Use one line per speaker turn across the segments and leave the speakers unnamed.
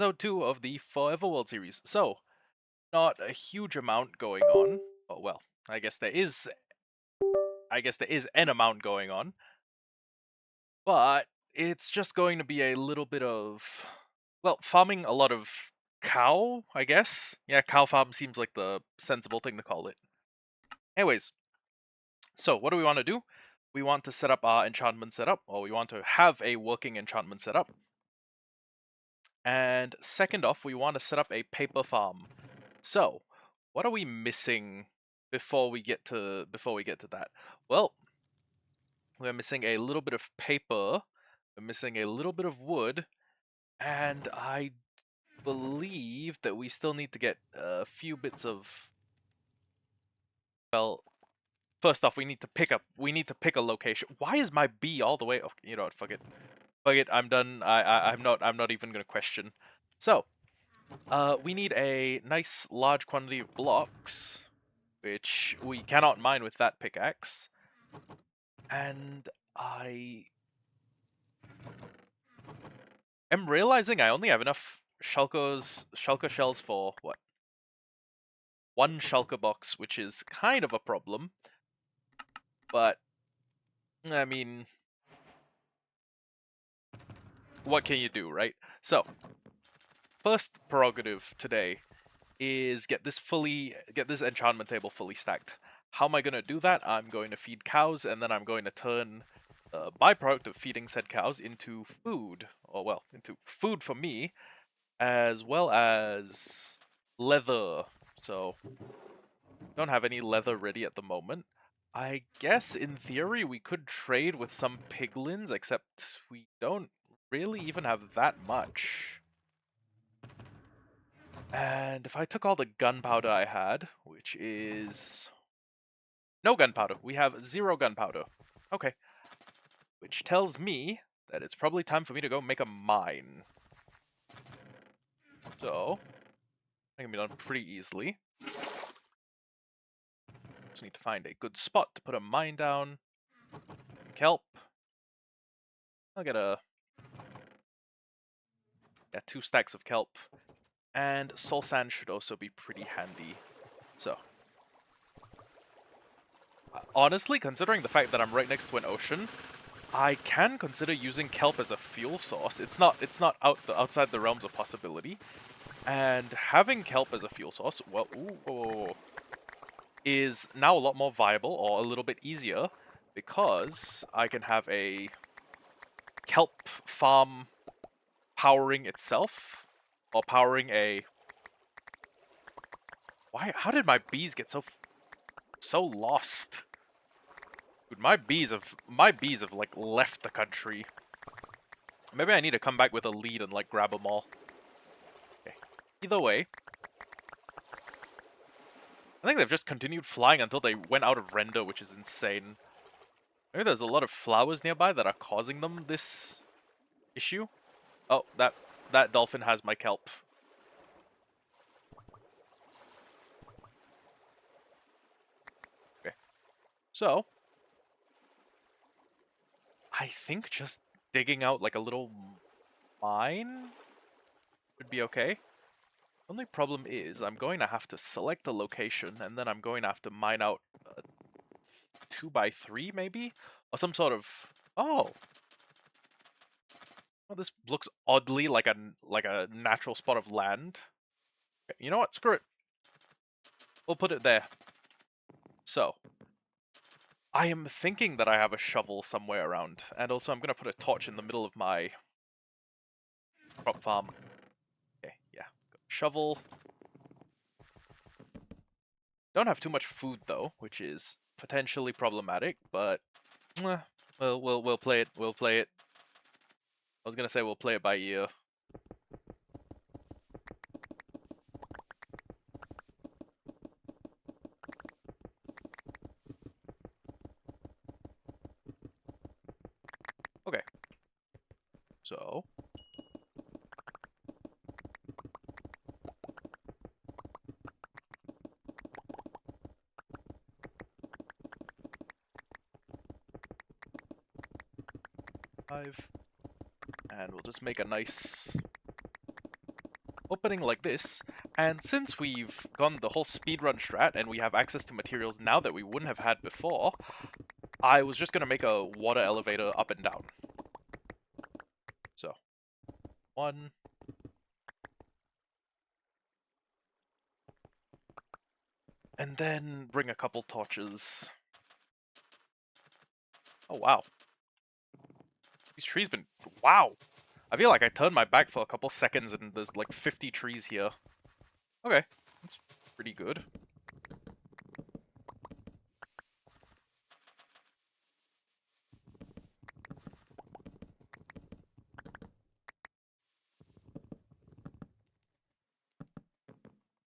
episode 2 of the Forever World series. So, not a huge amount going on. Oh well, I guess there is an amount going on, but it's just going to be a little bit of, well, farming a lot of cow, I guess. Yeah, cow farm seems like the sensible thing to call it. Anyways, so what do we want to do? We want to set up our enchantment setup, or we want to have a working enchantment setup. And second off, we want to set up a paper farm. So, what are we missing before we get to that? Well, we're missing a little bit of paper, we're missing a little bit of wood, and I believe that we still need to get a few bits of, well, first off, we need to pick a location. Why is my bee all the way? Oh, you know what? Fuck it. Fuck it. I'm done. I'm not even gonna question. So, we need a nice large quantity of blocks, which we cannot mine with that pickaxe. And I am realizing I only have enough shulker shells for, what? One shulker box, which is kind of a problem. But, I mean, what can you do, right? So, first prerogative today is get this enchantment table fully stacked. How am I going to do that? I'm going to feed cows, and then I'm going to turn the byproduct of feeding said cows into food, or well, into food for me, as well as leather. So, don't have any leather ready at the moment. I guess in theory we could trade with some piglins, except we don't really even have that much. And if I took all the gunpowder I had, which is no gunpowder, we have 0 gunpowder. Okay. Which tells me that it's probably time for me to go make a mine. So, that can be done pretty easily. Just need to find a good spot to put a mine down. Kelp. I'll get 2 stacks of kelp. And soul sand should also be pretty handy. So, honestly, considering the fact that I'm right next to an ocean, I can consider using kelp as a fuel source. It's not outside the realms of possibility. And having kelp as a fuel source, well, is now a lot more viable, or a little bit easier, because I can have a kelp farm powering itself, or powering a... How did my bees get so lost? Dude, my bees have like left the country. Maybe I need to come back with a lead and like grab them all. Okay. Either way, I think they've just continued flying until they went out of render, which is insane. Maybe there's a lot of flowers nearby that are causing them this issue. Oh, that dolphin has my kelp. Okay. So, I think just digging out like a little mine would be okay. Only problem is I'm going to have to select a location, and then I'm going to have to mine out 2x3 maybe? Or some sort of... Oh! Well, this looks oddly like a natural spot of land. Okay, you know what? Screw it. We'll put it there. So, I am thinking that I have a shovel somewhere around, and also I'm going to put a torch in the middle of my crop farm. Okay, yeah. Shovel. Don't have too much food though, which is potentially problematic, but we'll play it. We'll play it. I was gonna say we'll play it by ear. Okay. So, and we'll just make a nice opening like this, and since we've gone the whole speedrun strat and we have access to materials now that we wouldn't have had before, I was just gonna make a water elevator up and down. So, one. And then bring a couple torches. Oh, wow. These trees been... Wow! I feel like I turned my back for a couple seconds and there's like 50 trees here. Okay, that's pretty good.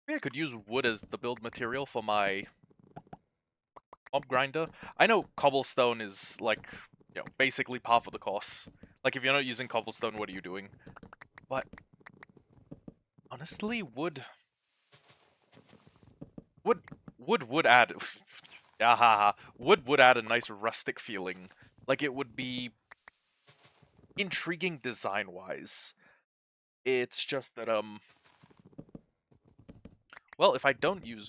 Maybe I could use wood as the build material for my mob grinder. I know cobblestone is like, you know, basically par for the course. Like if you're not using cobblestone, what are you doing? But honestly, wood would add ah, would add a nice rustic feeling. Like it would be intriguing design wise. It's just that well, if I don't do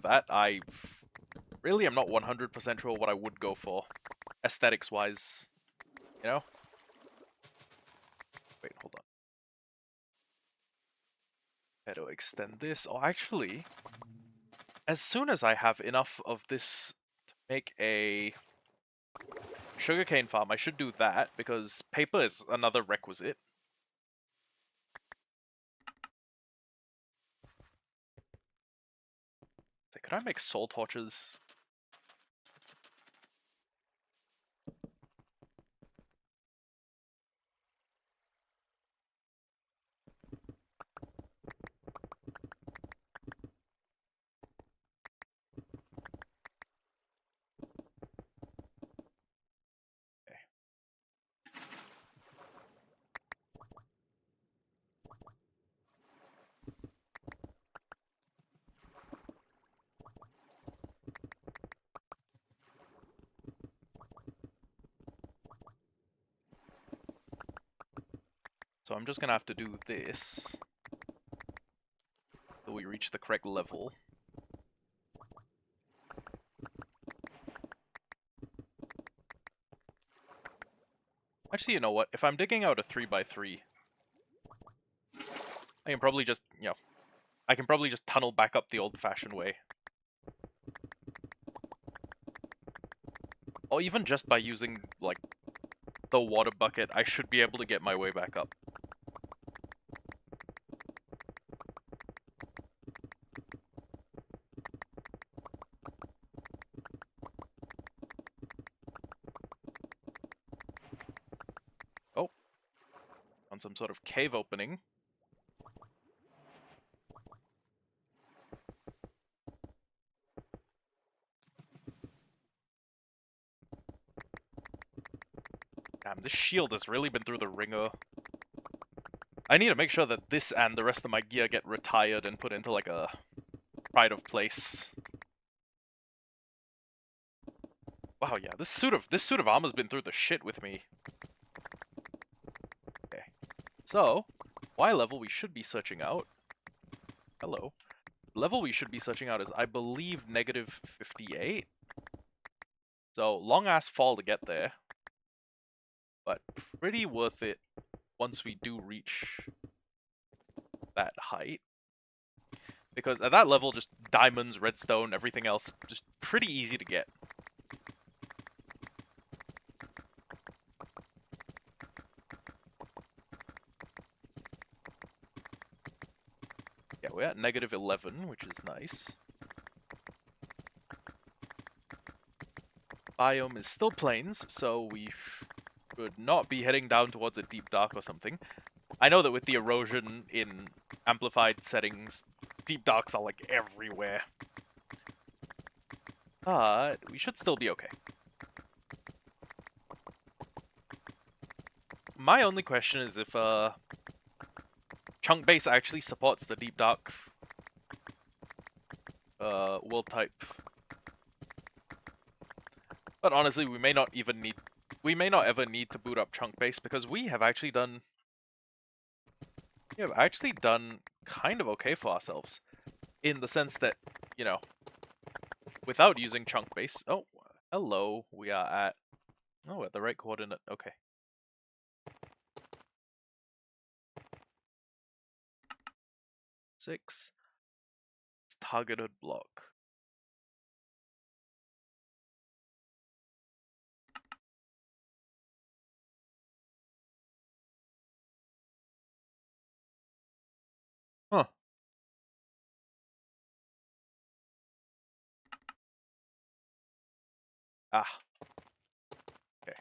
that, I really am not 100% sure what I would go for aesthetics wise, you know? Wait, hold on. How to extend this? Oh, actually, as soon as I have enough of this to make a sugarcane farm, I should do that, because paper is another requisite. So could I make soul torches? Okay. So I'm just gonna have to do this till we reach the correct level. Actually, you know what? If I'm digging out a 3x3, I can probably just, you know, I can probably just tunnel back up the old-fashioned way. Or even just by using, like, the water bucket, I should be able to get my way back up. Oh. On some sort of cave opening. Damn, this shield has really been through the ringer. I need to make sure that this and the rest of my gear get retired and put into, like, a pride of place. Wow, yeah, this suit of armor's been through the shit with me. Okay. So, Y level we should be searching out. Hello. Level we should be searching out is, I believe, negative 58. So, long-ass fall to get there. But pretty worth it once we do reach that height. Because at that level, just diamonds, redstone, everything else, just pretty easy to get. Yeah, we're at negative 11, which is nice. Biome is still plains, so we should not be heading down towards a deep dark or something. I know that with the erosion in amplified settings, deep darks are like everywhere. But we should still be okay. My only question is if chunk base actually supports the deep dark world type. But honestly, we may not ever need to boot up chunk base because we have actually done We have actually done kind of okay for ourselves. In the sense that, you know, without using chunk base... Oh, hello. We are at... Oh, at the right coordinate. Okay. Six. It's targeted block. Huh. Ah. Okay.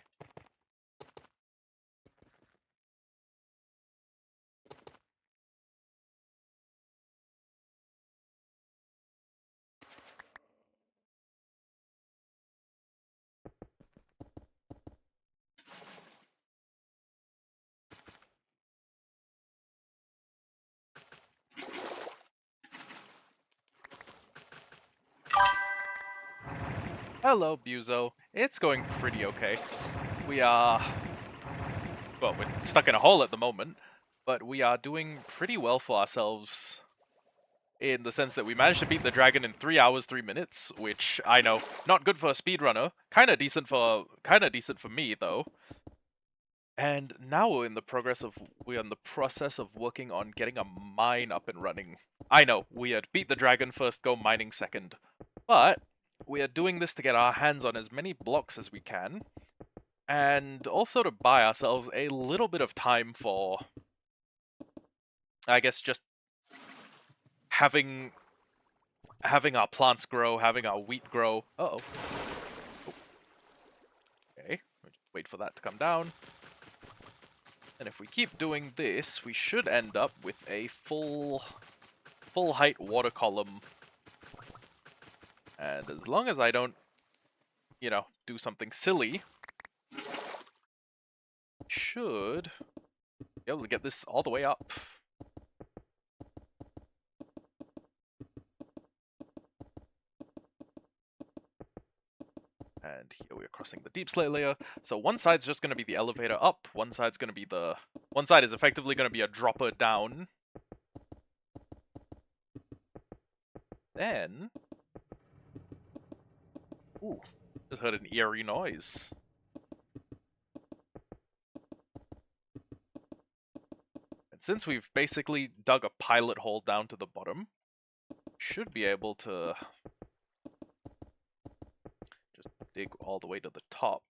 Hello, Buzo. It's going pretty okay. We are... Well, we're stuck in a hole at the moment, but we are doing pretty well for ourselves in the sense that we managed to beat the dragon in 3 hours, 3 minutes, which I know, not good for a speedrunner. Kinda decent for me, though. And now we're in the process of working on getting a mine up and running. I know, weird. Beat the dragon first, go mining second. But we are doing this to get our hands on as many blocks as we can, and also to buy ourselves a little bit of time for, I guess, just having our plants grow, having our wheat grow. Uh-oh. Okay, wait for that to come down. And if we keep doing this, we should end up with a full height water column. And as long as I don't, you know, do something silly, should be able to get this all the way up. And here we're crossing the deep slate layer. So one side's just going to be the elevator up, one side's going to be the... One side is effectively going to be a dropper down. Then... Ooh, just heard an eerie noise. And since we've basically dug a pilot hole down to the bottom, should be able to just dig all the way to the top.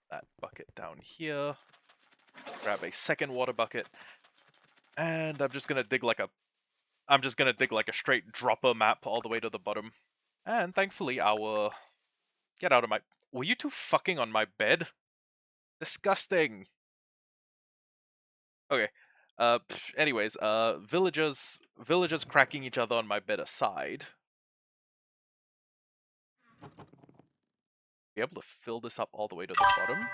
That bucket down here. Grab a second water bucket. And I'm just gonna dig like a straight dropper map all the way to the bottom. And thankfully our... Get out of my... Were you two fucking on my bed? Disgusting! Okay. Anyways, villagers cracking each other on my bed aside. Be able to fill this up all the way to the bottom.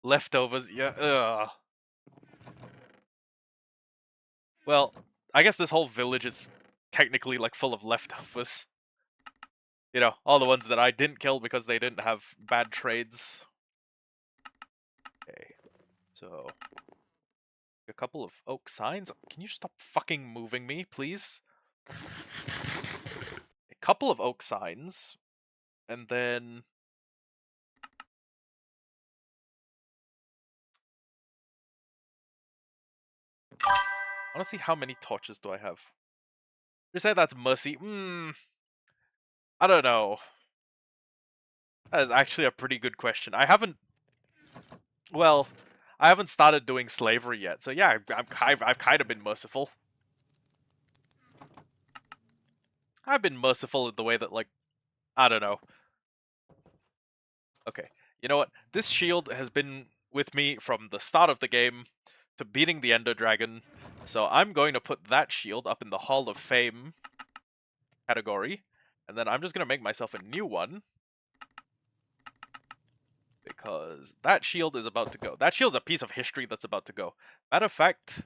Leftovers, yeah, ugh. Well, I guess this whole village is technically, like, full of leftovers. You know, all the ones that I didn't kill because they didn't have bad trades. Okay, so... A couple of oak signs. Can you stop fucking moving me, please? A couple of oak signs, and then... I want to see how many torches do I have. You say that's mercy? I don't know. That is actually a pretty good question. I haven't... Well, I haven't started doing slavery yet, so yeah, I've kind of been merciful. I've been merciful in the way that, like, I don't know. Okay, you know what? This shield has been with me from the start of the game to beating the Ender Dragon, so I'm going to put that shield up in the Hall of Fame category, and then I'm just going to make myself a new one, because that shield is about to go. That shield's a piece of history that's about to go. Matter of fact,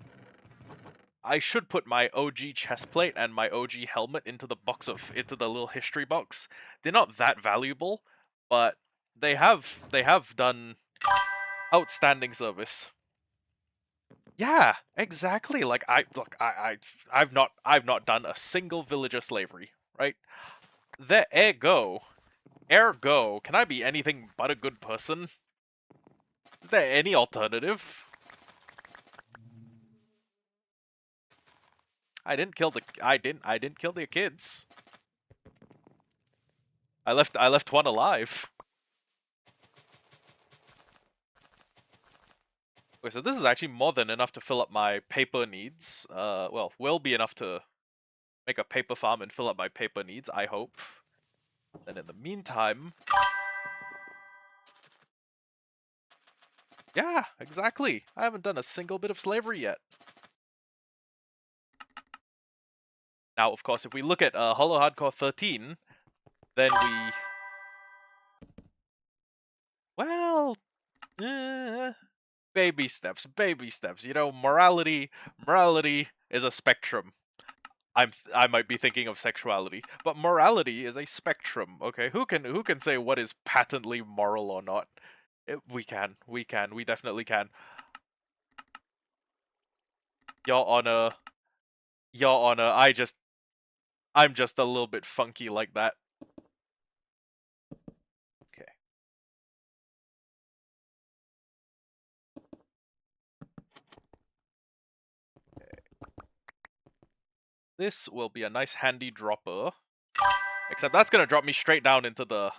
I should put my OG chestplate and my OG helmet into the little history box. They're not that valuable, but they have done outstanding service. Yeah, exactly. Like I've not done a single villager slavery, right? Ergo, can I be anything but a good person? Is there any alternative? I didn't kill the kids. I left one alive. Okay, so this is actually more than enough to fill up my paper needs. Well, will be enough to make a paper farm and fill up my paper needs, I hope. And in the meantime... Yeah, exactly. I haven't done a single bit of slavery yet. Now, of course, if we look at Hollow Hardcore 13, then we... Well... baby steps, baby steps. You know, morality is a spectrum. I might be thinking of sexuality, but morality is a spectrum. Okay, who can say what is patently moral or not? We definitely can. Your Honor, I'm just a little bit funky like that. Okay. This will be a nice handy dropper. Except that's gonna drop me straight down into the...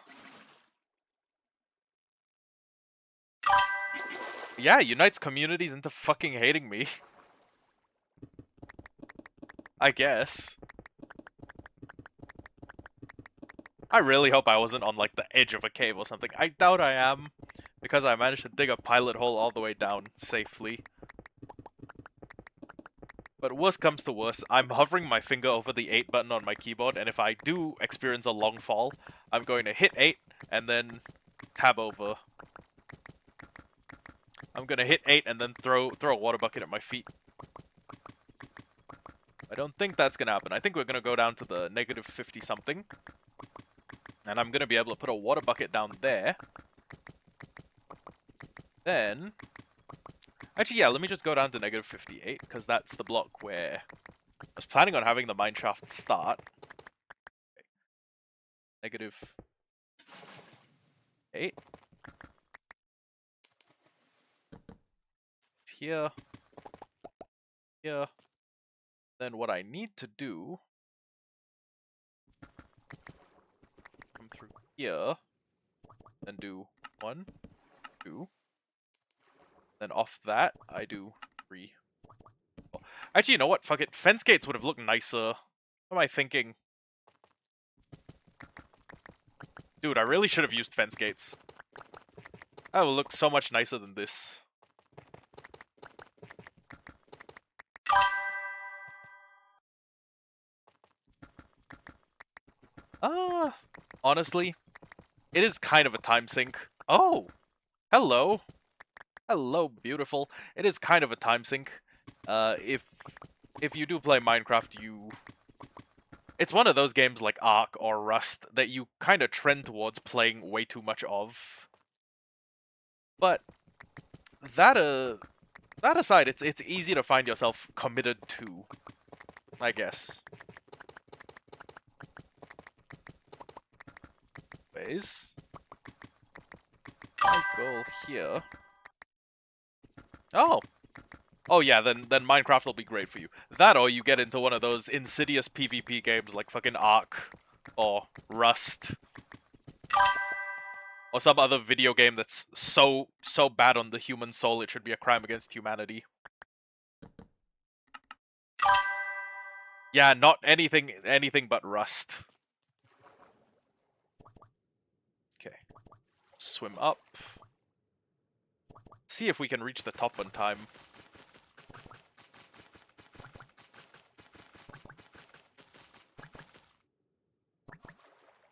Yeah, unites communities into fucking hating me. I guess. I really hope I wasn't on, like, the edge of a cave or something. I doubt I am, because I managed to dig a pilot hole all the way down safely. But worst comes to worst, I'm hovering my finger over the 8 button on my keyboard, and if I do experience a long fall, I'm going to hit 8, and then tab over. I'm gonna hit 8 and then throw a water bucket at my feet. I don't think that's gonna happen. I think we're gonna go down to the negative 50 something. And I'm gonna be able to put a water bucket down there. Then... Actually, yeah, let me just go down to negative 58, because that's the block where I was planning on having the mineshaft start. Okay. Negative 8. Here. Here. Then what I need to do... Come through here. And do 1, 2. Then off that, I do 3. Oh. Actually, you know what? Fuck it. Fence gates would have looked nicer. What am I thinking? Dude, I really should have used fence gates. That would look so much nicer than this. Honestly, it is kind of a time sink. Oh! Hello! Hello, beautiful. It is kind of a time sink. If you do play Minecraft, it's one of those games like Ark or Rust that you kind of trend towards playing way too much of. But that aside, it's easy to find yourself committed to, I guess. Anyways, I go here. Oh! Oh yeah, then Minecraft will be great for you. That or you get into one of those insidious PvP games like fucking Ark or Rust. Or some other video game that's so bad on the human soul it should be a crime against humanity. Yeah, not anything but Rust. Okay. Swim up. See if we can reach the top on time.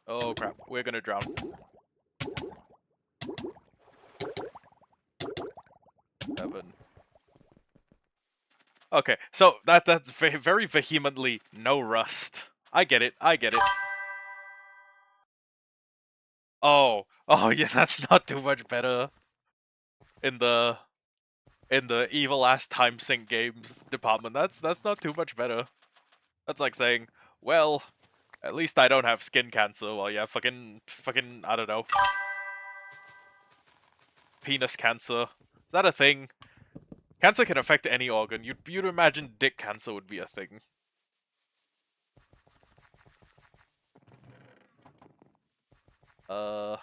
Oh crap, we're gonna drown. 7. Okay, so that's very vehemently no rust. I get it. I get it. Oh yeah, that's not too much better in the evil ass time sync games department. That's not too much better. That's like saying, well, at least I don't have skin cancer. Well, yeah, fucking I don't know, penis cancer. Is that a thing? Cancer can affect any organ. You'd imagine dick cancer would be a thing. Uh,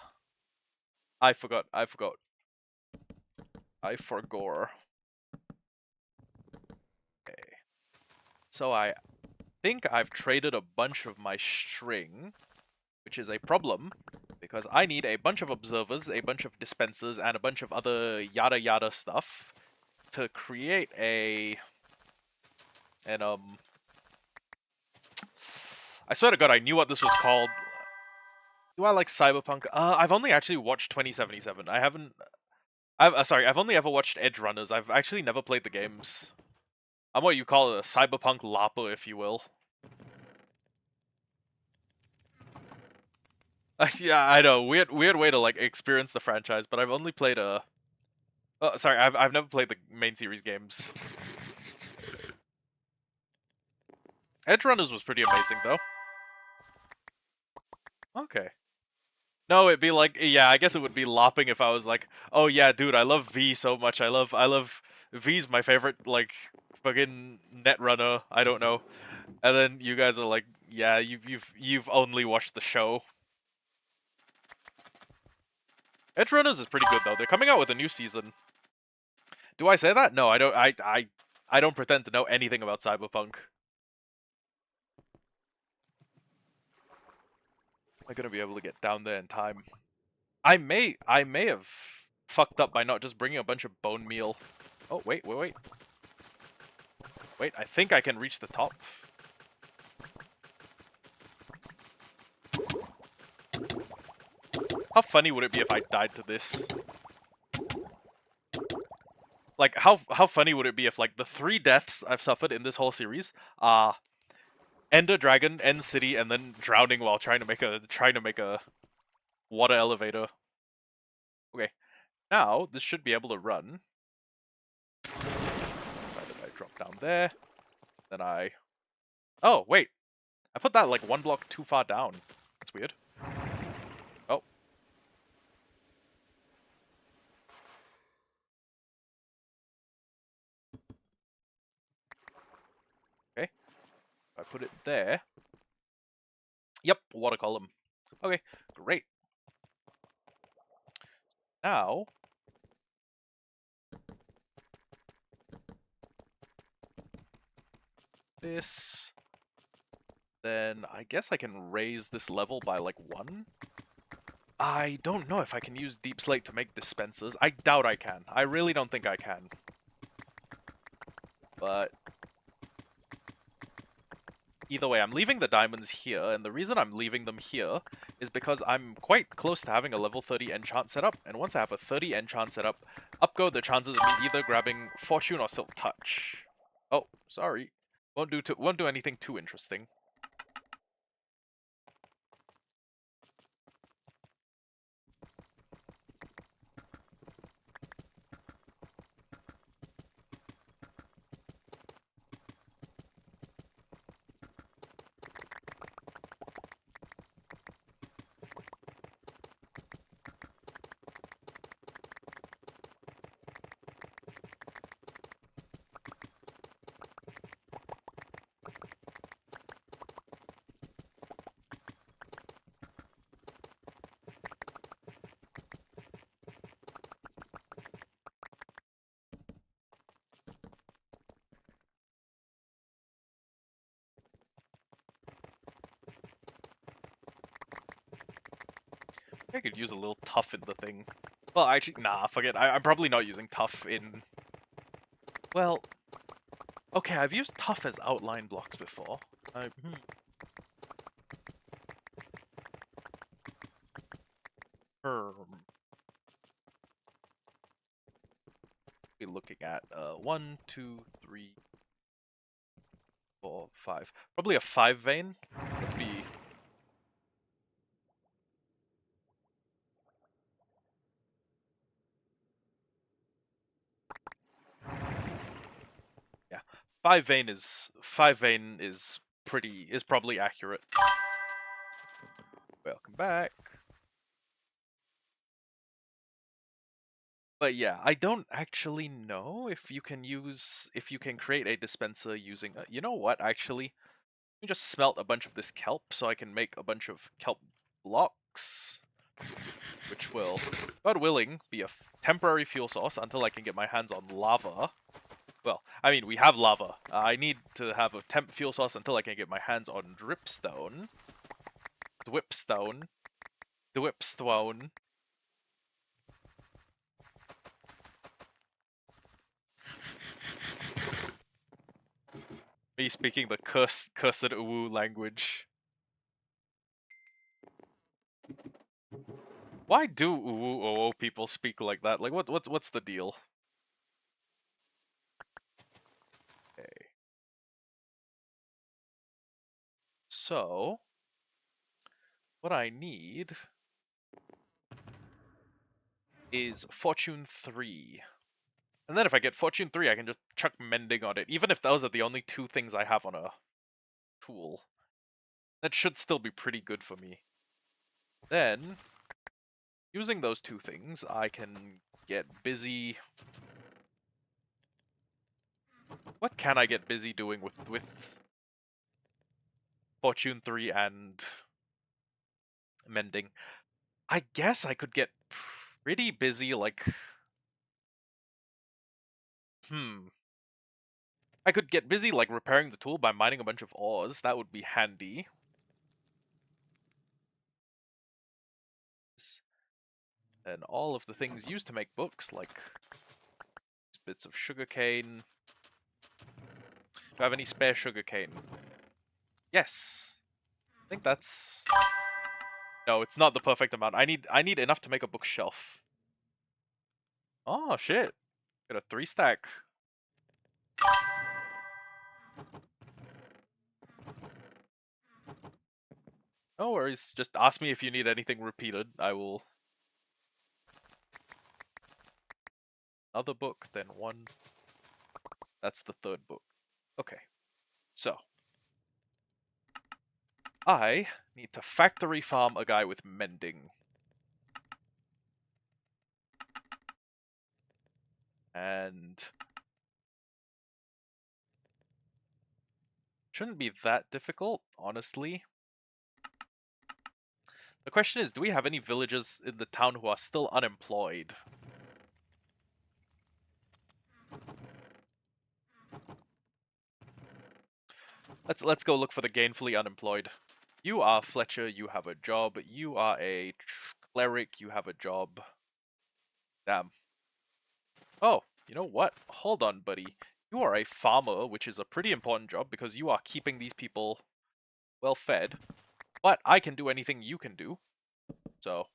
I forgot. I forgot. I forgore. Okay. So I think I've traded a bunch of my string, which is a problem, because I need a bunch of observers, a bunch of dispensers, and a bunch of other yada yada stuff to create an. I swear to God, I knew what this was called. Do I like Cyberpunk? I've only actually watched 2077. I haven't. Sorry, I've only ever watched Edge Runners. I've actually never played the games. I'm what you call a cyberpunk LARPer, if you will. Yeah, I know. Weird way to like experience the franchise, but I've only played a. Oh, sorry, I've never played the main series games. Edge Runners was pretty amazing, though. Okay. No, it'd be like, yeah, I guess it would be lopping if I was like, oh yeah, dude, I love V so much. I love V's my favorite like fucking net runner. I don't know. And then you guys are like, yeah, you've only watched the show. Edge Runners is pretty good though. They're coming out with a new season. Do I say that? No, I don't. I don't pretend to know anything about Cyberpunk. Am I gonna be able to get down there in time? I may have fucked up by not just bringing a bunch of bone meal. Oh wait! I think I can reach the top. How funny would it be if I died to this? Like, how funny would it be if like the 3 deaths I've suffered in this whole series are Ender Dragon, End City, and then drowning while trying to make a water elevator. Okay, now this should be able to run. Why did I drop down there? Then I. Oh wait, I put that like 1 block too far down. That's weird. Oh. Okay. I put it there. Yep, water column. Okay, great. Now, this. Then I guess I can raise this level by like 1. I don't know if I can use Deep Slate to make dispensers. I doubt I can. I really don't think I can. But either way, I'm leaving the diamonds here, and the reason I'm leaving them here is because I'm quite close to having a level 30 enchant setup, and once I have a 30 enchant setup, up go the chances of me either grabbing Fortune or Silk Touch. Oh, sorry. Won't do anything too interesting. I could use a little tough in the thing. Well, actually, nah, forget. I'm probably not using tough in... Well, okay, I've used tough as outline blocks before. Herm. Be looking at 1, 2, 3, 4, 5. Probably a 5 vein. Let's be... Yeah. 5 vein is probably accurate. Welcome back. But yeah, I don't actually know if you can create a dispenser using you know what, actually? Let me just smelt a bunch of this kelp so I can make a bunch of kelp blocks, which will, God willing, be a temporary fuel source until I can get my hands on lava. Well, I mean, we have lava. I need to have a temp fuel source until I can get my hands on dripstone. Dwipstone. Dwipstone. Me speaking the cursed Uwu language. Why do Uwu Oo people speak like that? Like, what's the deal? Okay. So, what I need is Fortune 3. And then if I get Fortune 3, I can just chuck Mending on it. Even if those are the only 2 things I have on a tool. That should still be pretty good for me. Then, using those 2 things, I can get busy... What can I get busy doing with Fortune 3 and Mending? I guess I could get pretty busy, like... I could get busy, like, repairing the tool by mining a bunch of ores. That would be handy. And all of the things used to make books, like bits of sugarcane. Do I have any spare sugarcane? Yes. I think that's... No, it's not the perfect amount. I need enough to make a bookshelf. Oh, shit. Got a 3 stack. No worries. Just ask me if you need anything repeated. I will... Another book, then 1. That's the 3rd book. Okay. So. I need to factory farm a guy with mending. And... Shouldn't be that difficult, honestly. The question is, do we have any villagers in the town who are still unemployed? Let's go look for the gainfully unemployed. You are Fletcher, you have a job. You are a cleric, you have a job. Damn. Oh, you know what? Hold on, buddy. You are a farmer, which is a pretty important job because you are keeping these people well fed. But I can do anything you can do. So,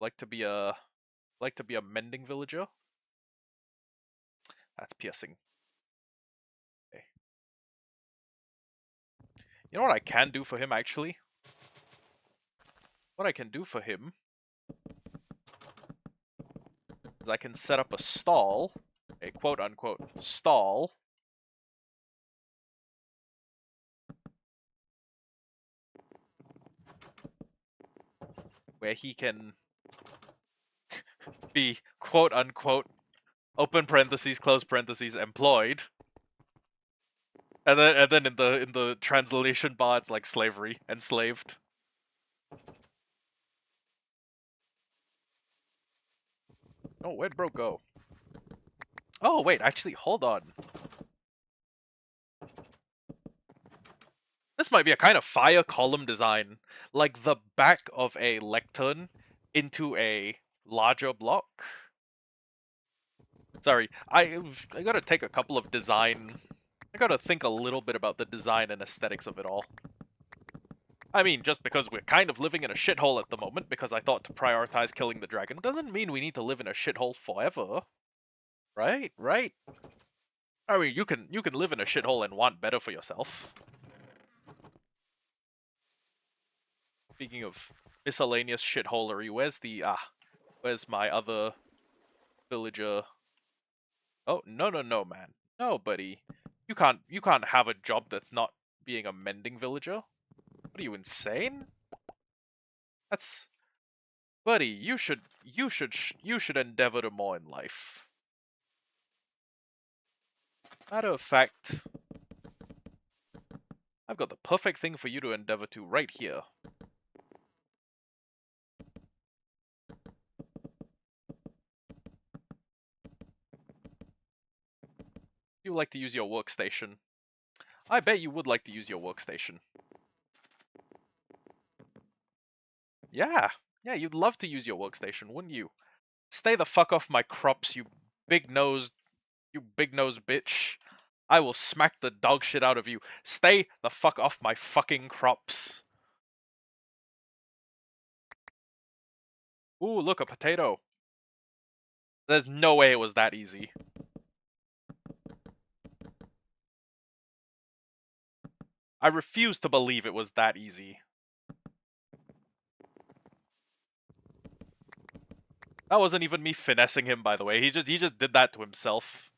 like to be a mending villager. That's piercing. Okay. You know what I can do for him, actually? What I can do for him is I can set up a stall, a quote-unquote stall, where he can be quote-unquote open parentheses, close parentheses, employed. And then in the translation bar it's like slavery, enslaved. Oh, where'd bro go? Oh wait, actually, hold on. This might be a kind of fire column design. Like the back of a lectern into a larger block. Sorry, I gotta take a couple of design... I gotta think a little bit about the design and aesthetics of it all. I mean, just because we're kind of living in a shithole at the moment because I thought to prioritize killing the dragon doesn't mean we need to live in a shithole forever. Right? Right? I mean, you can live in a shithole and want better for yourself. Speaking of miscellaneous shitholery, where's my other villager? Oh, no, man. No, buddy. You can't have a job that's not being a mending villager. What are you, insane? That's buddy, you should endeavor to more in life. Matter of fact, I've got the perfect thing for you to endeavor to right here. You like to use your workstation. I bet you would like to use your workstation. Yeah. Yeah, you'd love to use your workstation, wouldn't you? Stay the fuck off my crops, you big-nosed bitch. I will smack the dog shit out of you. Stay the fuck off my fucking crops. Ooh, look, a potato. There's no way it was that easy. I refuse to believe it was that easy. That wasn't even me finessing him, by the way. He just did that to himself.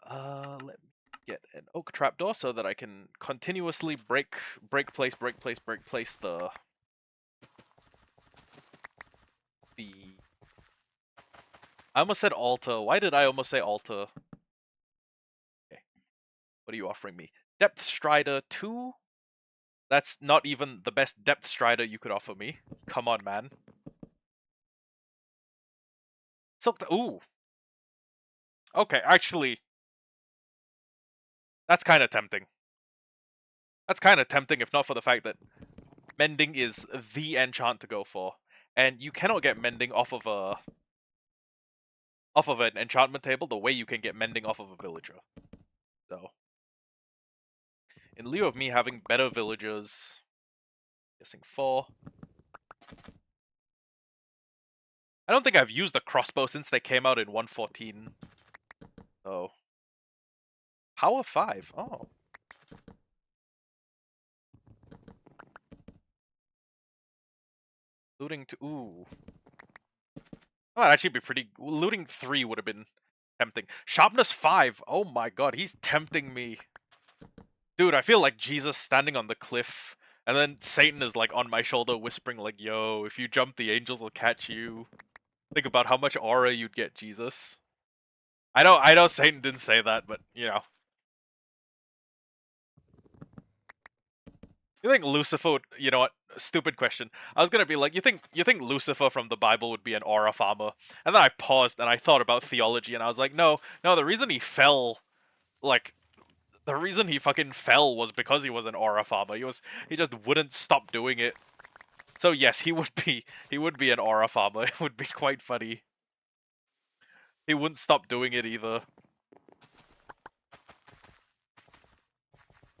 Let me get an oak trapdoor so that I can continuously break place the I almost said altar. Why did I almost say altar? Okay. What are you offering me? Depth Strider 2? That's not even the best Depth Strider you could offer me. Come on, man. Ooh. Okay, actually, that's kind of tempting. That's kind of tempting if not for the fact that Mending is the enchant to go for. And you cannot get Mending off of an enchantment table the way you can get Mending off of a villager. So, in lieu of me having better villagers, guessing 4. I don't think I've used the crossbow since they came out in 114. So, power 5. Oh. Looting to ooh. Oh, that'd actually be pretty. Looting 3 would have been tempting. Sharpness 5. Oh my god, he's tempting me. Dude, I feel like Jesus standing on the cliff, and then Satan is like on my shoulder whispering like, yo, if you jump, the angels will catch you. Think about how much aura you'd get, Jesus. I know Satan didn't say that, but, you know. You think Lucifer would, you know what? Stupid question. I was gonna be like, you think Lucifer from the Bible would be an aura farmer? And then I paused and I thought about theology and I was like, no, the reason he fell, like, the reason he fucking fell was because he was an aura farmer. He just wouldn't stop doing it. So yes, he would be an aura farmer. It would be quite funny. He wouldn't stop doing it either.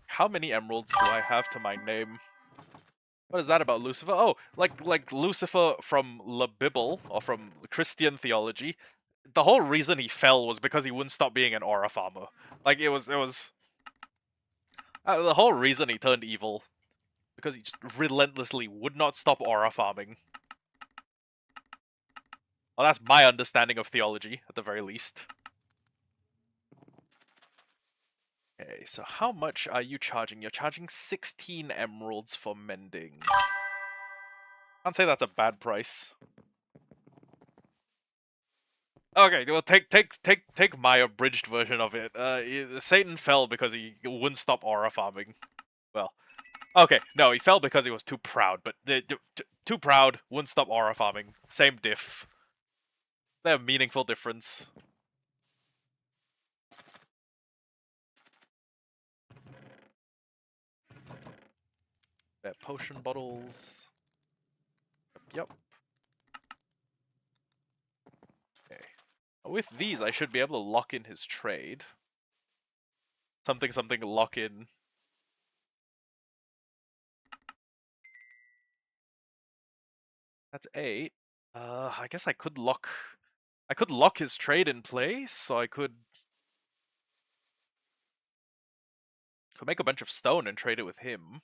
How many emeralds do I have to my name? What is that about Lucifer? Oh, like Lucifer from the Bible or from Christian theology. The whole reason he fell was because he wouldn't stop being an aura farmer. Like it was the whole reason he turned evil because he just relentlessly would not stop aura farming. Well, that's my understanding of theology at the very least. Okay, so how much are you charging? You're charging 16 emeralds for mending. Can't say that's a bad price. Okay, well, take my abridged version of it. Satan fell because he wouldn't stop aura farming. Well, okay, no, he fell because he was too proud. But too proud, wouldn't stop aura farming. Same diff. They're a meaningful difference. They're potion bottles. Yep. Okay. With these, I should be able to lock in his trade. Something lock in. That's 8. I guess I could lock. I could lock his trade in place, so I could make a bunch of stone and trade it with him.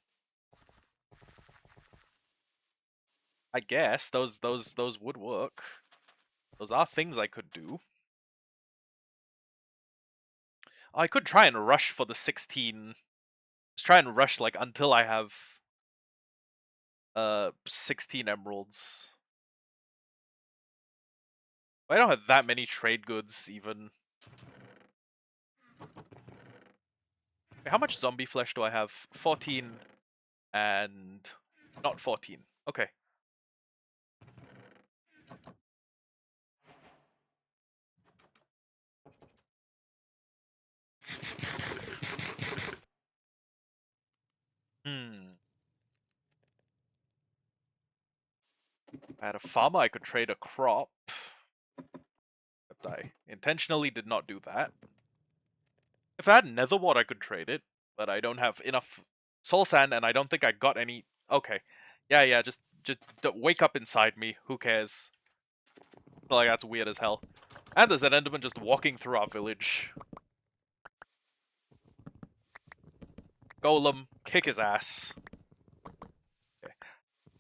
I guess those would work. Those are things I could do. I could try and rush for the 16. Just try and rush like until I have 16 emeralds. I don't have that many trade goods even. Wait, how much zombie flesh do I have? 14 and not 14. Okay. Hmm. If I had a farmer, I could trade a crop. Except I intentionally did not do that. If I had nether wart, I could trade it, but I don't have enough soul sand, and I don't think I got any. Okay, yeah, just wake up inside me. Who cares? Like that's weird as hell. And there's an enderman just walking through our village. Golem, kick his ass. Okay,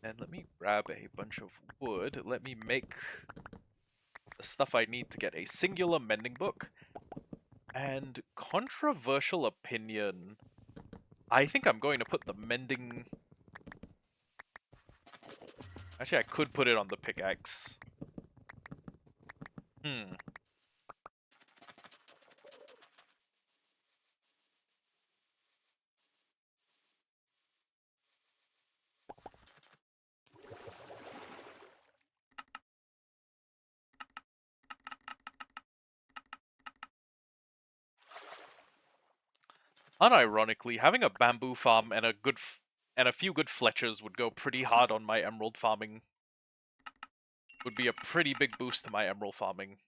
and let me grab a bunch of wood. Let me make the stuff I need to get a singular mending book. And controversial opinion. I think I'm going to put the mending. Actually, I could put it on the pickaxe. Unironically, having a bamboo farm and a few good Fletchers would go pretty hard on my emerald farming. Would be a pretty big boost to my emerald farming.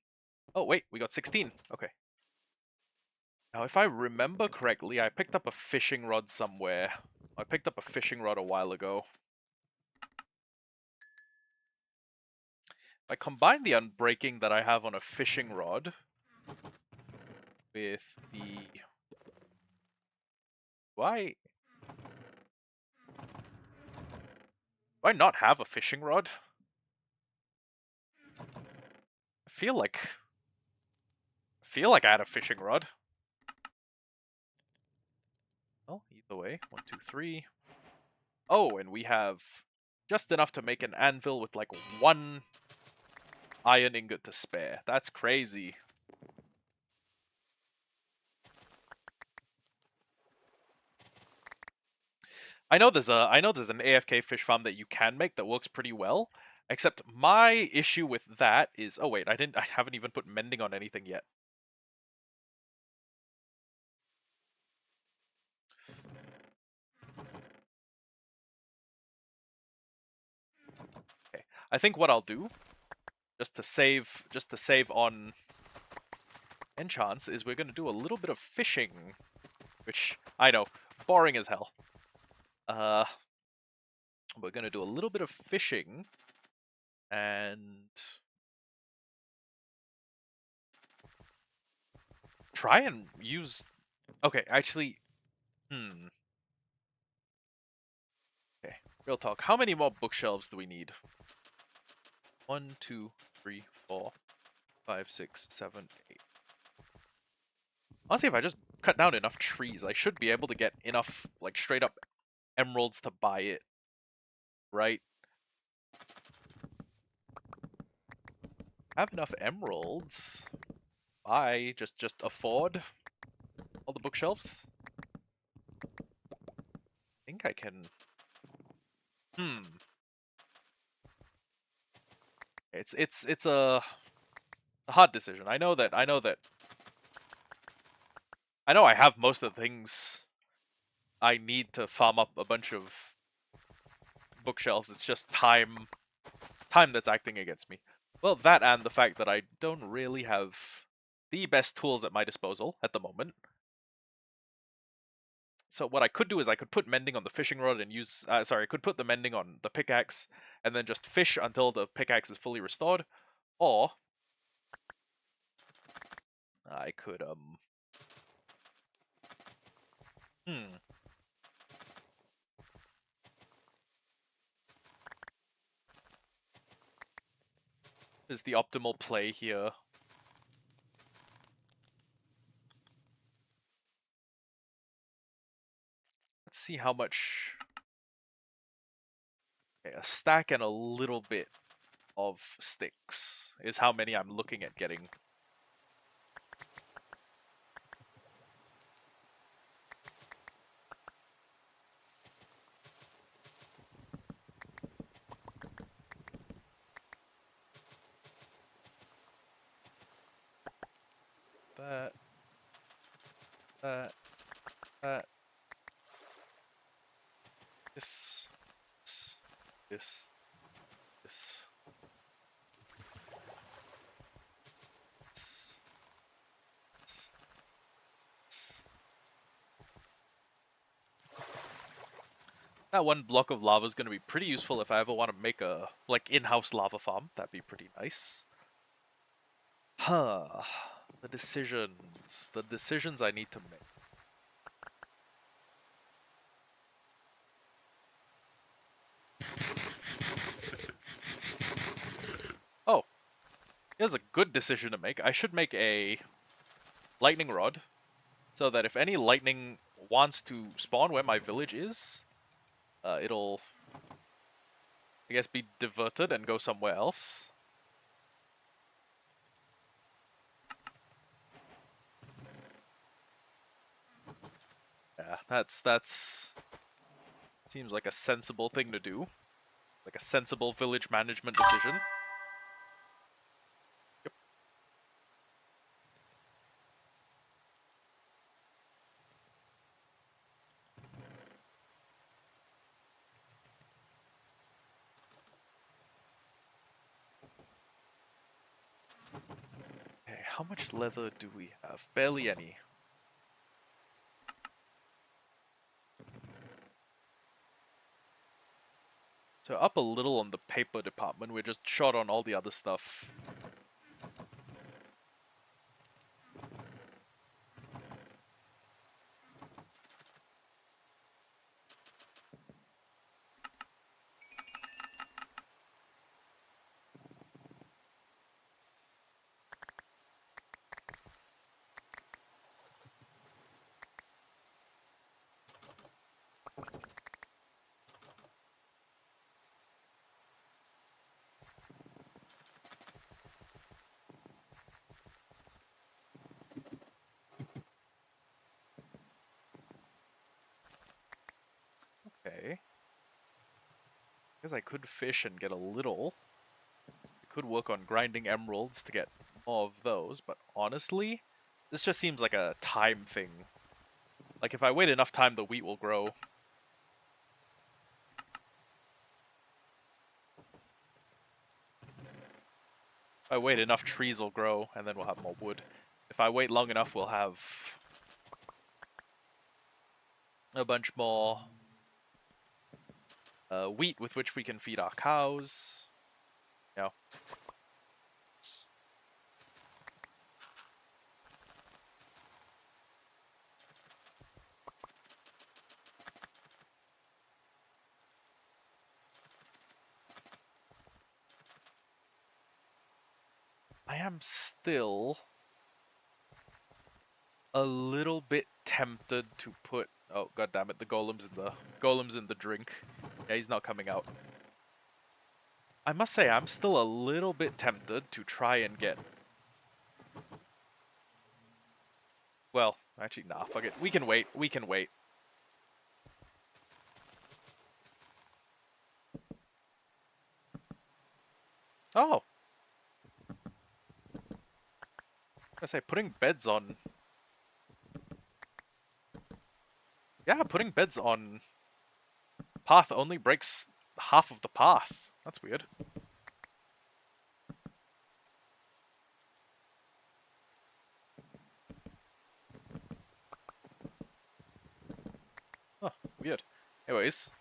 Oh wait, we got 16. Okay. Now, if I remember correctly, I picked up a fishing rod somewhere. I picked up a fishing rod a while ago. If I combine the unbreaking that I have on a fishing rod with the... Do I not have a fishing rod? I feel like I had a fishing rod. Well, either way. 1, 2, 3. Oh, and we have just enough to make an anvil with like 1 iron ingot to spare. That's crazy. I know there's an AFK fish farm that you can make that works pretty well. Except my issue with that is, oh wait, I haven't even put mending on anything yet. Okay. I think what I'll do, just to save on enchants, is we're gonna do a little bit of fishing. Which, I know, boring as hell. We're gonna do a little bit of fishing and try and use... Okay, actually... Okay, real talk. How many more bookshelves do we need? 1, 2, 3, 4, 5, 6, 7, 8. Honestly, if I just cut down enough trees, I should be able to get enough, like, straight up emeralds to buy it. Right? Have enough emeralds. Buy, just afford all the bookshelves. I think I can... It's a hard decision. I know I have most of the things I need to farm up a bunch of bookshelves. It's just time that's acting against me. Well, that and the fact that I don't really have the best tools at my disposal at the moment. So what I could do is I could put mending on the fishing rod and use... I could put the mending on the pickaxe and then just fish until the pickaxe is fully restored. Or I could, Hmm. Is the optimal play here? Let's see how much... Okay, a stack and a little bit of sticks is how many I'm looking at getting. That, that, that, this, this, this, this, this, this. That one block of lava is going to be pretty useful if I ever want to make a, like, in-house lava farm. That'd be pretty nice. Huh. The decisions I need to make. Oh, here's a good decision to make. I should make a lightning rod so that if any lightning wants to spawn where my village is, it'll, I guess, be diverted and go somewhere else. Yeah, that's seems like a sensible thing to do. Like a sensible village management decision. Yep. Okay, how much leather do we have? Barely any. So up a little on the paper department, we're just short on all the other stuff. Okay. Guess I could fish and get a little. I could work on grinding emeralds to get more of those, but honestly, this just seems like a time thing. Like if I wait enough time, the wheat will grow. If I wait enough, trees will grow, and then we'll have more wood. If I wait long enough, we'll have a bunch more wheat with which we can feed our cows. You know. I am still a little bit tempted to put. Oh god damn it! The golem's in the drink. Yeah, he's not coming out. I must say, I'm still a little bit tempted to try and get. Well, actually, nah. Fuck it. We can wait. We can wait. Oh, I say putting beds on. Yeah, putting beds on path only breaks half of the path. That's weird. Huh, weird. Anyways,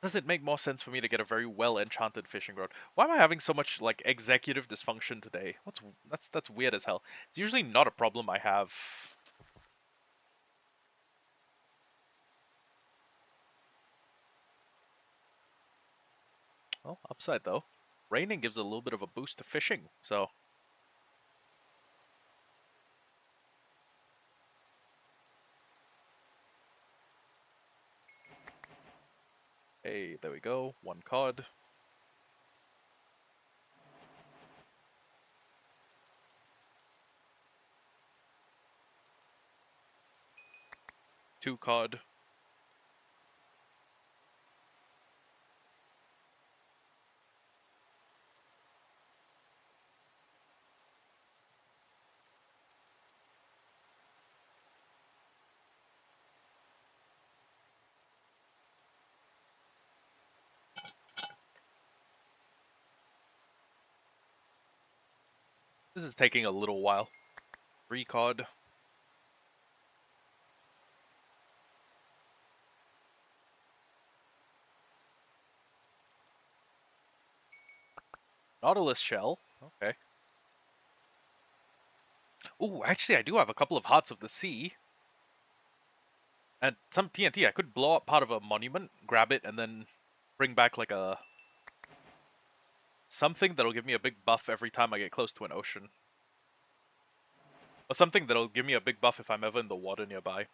Does it make more sense for me to get a very well enchanted fishing rod? Why am I having so much like executive dysfunction today? That's weird as hell. It's usually not a problem I have. Well, upside though, raining gives a little bit of a boost to fishing, so hey, there we go. One cod. Two cod. This is taking a little while. Three cod. Nautilus shell. Okay. Ooh, actually I do have a couple of Hearts of the Sea. And some TNT. I could blow up part of a monument, grab it, and then bring back like a something that'll give me a big buff every time I get close to an ocean. Or something that'll give me a big buff if I'm ever in the water nearby.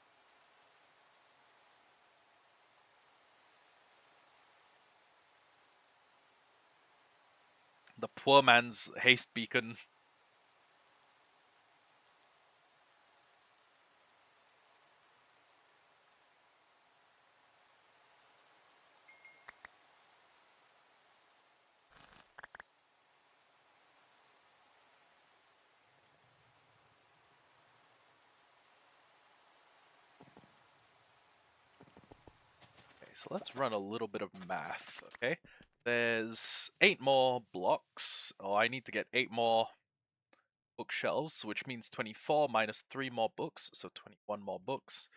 The poor man's haste beacon. Okay, so let's run a little bit of math, okay? There's 8 more blocks. Oh, I need to get 8 more bookshelves, which means 24 minus 3 more books, so 21 more books,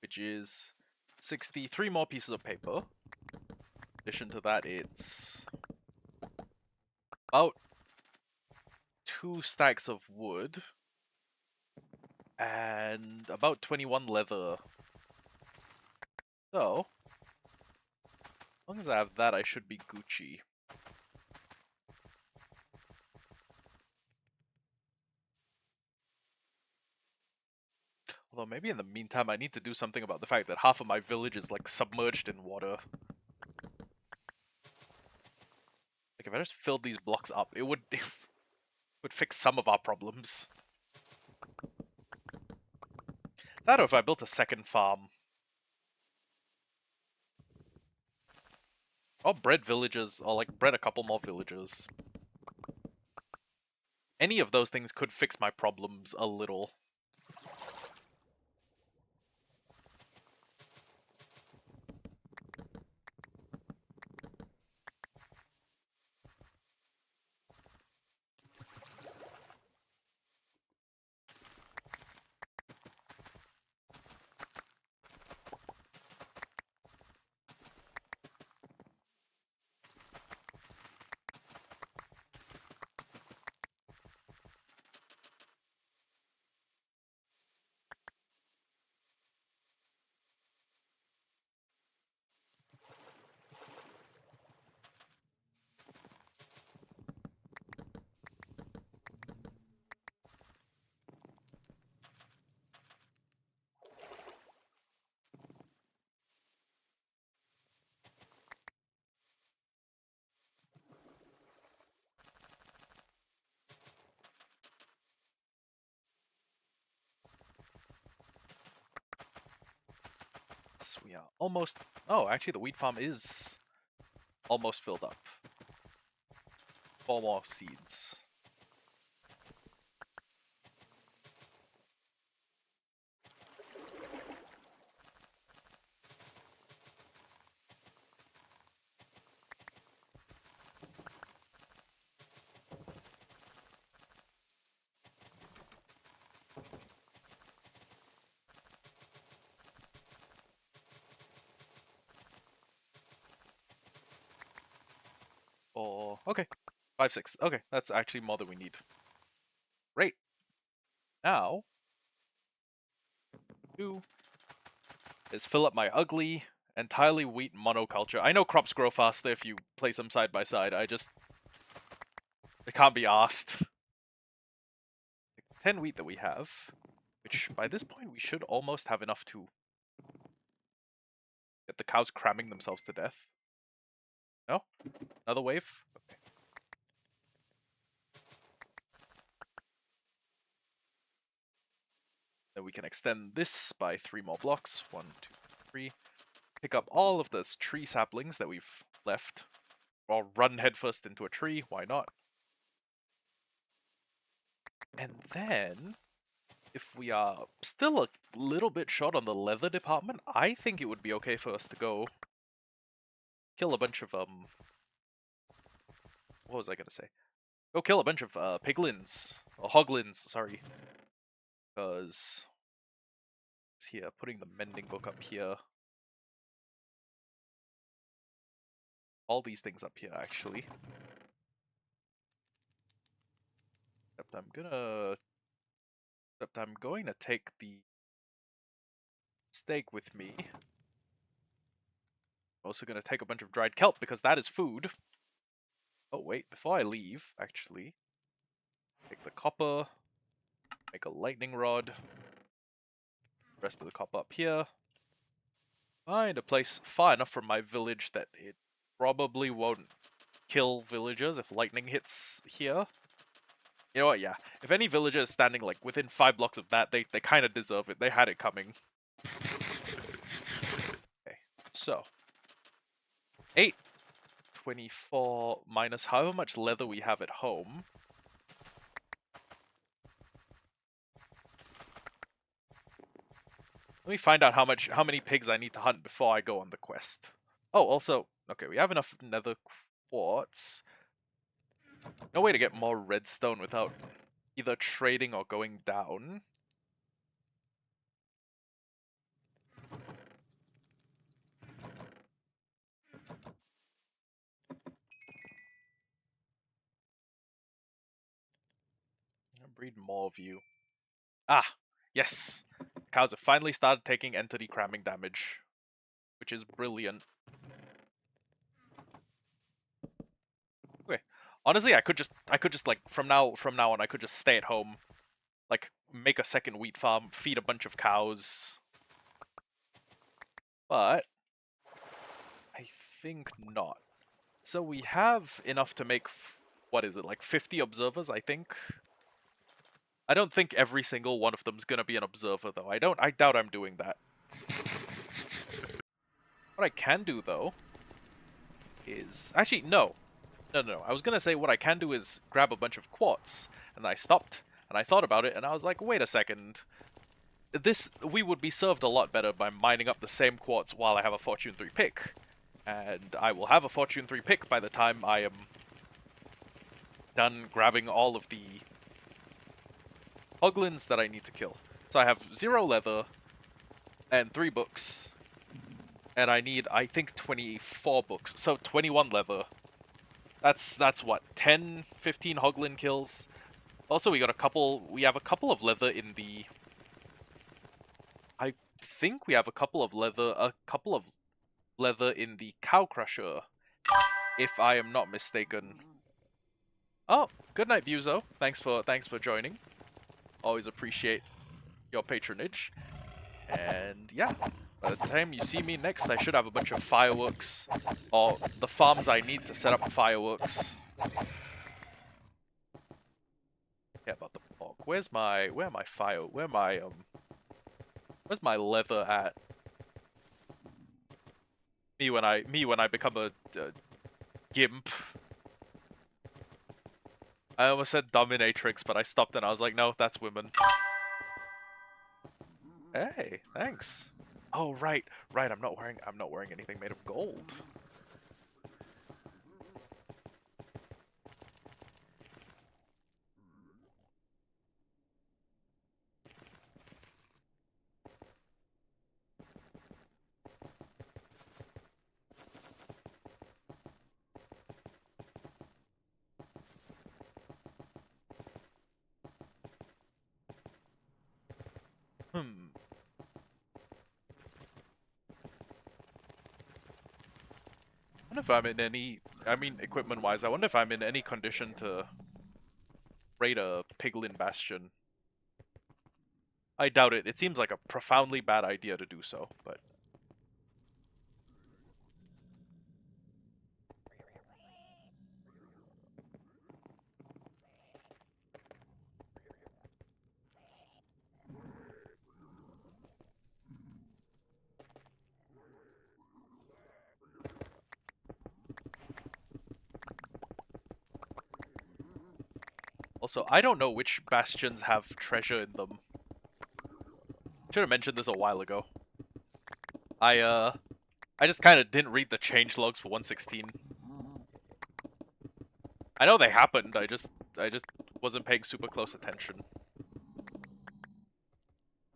which is 63 more pieces of paper. In addition to that, it's about 2 stacks of wood and about 21 leather. So, as long as I have that, I should be Gucci. Although maybe in the meantime, I need to do something about the fact that half of my village is like submerged in water. Like if I just filled these blocks up, it would it would fix some of our problems. That or if I built a second farm. Or bred villagers, or like bred a couple more villagers. Any of those things could fix my problems a little. So we are almost... Oh, actually the wheat farm is almost filled up. 4 more seeds. Or okay, 5, 6. Okay, that's actually more than we need. Great. Now, do is fill up my ugly, entirely wheat monoculture. I know crops grow faster if you place them side by side. It can't be asked. 10 wheat that we have, which by this point we should almost have enough to get the cows cramming themselves to death. No? Another wave? Okay. Then we can extend this by 3 more blocks. 1, 2, 3. Pick up all of those tree saplings that we've left. Or run headfirst into a tree, why not? And then, if we are still a little bit short on the leather department, I think it would be okay for us to go kill a bunch of, what was I gonna say? Go kill a bunch of, piglins, or hoglins, sorry. Because, it's here, putting the mending book up here. All these things up here, actually. Except I'm going to take the steak with me. I'm also going to take a bunch of dried kelp because that is food. Oh wait, before I leave, actually, take the copper, make a lightning rod, rest of the copper up here. Find a place far enough from my village that it probably won't kill villagers if lightning hits here. You know what, yeah. If any villager is standing like within 5 blocks of that, they kind of deserve it. They had it coming. Okay, so 8, 24 minus however much leather we have at home. Let me find out how many pigs I need to hunt before I go on the quest. Oh, also, okay, we have enough nether quartz. No way to get more redstone without either trading or going down. I'll breed more of you. Ah, yes! Cows have finally started taking entity cramming damage, which is brilliant. Okay, honestly, I could just like from now on, I could just stay at home, like make a second wheat farm, feed a bunch of cows. But I think not. So we have enough to make, what is it, like 50 observers, I think? I don't think every single one of them's gonna be an observer, though. I doubt I'm doing that. What I can do, though, is... Actually, no. No. I was gonna say what I can do is grab a bunch of quartz, and I stopped, and I thought about it, and I was like, wait a second. We would be served a lot better by mining up the same quartz while I have a Fortune 3 pick. And I will have a Fortune 3 pick by the time I am done grabbing all of the hoglins that I need to kill. So I have 0 leather and 3 books. And I need, I think, 24 books. So 21 leather. That's what, 10, 15 hoglin kills? Also, we have a couple of leather in the... I think we have a couple of leather in the cow crusher, if I am not mistaken. Oh, good night, Buzo. Thanks for joining. Always appreciate your patronage. And yeah, by the time you see me next, I should have a bunch of fireworks, or the farms I need to set up fireworks. Yeah, about the pork. Where's my leather at? Me when I become a gimp. I almost said dominatrix, but I stopped and I was like, no, that's women. Hey, thanks. Oh, right. I'm not wearing anything made of gold. wonder if I'm in any... I mean, equipment-wise, I wonder if I'm in any condition to raid a piglin bastion. I doubt it. It seems like a profoundly bad idea to do so, but... Also, I don't know which bastions have treasure in them. Should have mentioned this a while ago. I just kind of didn't read the change logs for 116. I know they happened, I just wasn't paying super close attention.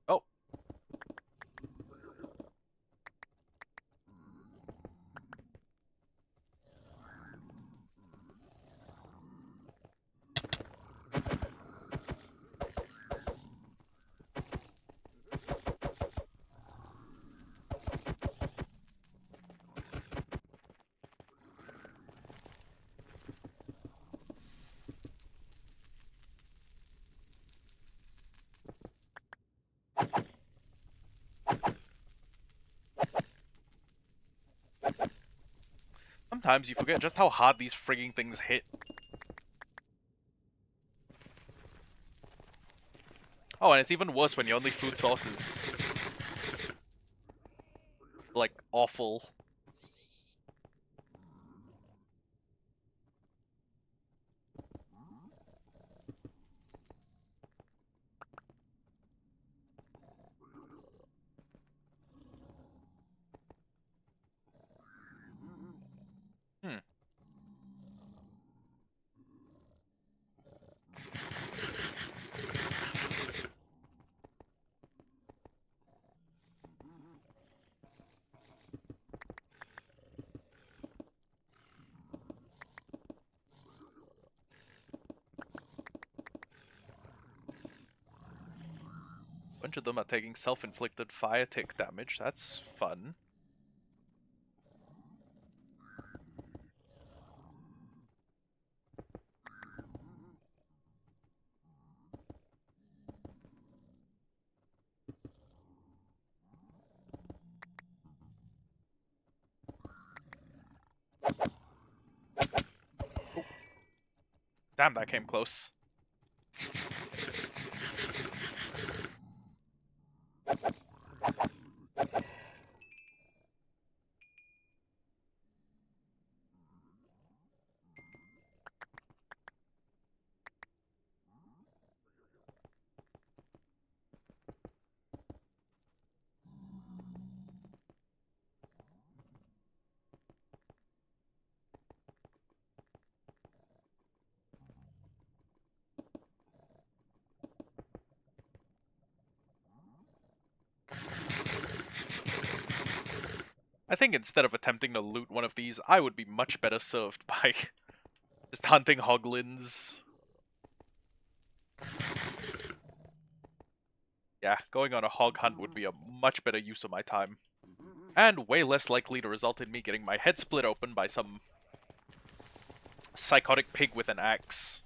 Oh. Sometimes you forget just how hard these frigging things hit. Oh, and it's even worse when your only food source is... like, awful. Hmm. A bunch of them are taking self-inflicted fire tick damage. That's fun. Oh. Damn, that came close. I think instead of attempting to loot one of these, I would be much better served by just hunting hoglins. Yeah, going on a hog hunt would be a much better use of my time. And way less likely to result in me getting my head split open by some psychotic pig with an axe.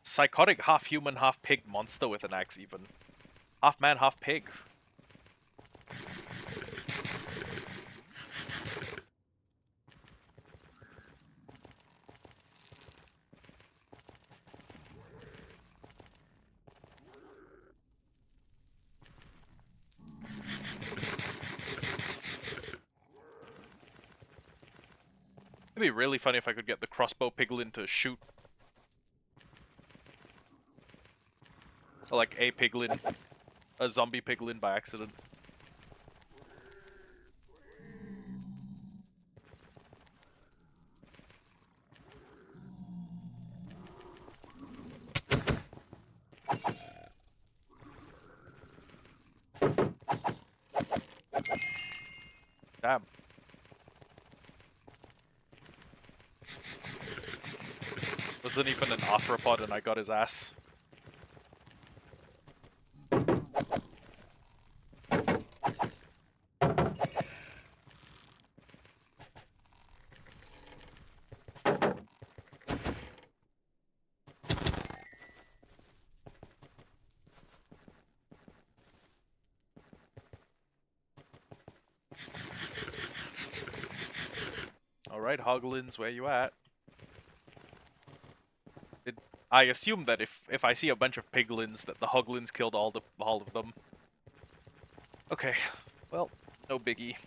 Psychotic half-human, half-pig monster with an axe, even. Half-man, half-pig. It'd be really funny if I could get the crossbow piglin to shoot. Or like a piglin. A zombie piglin by accident. Damn. Wasn't even an arthropod and I got his ass. Alright, Hoglins, where you at? I assume that if I see a bunch of piglins, that the Hoglins killed all of them. Okay, well, no biggie.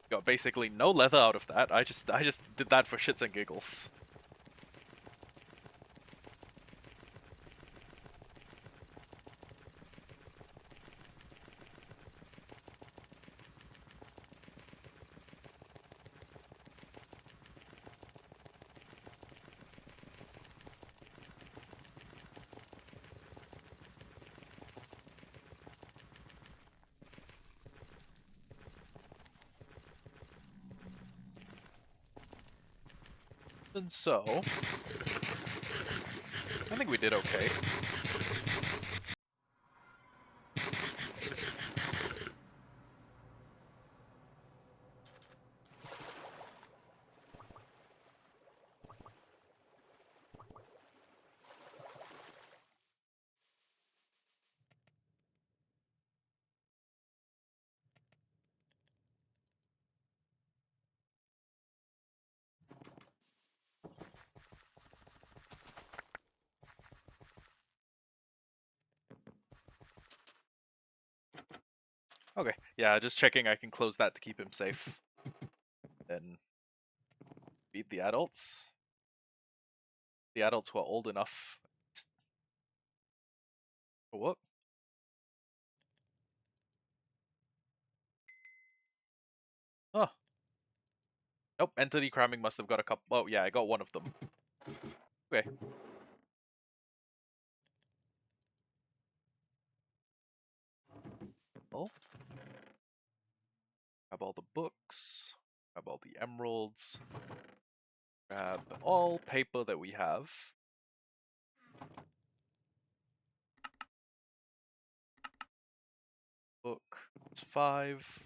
Got basically no leather out of that. I just did that for shits and giggles. And so, I think we did okay. Okay, yeah, just checking I can close that to keep him safe. Then feed the adults. The adults who are old enough. What? Oh. Nope, entity cramming must have got a couple. Oh, yeah, I got one of them. Okay. Well, grab all the books, grab all the emeralds, grab all paper that we have. Book, it's 5.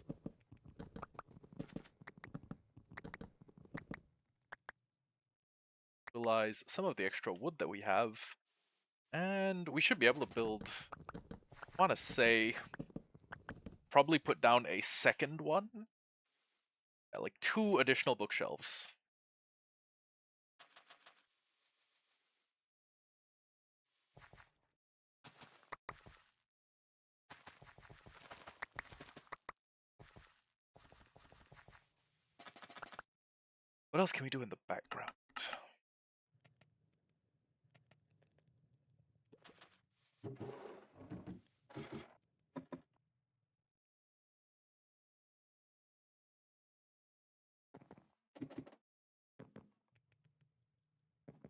Utilize some of the extra wood that we have, and we should be able to build, I want to say, probably put down a second one. Yeah, like 2 additional bookshelves. What else can we do in the background?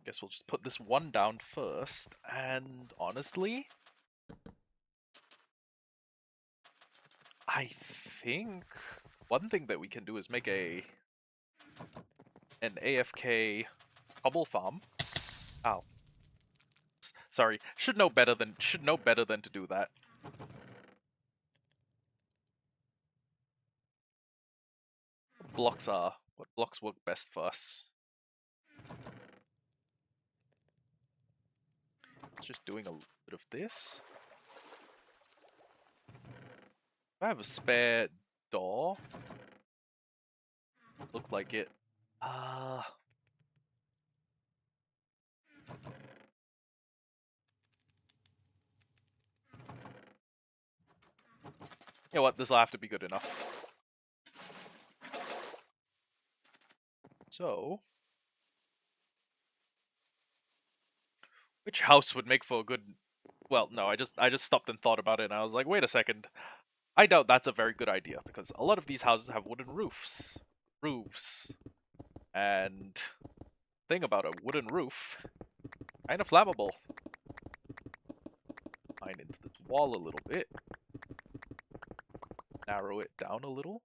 Guess we'll just put this one down first, and honestly, I think one thing that we can do is make an AFK cobble farm. Ow. Sorry, should know better than to do that. What blocks work best for us? Just doing a bit of this. If I have a spare door, look like it. You know what? This will have to be good enough. So, which house would make for a good? Well, no, I just stopped and thought about it, and I was like, wait a second. I doubt that's a very good idea because a lot of these houses have wooden roofs. And thing about a wooden roof, kind of flammable. Mine into this wall a little bit. Narrow it down a little.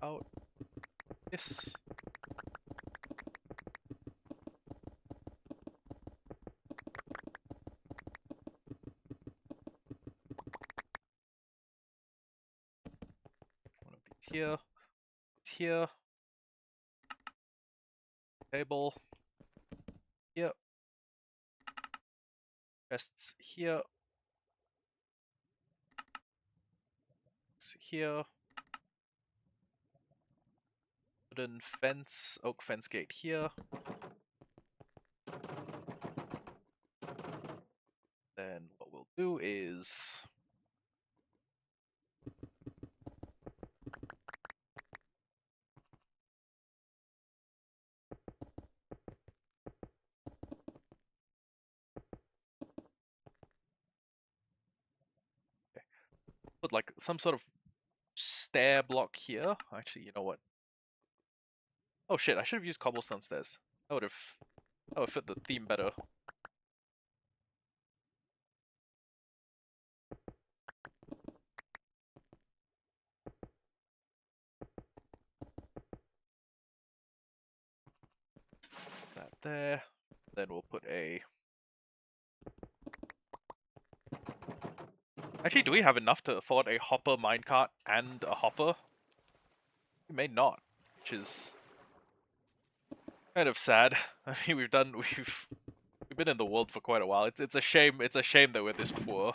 Out this. One of these here. It's here. Table. Here. Chests here. Here. Wooden fence, oak fence gate here. Then what we'll do is put like some sort of stair block here. Actually, you know what? Oh shit, I should have used cobblestone stairs. That would have fit the theme better. That there. Then we'll put a... Actually, do we have enough to afford a hopper minecart and a hopper? We may not, which is kind of sad. I mean, we've been in the world for quite a while. It's a shame. It's a shame that we're this poor.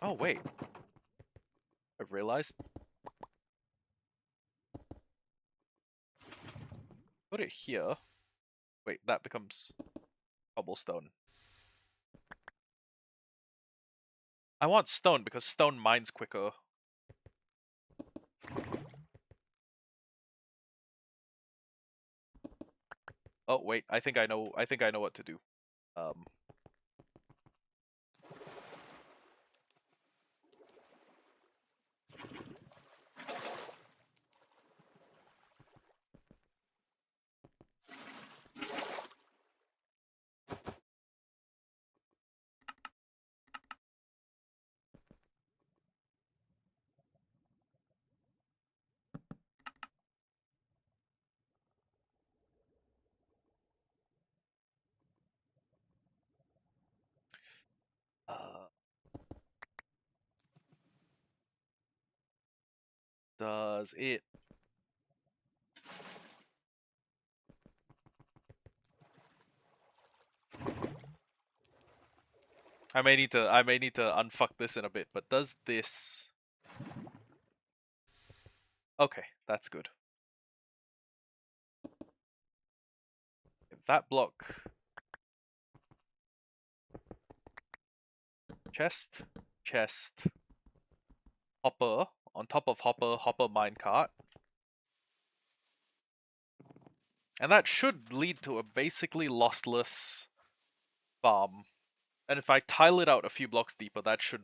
Oh wait, I've realized. Put it here. Wait, that becomes cobblestone. I want stone because stone mines quicker. Oh wait, I think I know what to do. Um uh, does it I may need to unfuck this in a bit, but does this... Okay, that's good. If that block chest, chest, hopper, on top of hopper, hopper minecart. And that should lead to a basically lossless farm. And if I tile it out a few blocks deeper, that should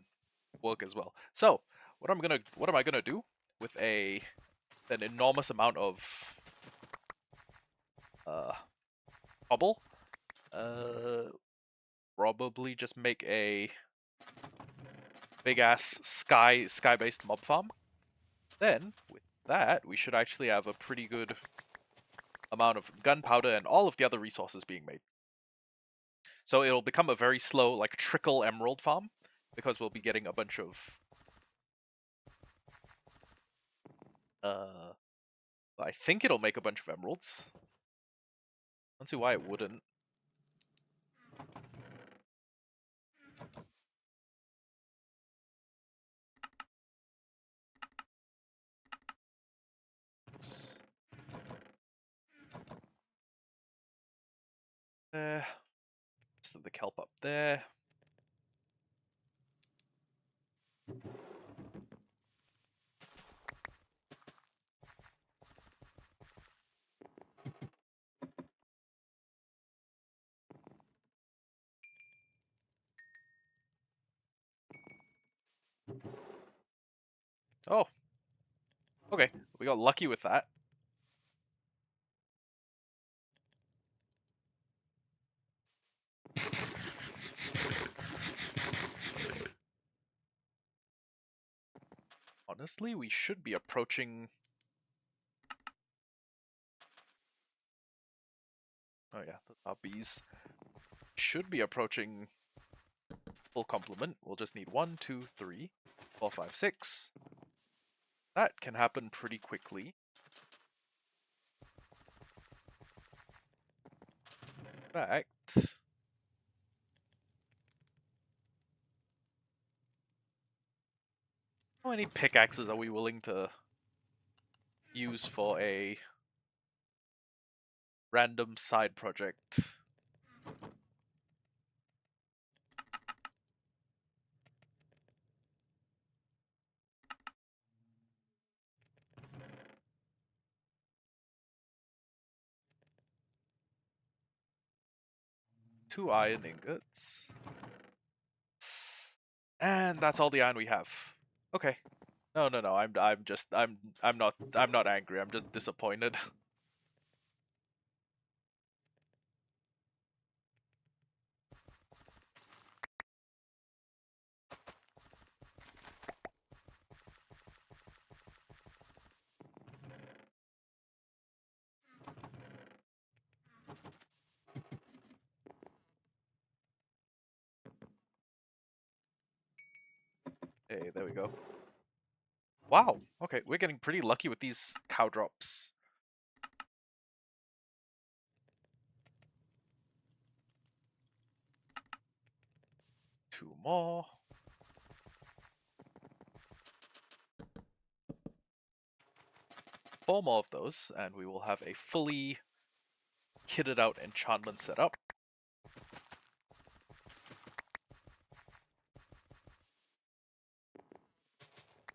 work as well. So, what am I gonna do with an enormous amount of cobble? Probably just make a big ass sky-based mob farm. Then with that, we should actually have a pretty good amount of gunpowder and all of the other resources being made. So it'll become a very slow, like, trickle emerald farm, because we'll be getting a bunch of... I think it'll make a bunch of emeralds. I don't see why it wouldn't. There. Rest of the kelp up there. Oh. Okay, we got lucky with that. Honestly, we should be approaching... Oh yeah, our bees. Should be approaching full complement. We'll just need 1, 2, 3, 4, 5, 6. That can happen pretty quickly. fact, how many pickaxes are we willing to use for a random side project? Two iron ingots. And that's all the iron we have. Okay. No, no, no. I'm not angry. I'm just disappointed. Hey, there we go. Wow. Okay, we're getting pretty lucky with these cow drops. Two more. Four more of those, and we will have a fully kitted out enchantment setup.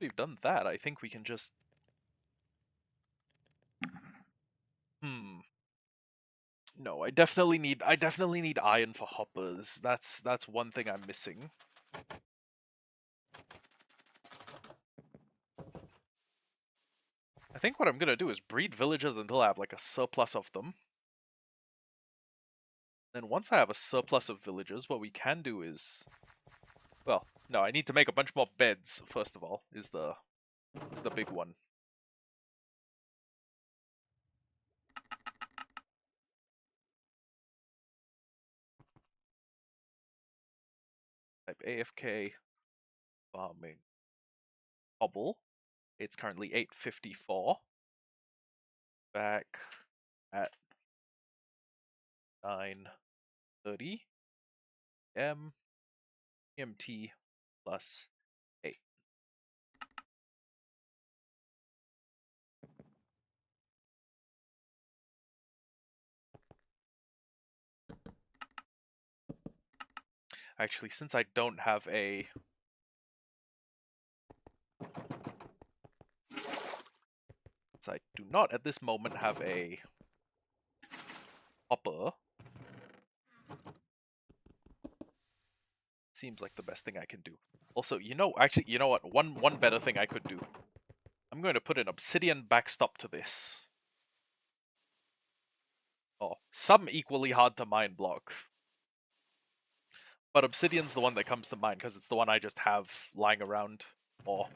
We've done that. I think we can just... No, I definitely need iron for hoppers. That's one thing I'm missing. I think what I'm gonna do is breed villagers until I have like a surplus of them. Then once I have a surplus of villagers, what we can do is... Well, no, I need to make a bunch more beds, first of all, is the big one. Type AFK farming hobble. It's currently 8:54. Back at 9:30 m GMT plus 8. Actually, since I don't have a... Since I do not at this moment have a hopper, seems like the best thing I can do. Also, actually, you know what? One better thing I could do. I'm going to put an obsidian backstop to this. Oh, some equally hard to mine block. But obsidian's the one that comes to mind because it's the one I just have lying around. Or...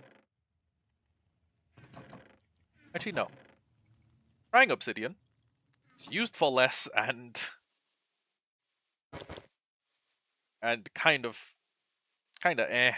Actually, no. Trying obsidian. It's used for less and kind of eh.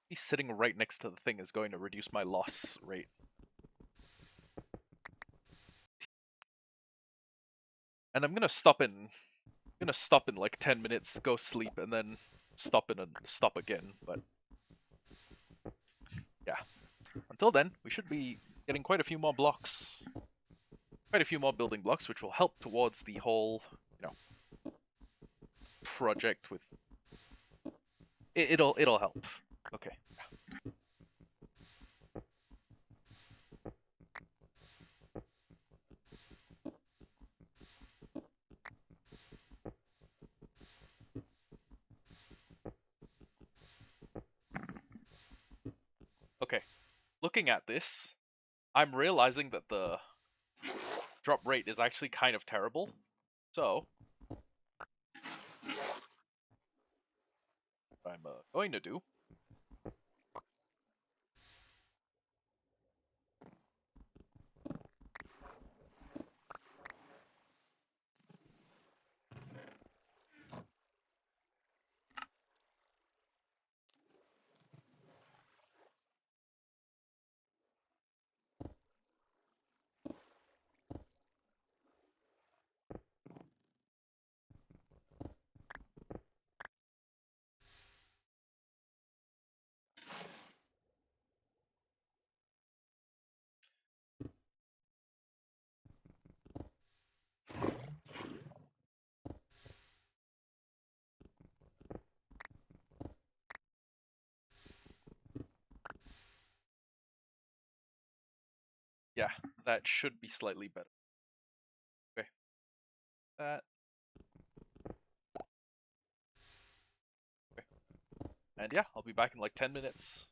He's sitting right next to the thing is going to reduce my loss rate. And I'm gonna stop in like 10 minutes, go sleep, and then stop in and stop again, but yeah. Until then, we should be getting quite a few more blocks. Quite a few more building blocks, which will help towards the whole, project with... It'll help. Okay. Okay. Looking at this, I'm realizing that the drop rate is actually kind of terrible. So, what I'm going to do yeah, that should be slightly better. Okay. That. Okay. And yeah, I'll be back in like 10 minutes.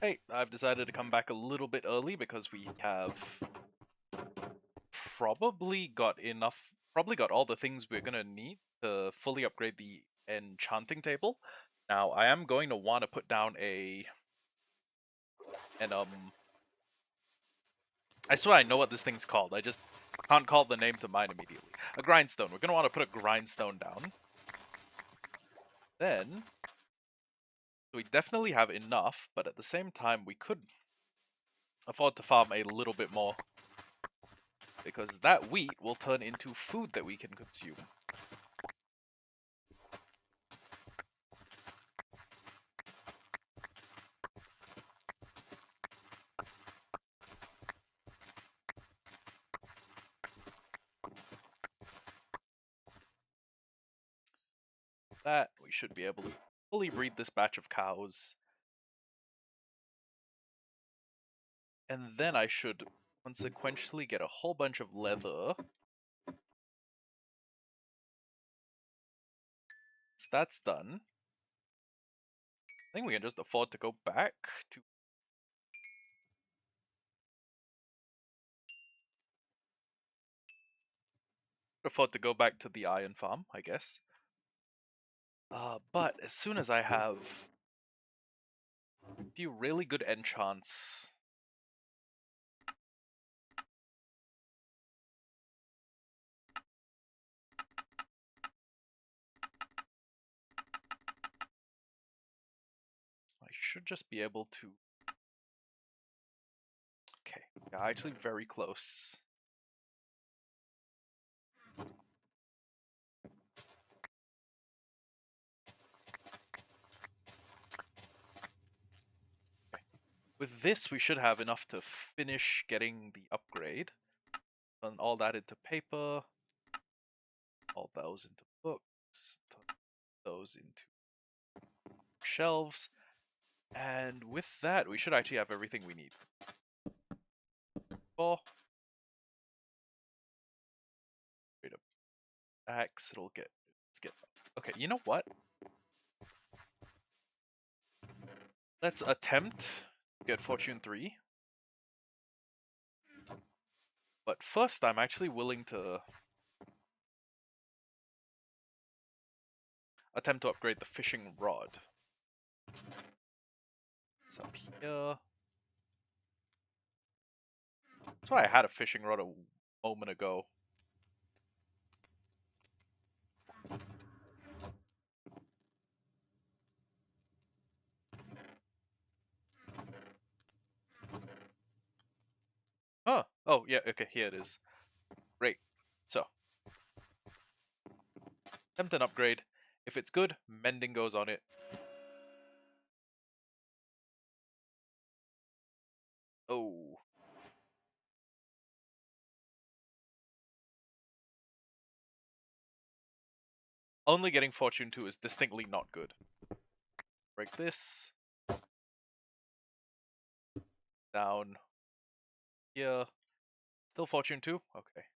Hey, I've decided to come back a little bit early because we have probably got all the things we're gonna need to fully upgrade the enchanting table. Now, I am going to want to put down an I swear I know what this thing's called. I just can't call the name to mind immediately. A grindstone. We're gonna want to put a grindstone down. Then we definitely have enough, but at the same time we could afford to farm a little bit more, because that wheat will turn into food that we can consume. That we should be able to fully breed this batch of cows. And then I should consequentially get a whole bunch of leather. Once that's done, I think we can just afford to go back to the iron farm, I guess. But as soon as I have a few really good enchants, I should just be able to. Okay, yeah, actually very close. Okay. With this, we should have enough to finish getting the upgrade. Turn all that into paper, all those into books, turn those into shelves, and with that, we should actually have everything we need. Oh, wait a axe. Let's get. Okay, you know what? Let's attempt to get Fortune 3. But first, I'm actually willing to attempt to upgrade the fishing rod. It's up here. That's why I had a fishing rod a moment ago. Huh. Oh, yeah, okay, here it is. Great. So, attempt an upgrade. If it's good, mending goes on it. Oh. Only getting Fortune 2 is distinctly not good. Break this. Down here. Still Fortune 2? Okay.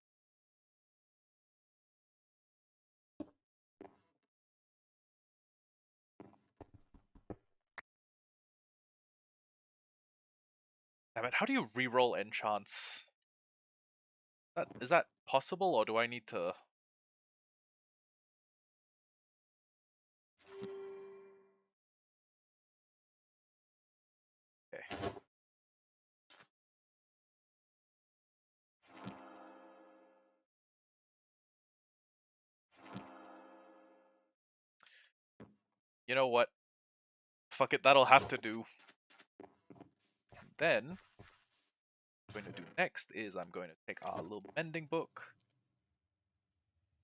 Damn it, how do you reroll enchants? Is that possible, or do I need to... Okay. You know what? Fuck it, that'll have to do. And then, what I'm going to do next is I'm going to take our little mending book,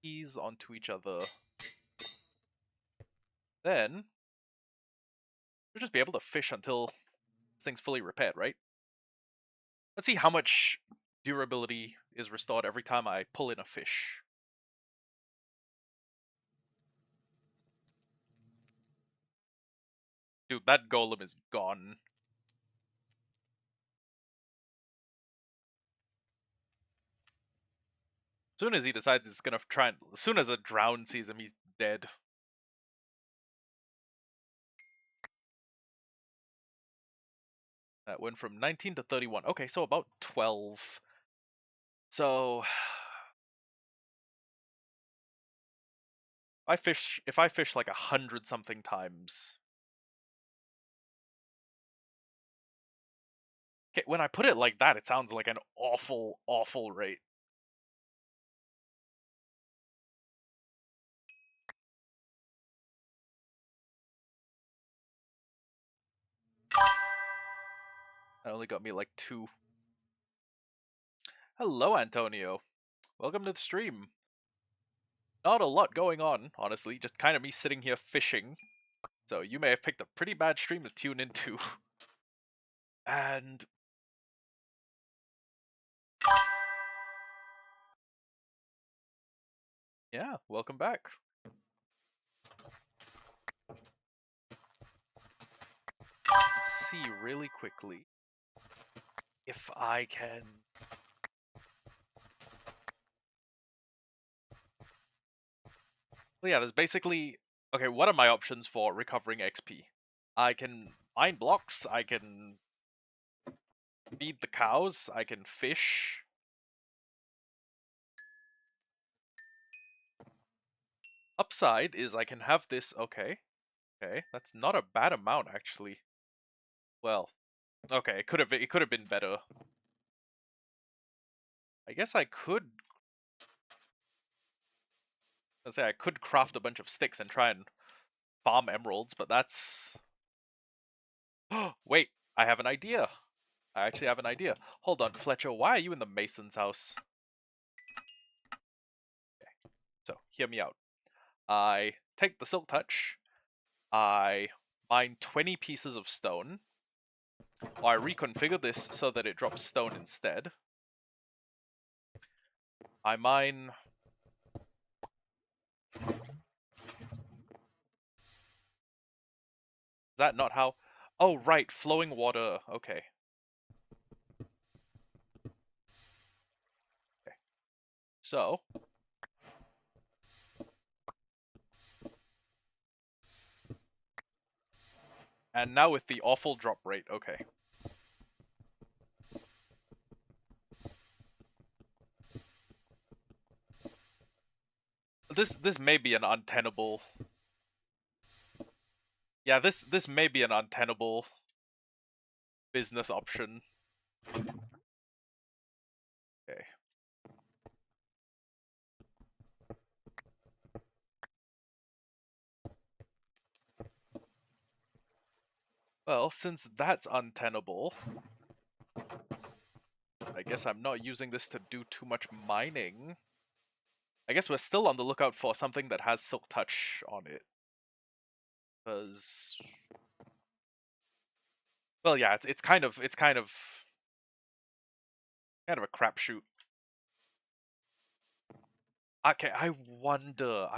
ease onto each other. Then, we'll just be able to fish until this thing's fully repaired, right? Let's see how much durability is restored every time I pull in a fish. Dude, that golem is gone. As soon as he decides he's gonna try and... As soon as a drown sees him, he's dead. That went from 19 to 31. Okay, so about 12. So if I fish like 100 something times. Okay, when I put it like that, it sounds like an awful, awful rate. That only got me like 2. Hello, Antonio. Welcome to the stream. Not a lot going on, honestly, just kind of me sitting here fishing. So you may have picked a pretty bad stream to tune into. And yeah, welcome back. Let's see really quickly if I can. Well, yeah, there's basically. Okay, what are my options for recovering XP? I can mine blocks, I can feed the cows, I can fish. Upside is I can have this. Okay, that's not a bad amount actually. Well, okay, it could have been better. I guess I could. Let's say I could craft a bunch of sticks and try and farm emeralds, but that's. Wait, I have an idea. I actually have an idea. Hold on, Fletcher, why are you in the mason's house? Okay, so hear me out. I take the silk touch, I mine 20 pieces of stone, or I reconfigure this so that it drops stone instead. I mine. Is that not how? Oh, right, flowing water. Okay. Okay. So. And now with the awful drop rate. Okay. This may be an untenable. Yeah, this may be an untenable business option. Okay. Well, since that's untenable, I guess I'm not using this to do too much mining. I guess we're still on the lookout for something that has Silk Touch on it. Because, well, yeah, it's kind of a crapshoot. Okay, I wonder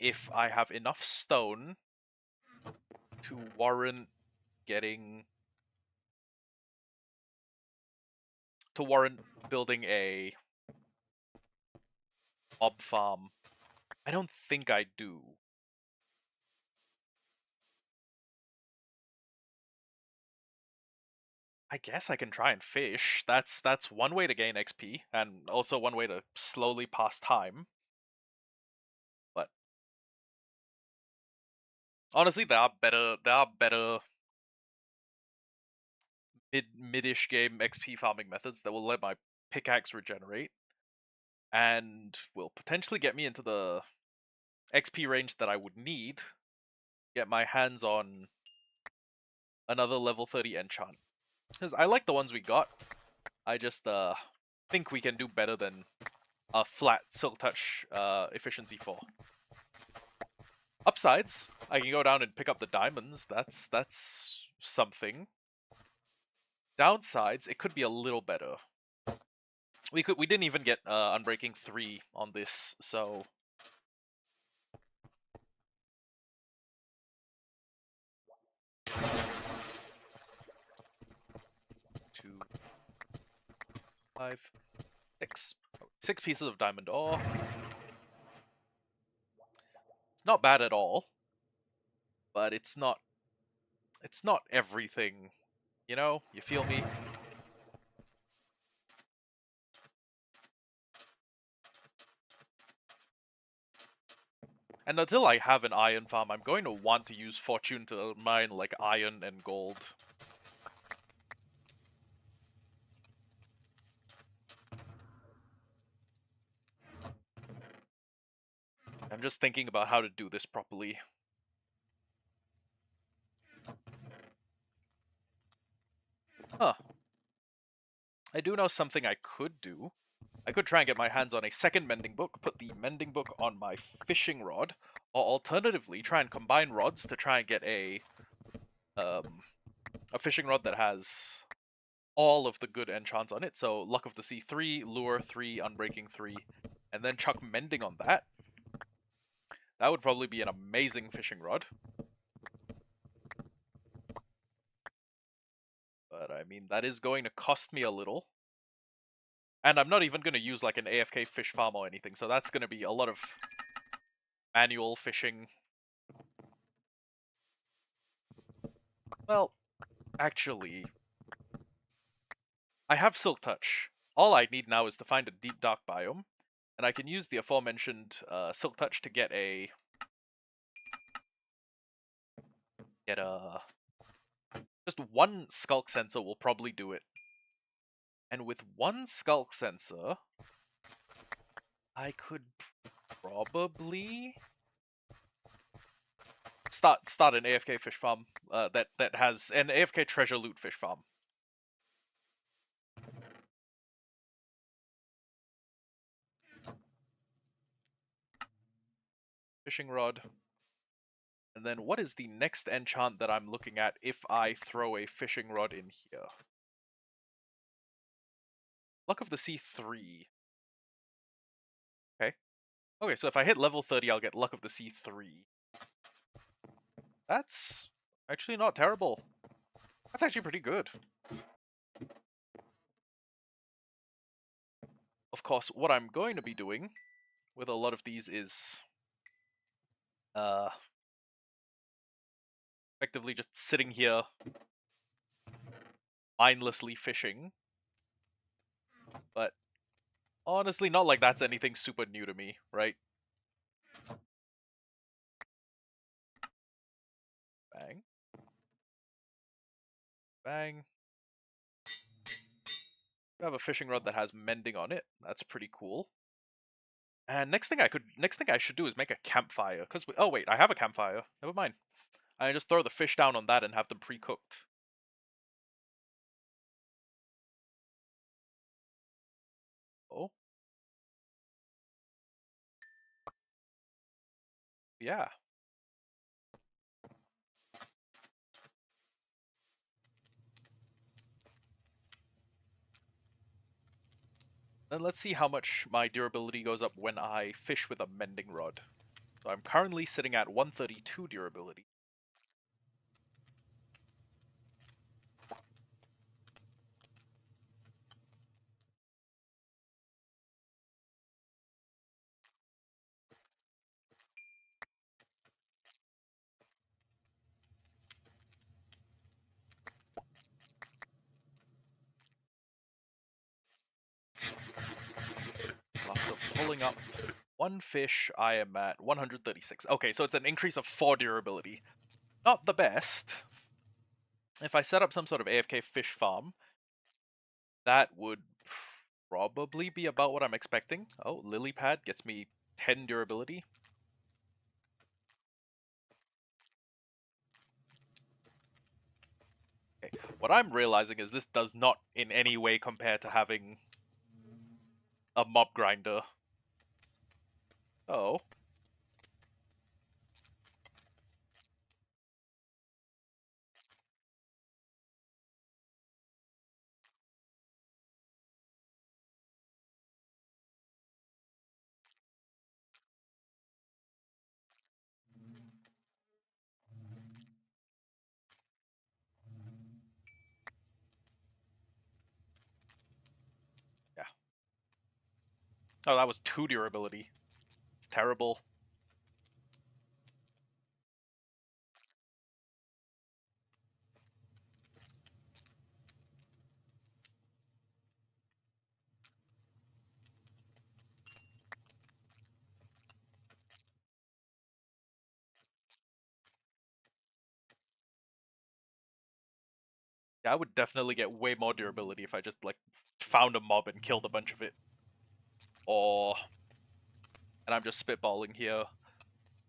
if I have enough stone to warrant getting building a mob farm. I don't think I do. I guess I can try and fish. That's one way to gain XP, and also one way to slowly pass time. But honestly, there are better mid-ish game XP farming methods that will let my pickaxe regenerate, and will potentially get me into the XP range that I would need. Get my hands on another level 30 enchant. Because I like the ones we got. I just think we can do better than a flat Silk Touch efficiency 4. Upsides, I can go down and pick up the diamonds. That's something. Downsides, it could be a little better. We didn't even get Unbreaking 3 on this, so 2, 5, 6. 6 pieces of diamond ore. It's not bad at all, but it's not everything. You know, you feel me? And until I have an iron farm, I'm going to want to use fortune to mine like iron and gold. I'm just thinking about how to do this properly. Huh. I do know something I could do. I could try and get my hands on a second mending book, put the mending book on my fishing rod, or alternatively try and combine rods to try and get um a fishing rod that has all of the good enchants on it. So Luck of the Sea 3, Lure 3, Unbreaking 3, and then chuck mending on that. That would probably be an amazing fishing rod. But I mean, that is going to cost me a little. And I'm not even going to use like an AFK fish farm or anything, so that's going to be a lot of manual fishing. Well, actually, I have Silk Touch. All I need now is to find a deep dark biome, and I can use the aforementioned Silk Touch to get a just one Skulk Sensor will probably do it. And with one Skulk Sensor, I could probably start an AFK fish farm that has an AFK treasure loot fish farm. Fishing rod. And then what is the next enchant that I'm looking at if I throw a fishing rod in here? Luck of the Sea 3. Okay. Okay, so if I hit level 30, I'll get Luck of the Sea 3. That's actually not terrible. That's actually pretty good. Of course, what I'm going to be doing with a lot of these is uh, effectively just sitting here mindlessly fishing. But honestly, not like that's anything super new to me, right? Bang. Bang. I have a fishing rod that has mending on it. That's pretty cool. And next thing I should do is make a campfire. Oh wait, I have a campfire. Never mind. I just throw the fish down on that and have them pre-cooked. Oh, yeah. Then let's see how much my durability goes up when I fish with a mending rod. So I'm currently sitting at 132 durability. After pulling up one fish, I am at 136. Okay, so it's an increase of 4 durability. Not the best. If I set up some sort of AFK fish farm, that would probably be about what I'm expecting. Oh, Lily Pad gets me 10 durability. Okay. What I'm realizing is this does not in any way compare to having a mob grinder. Oh. Yeah. Oh, that was 2 durability. It's terrible. Yeah, I would definitely get way more durability if I just, like, found a mob and killed a bunch of it. Or, and I'm just spitballing here,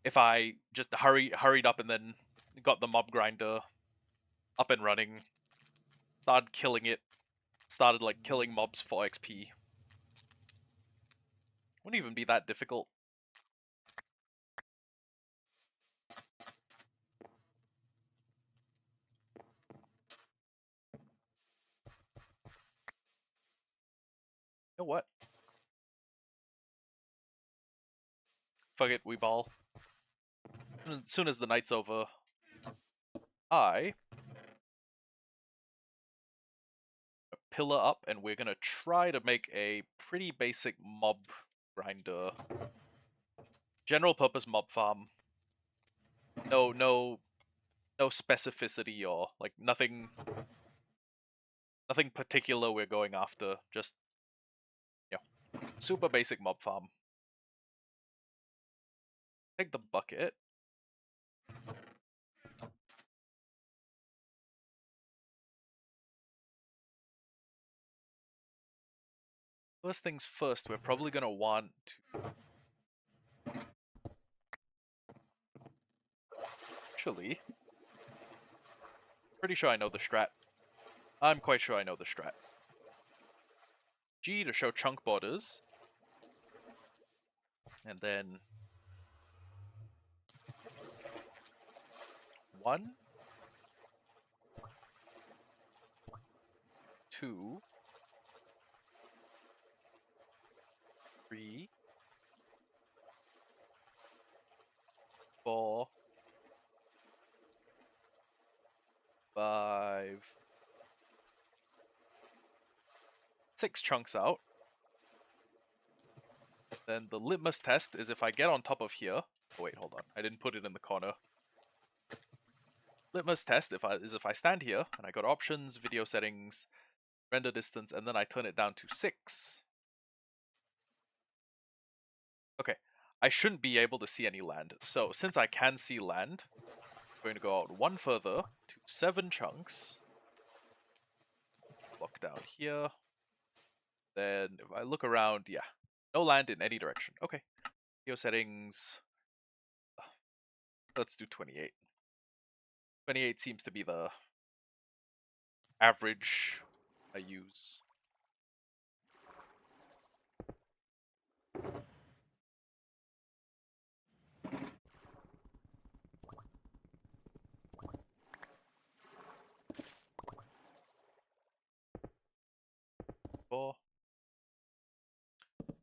if I just hurried up and then got the mob grinder up and running, started killing it, started, like, killing mobs for XP. Wouldn't even be that difficult. You know what? Fuck it, we ball. As soon as the night's over, I pillar up, and we're gonna try to make a pretty basic mob grinder. General purpose mob farm. No specificity or, like, nothing particular we're going after. Just, you know, super basic mob farm. Take the bucket. First things first, we're probably gonna want to... Actually, pretty sure I know the strat. I'm quite sure I know the strat. G to show chunk borders. And then... 1, 2, 3, 4, 5, 6 chunks out. Then the litmus test is if I get on top of here... Oh, wait, hold on. I didn't put it in the corner. Litmus test is if I stand here, and I go to options, video settings, render distance, and then I turn it down to 6. Okay, I shouldn't be able to see any land. So, since I can see land, I'm going to go out 1 further to 7 chunks. Lock down here. Then, if I look around, yeah, no land in any direction. Okay, video settings... Let's do 28. 28 seems to be the average I use.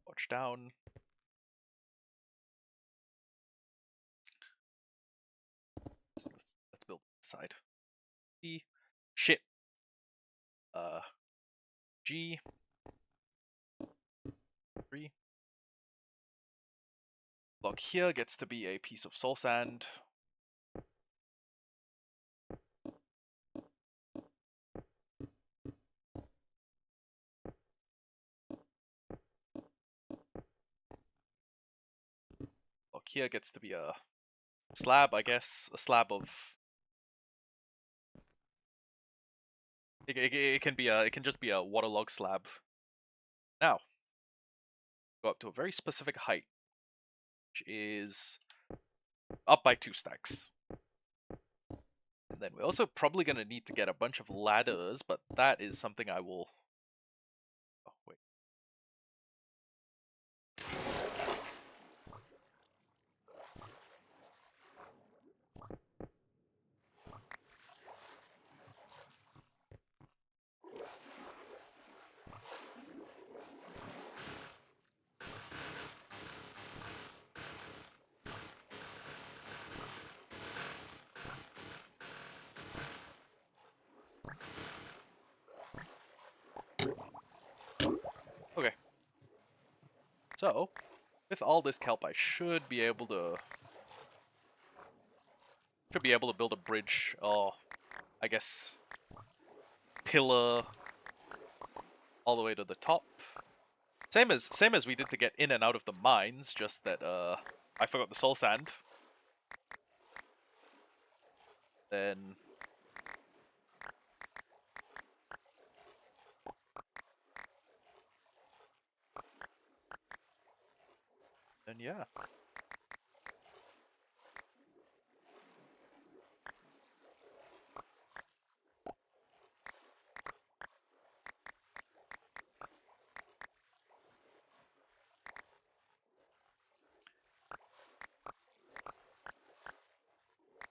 Watch down. Let's build side. E. Shit. G. 3. Block here gets to be a piece of soul sand. Block here gets to be a slab, I guess. A slab of... It can be a... It can just be a waterlogged slab. Now, go up to a very specific height, which is up by 2 stacks. And then we're also probably going to need to get a bunch of ladders, but that is something I will... Oh, wait. Okay. So, with all this kelp, I should be able to build a bridge, or I guess pillar all the way to the top. Same as we did to get in and out of the mines, just that I forgot the soul sand. Then And yeah.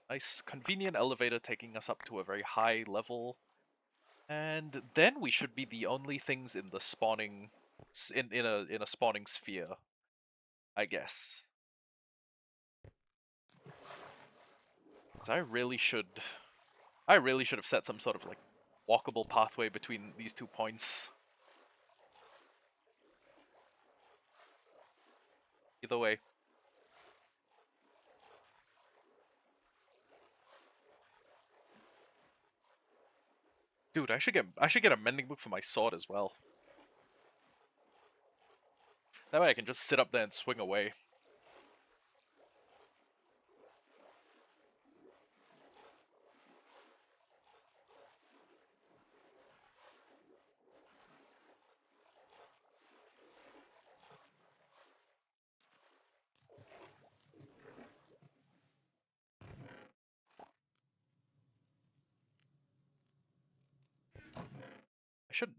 Nice, convenient elevator taking us up to a very high level. And then we should be the only things in the spawning, in a spawning sphere, I guess. 'Cause I really should have set some sort of like walkable pathway between these 2 points. Either way. Dude, I should get a mending book for my sword as well. That way I can just sit up there and swing away.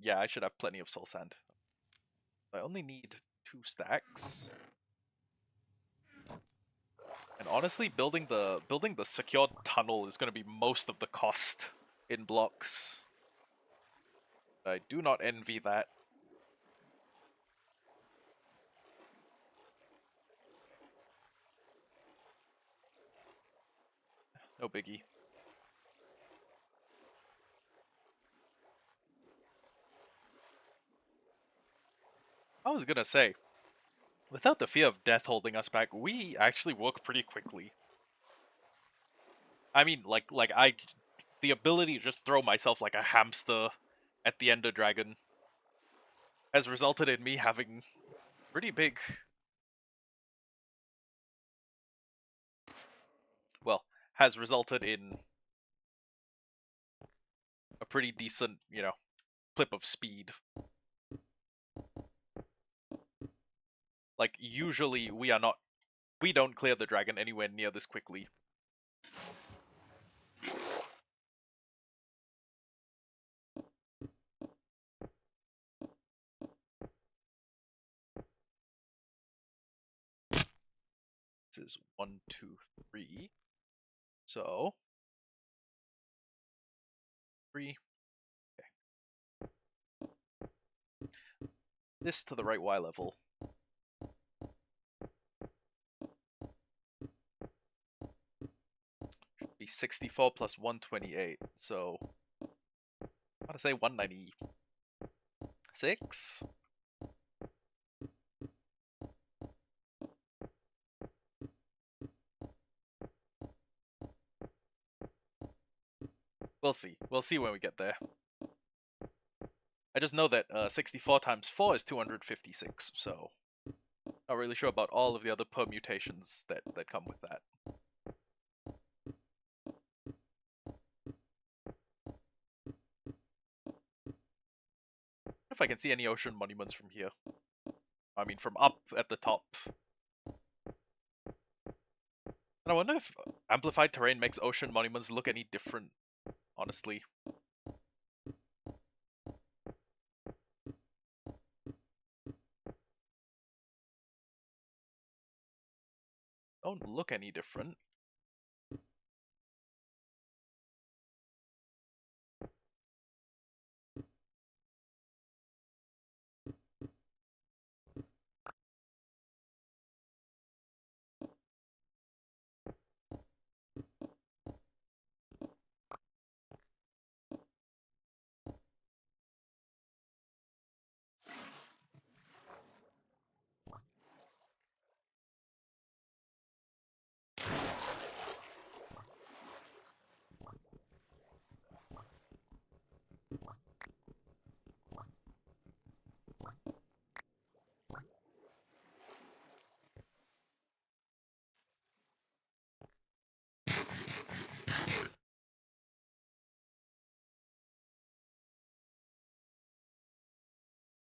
I should have plenty of soul sand. I only need 2 stacks. And honestly, building the secured tunnel is going to be most of the cost in blocks. I do not envy that. No biggie. I was gonna say, without the fear of death holding us back, we actually work pretty quickly. I mean, the ability to just throw myself like a hamster at the Ender Dragon has resulted in me having pretty big, well, has resulted in a pretty decent, clip of speed. Like, usually we don't clear the dragon anywhere near this quickly. This is 1, 2, 3. So 3. Okay. This to the right Y level. Should be 64 plus 128. So I want to say 196. We'll see. We'll see when we get there. I just know that 64 times 4 is 256, so not really sure about all of the other permutations that come with that. If I can see any ocean monuments from here. I mean, from up at the top. And I wonder if amplified terrain makes ocean monuments look any different, honestly. Don't look any different.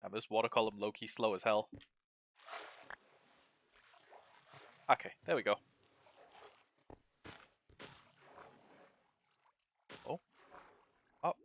And this water column low-key slow as hell. Okay, there we go. Oh, up.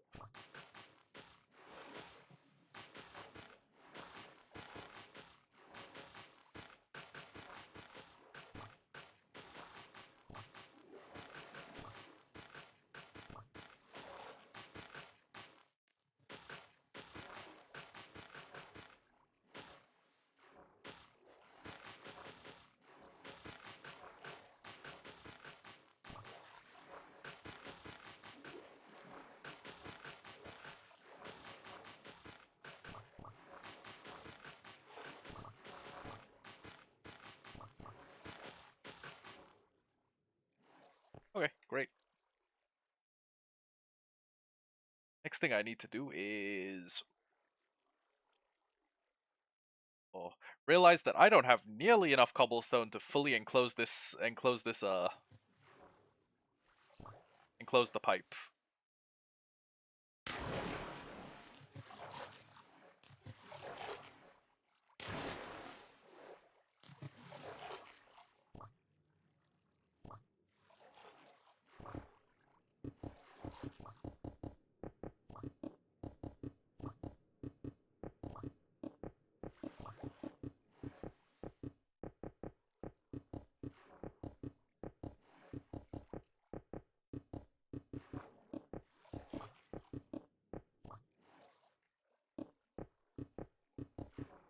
Okay, great. Next thing I need to do is realize that I don't have nearly enough cobblestone to fully enclose this enclose the pipe.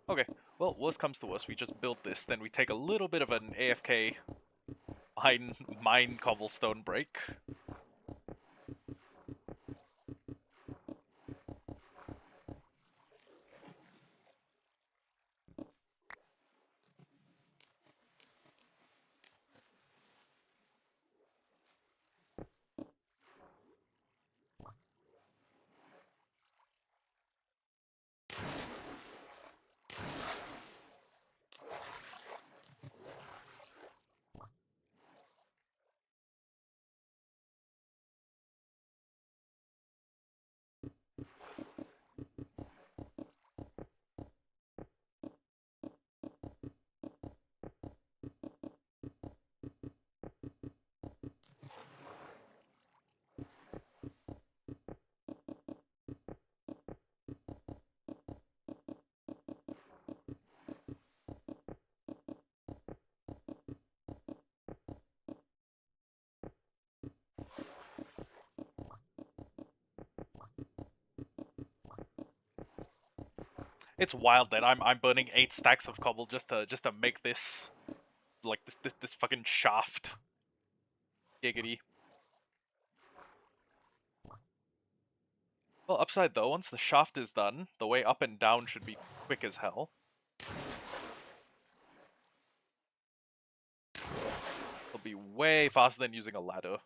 Okay, well, worst comes to worst, we just build this, then we take a little bit of an AFK mine cobblestone break. It's wild that I'm burning 8 stacks of cobble just to make this like this fucking shaft. Giggity. Well, upside though, once the shaft is done, the way up and down should be quick as hell. It'll be way faster than using a ladder.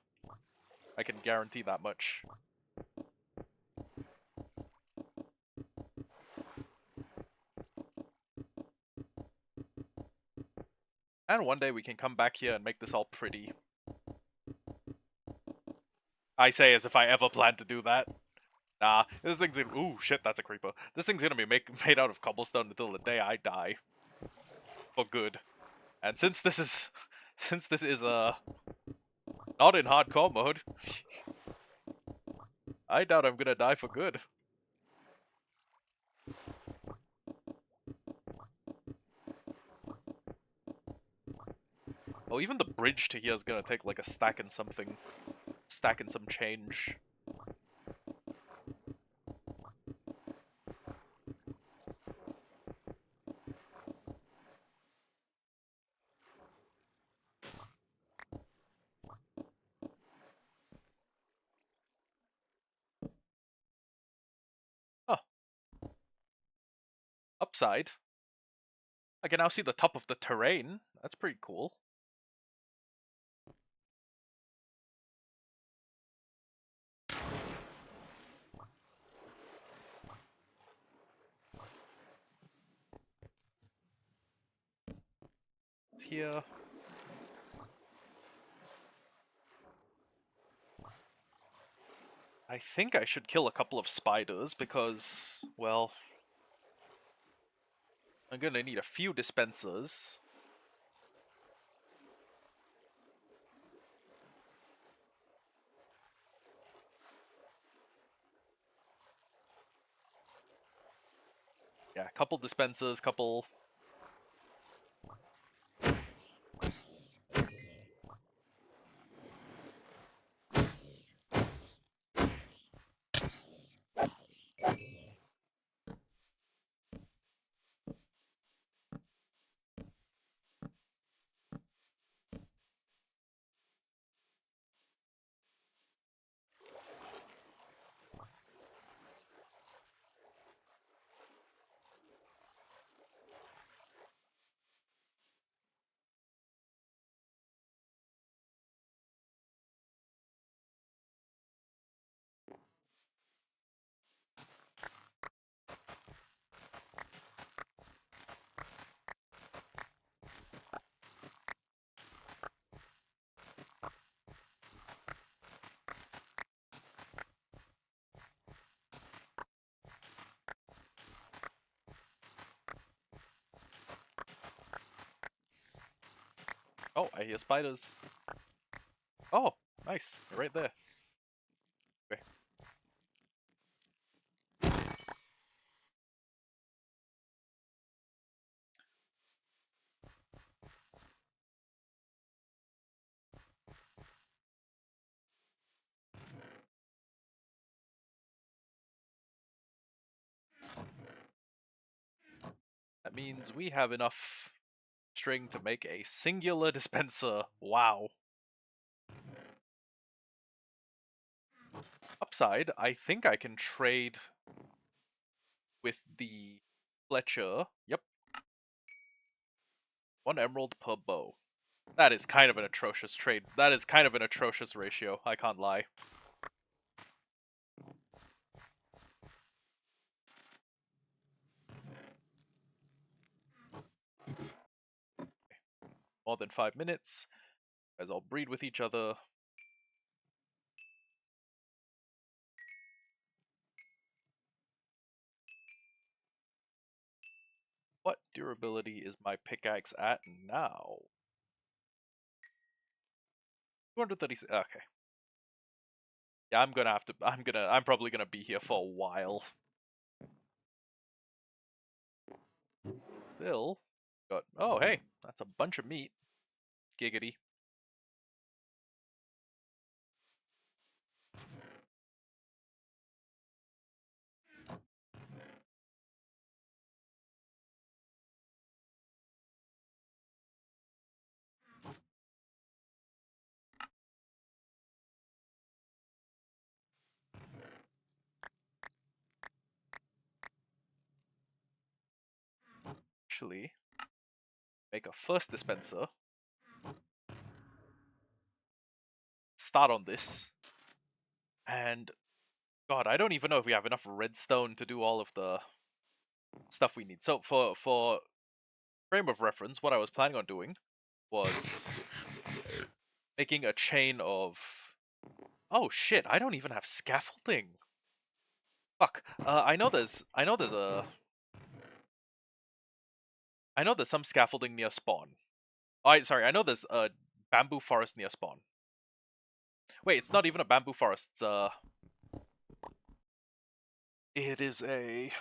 I can guarantee that much. And one day we can come back here and make this all pretty. I say as if I ever plan to do that. Nah, this thing's in— ooh, shit, that's a creeper. This thing's gonna be made out of cobblestone until the day I die. For good. And since this is— since this is, not in hardcore mode, I doubt I'm gonna die for good. Oh, even the bridge to here is gonna take like a stack and something. Stack and some change. Oh, upside. I can now see the top of the terrain. That's pretty cool. It's here. I think I should kill a couple of spiders because, well, I'm gonna need a few dispensers. Yeah, couple dispensers, couple... Oh, I hear spiders. Oh, nice. You're right there. Okay. That means we have enough string to make a singular dispenser. Wow. Upside, I think I can trade with the Fletcher. Yep. 1 emerald per bow. That is kind of an atrocious trade. That is kind of an atrocious ratio, I can't lie. More than 5 minutes. As I'll breed with each other. What durability is my pickaxe at now? 236. Okay. Yeah, I'm probably gonna be here for a while. Still, got, oh hey, that's a bunch of meat. Giggity. Actually, make a first dispenser. Start on this. And, God, I don't even know if we have enough redstone to do all of the stuff we need. So, for frame of reference, what I was planning on doing was making a chain of... Oh shit, I don't even have scaffolding. Fuck. I know there's some scaffolding near spawn. Sorry, I know there's a bamboo forest near spawn. Wait, it's not even a bamboo forest, it is a...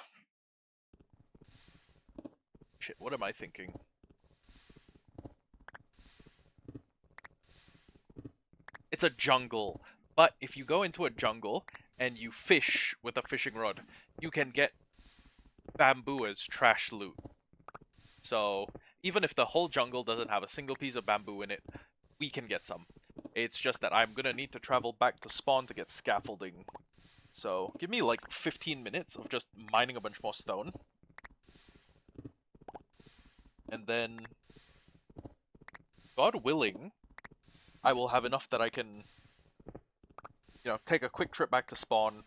Shit, what am I thinking? It's a jungle. But if you go into a jungle and you fish with a fishing rod, you can get bamboo as trash loot. So, even if the whole jungle doesn't have a single piece of bamboo in it, we can get some. It's just that I'm gonna need to travel back to spawn to get scaffolding. So, give me like 15 minutes of just mining a bunch more stone. And then, God willing, I will have enough that I can, take a quick trip back to spawn.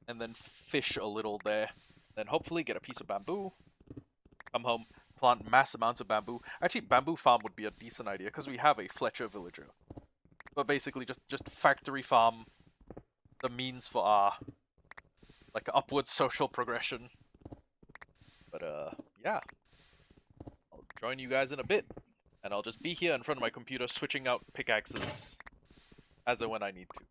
And then fish a little there. Then hopefully get a piece of bamboo. Come home, plant mass amounts of bamboo. Actually, bamboo farm would be a decent idea, because we have a Fletcher villager. But basically, just factory farm the means for our, like, upward social progression. But, yeah. I'll join you guys in a bit. And I'll just be here in front of my computer switching out pickaxes as and when I need to.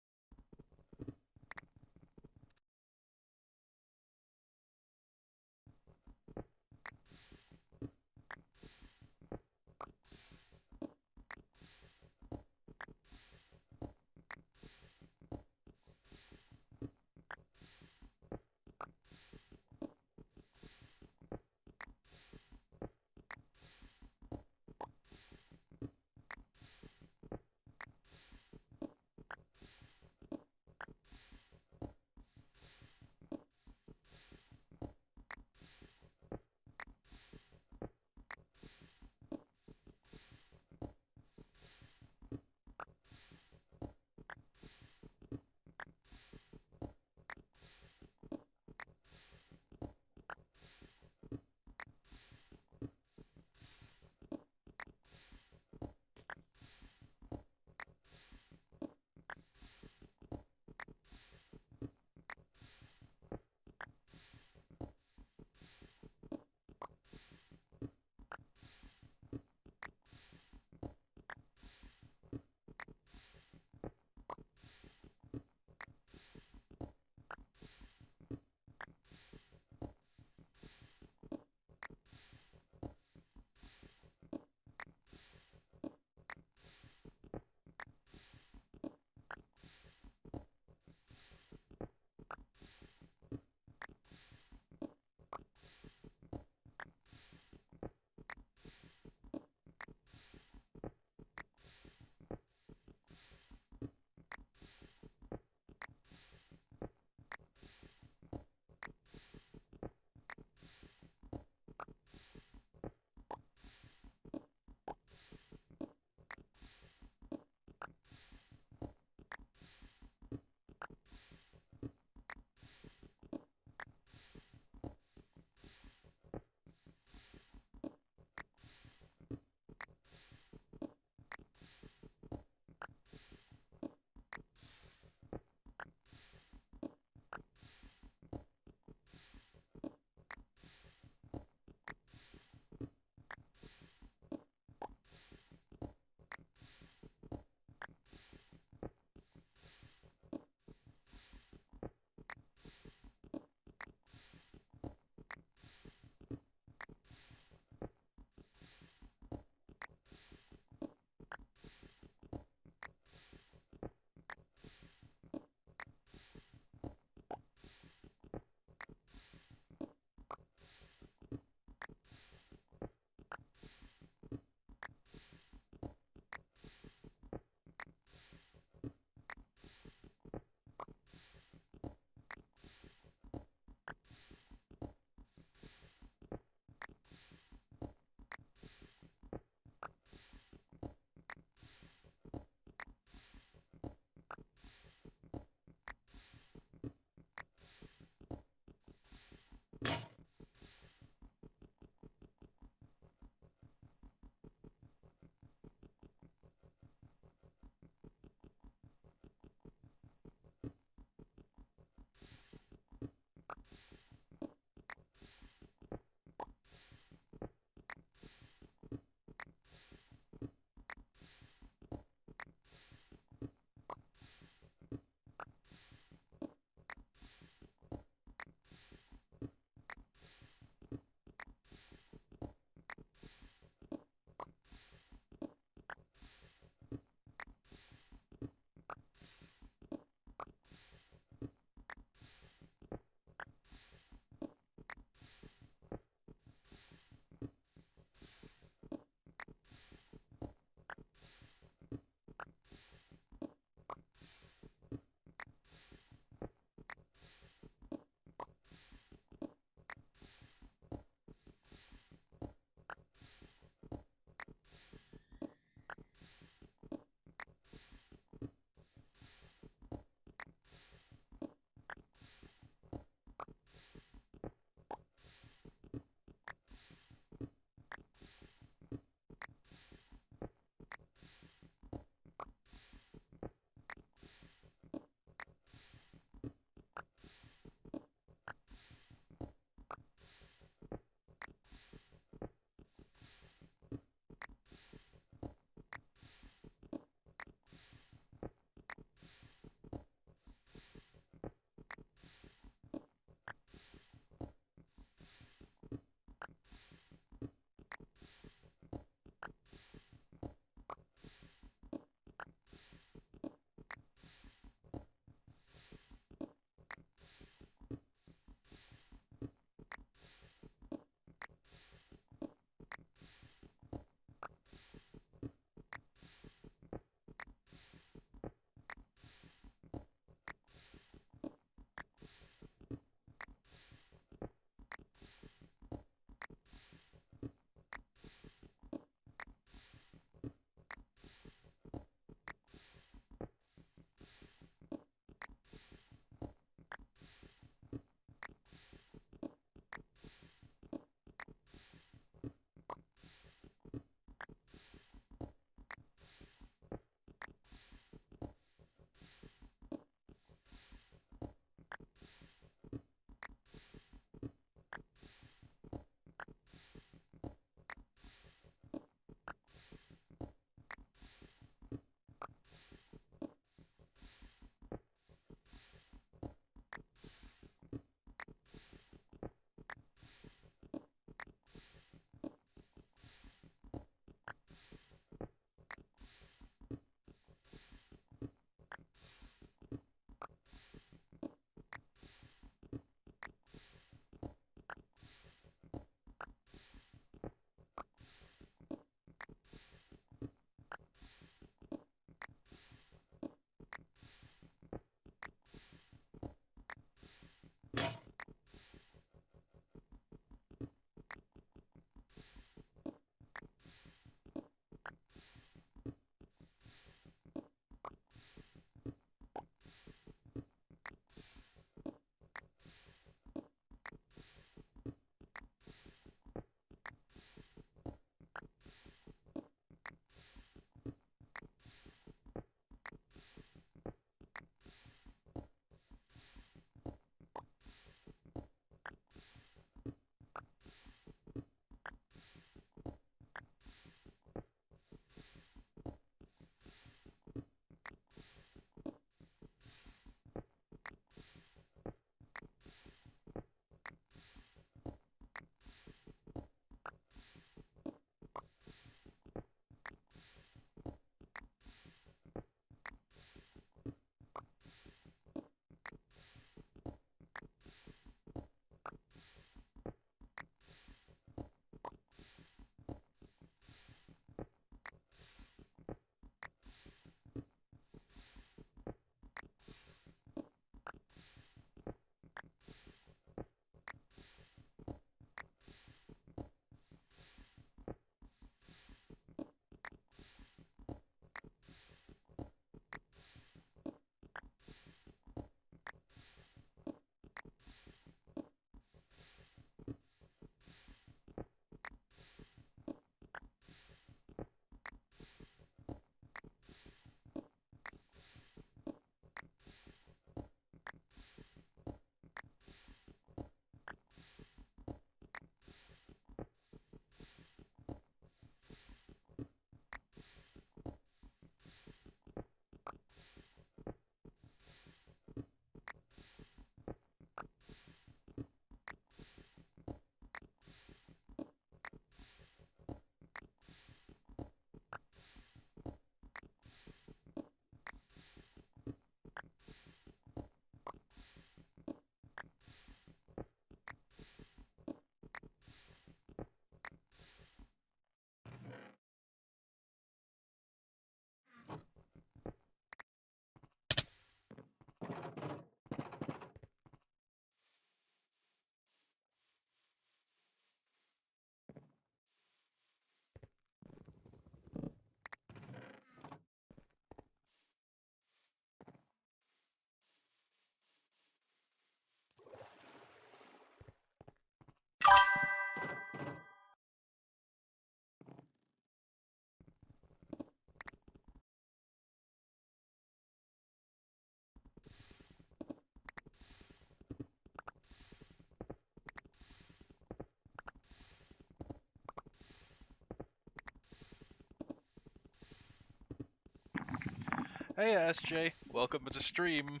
Hey SJ, welcome to the stream.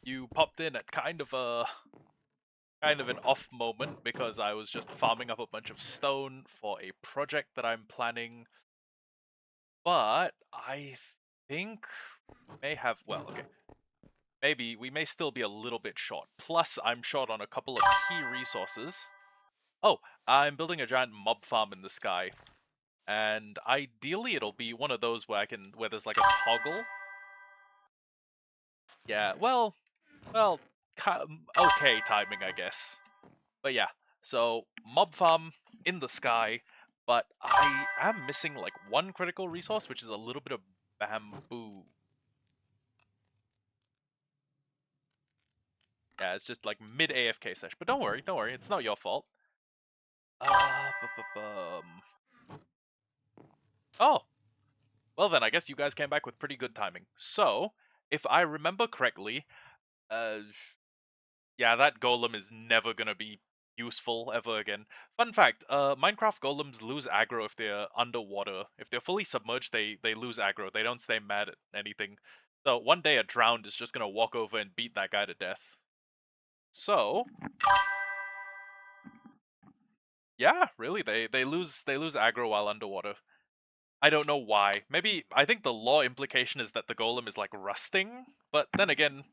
You popped in at kind of an off moment because I was just farming up a bunch of stone for a project that I'm planning. But I think may have okay. Maybe we may still be a little bit short. Plus I'm short on a couple of key resources. Oh, I'm building a giant mob farm in the sky. And ideally it'll be one of those where there's like a toggle. Yeah, well, okay timing, I guess. But yeah, so mob farm in the sky, but I am missing like one critical resource, which is a little bit of bamboo. Yeah, it's just like mid AFK sesh, but don't worry, it's not your fault. Oh, well then I guess you guys came back with pretty good timing. So, if I remember correctly, uh, yeah, that golem is never gonna be useful ever again. Fun fact, Minecraft golems lose aggro if they're underwater. If they're fully submerged, they lose aggro. They don't stay mad at anything. So one day a drowned is just gonna walk over and beat that guy to death. So, yeah, really, they lose aggro while underwater. I don't know why. Maybe I think the law implication is that the golem is like rusting, but then again,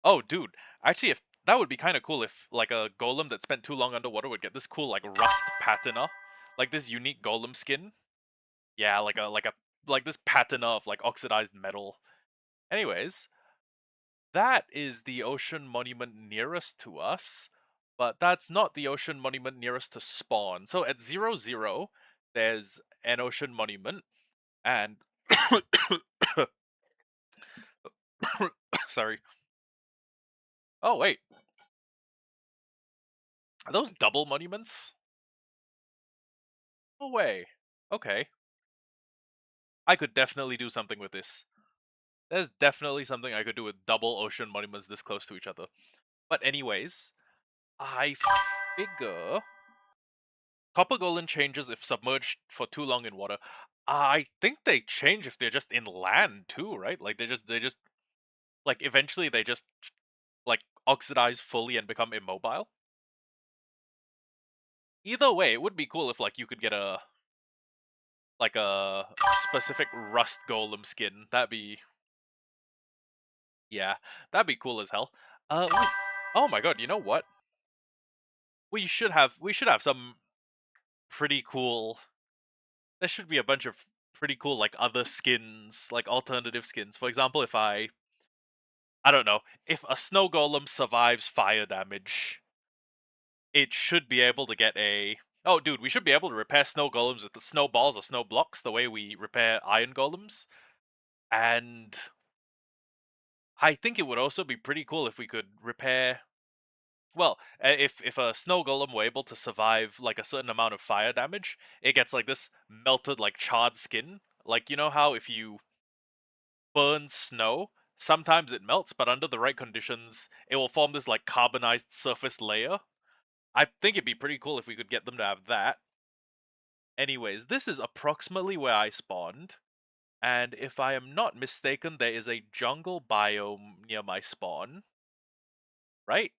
oh, dude. Actually, if that would be kind of cool if like a golem that spent too long underwater would get this cool like rust patina, like this unique golem skin. Yeah, like this patina of like oxidized metal. Anyways, that is the ocean monument nearest to us, but that's not the ocean monument nearest to spawn. So at 0, 0, there's an ocean monument, and sorry. Oh wait, are those double monuments? No way. Okay. I could definitely do something with this. There's definitely something I could do with double ocean monuments this close to each other. But anyways, I figure copper golem changes if submerged for too long in water. I think they change if they're just in land too, right? Like they just like eventually they just like oxidize fully and become immobile. Either way, it would be cool if like you could get a specific rust golem skin. That'd be yeah, that'd be cool as hell. Oh my god, you know what? We should have some pretty cool. There should be a bunch of pretty cool like other skins, like alternative skins. For example, if I don't know, if a snow golem survives fire damage, it should be able to get a oh dude, we should be able to repair snow golems with the snowballs or snow blocks the way we repair iron golems. And I think it would also be pretty cool if we could repair well, if a snow golem were able to survive like a certain amount of fire damage, it gets like this melted like charred skin. Like you know how if you burn snow, sometimes it melts, but under the right conditions, it will form this like carbonized surface layer. I think it'd be pretty cool if we could get them to have that. Anyways, this is approximately where I spawned, and if I am not mistaken, there is a jungle biome near my spawn, right?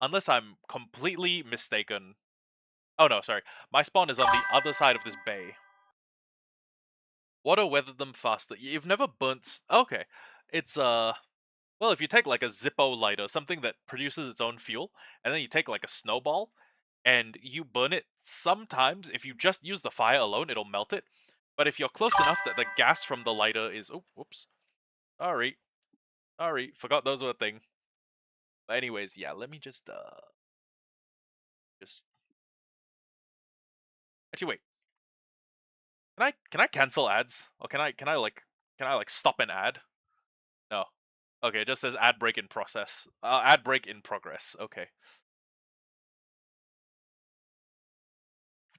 Unless I'm completely mistaken. Oh no, sorry. My spawn is on the other side of this bay. Water weather them faster. You've never burnt. Okay. It's, well, if you take like a Zippo lighter, something that produces its own fuel, and then you take like a snowball, and you burn it, sometimes, if you just use the fire alone, it'll melt it. But if you're close enough that the gas from the lighter is. Oh, whoops. Sorry. Sorry. Forgot those were a thing. But, anyways, yeah, let me just. Just. Actually, wait. Can I cancel ads? Or can I like stop an ad? No. Okay, it just says ad break in process. Ad break in progress. Okay.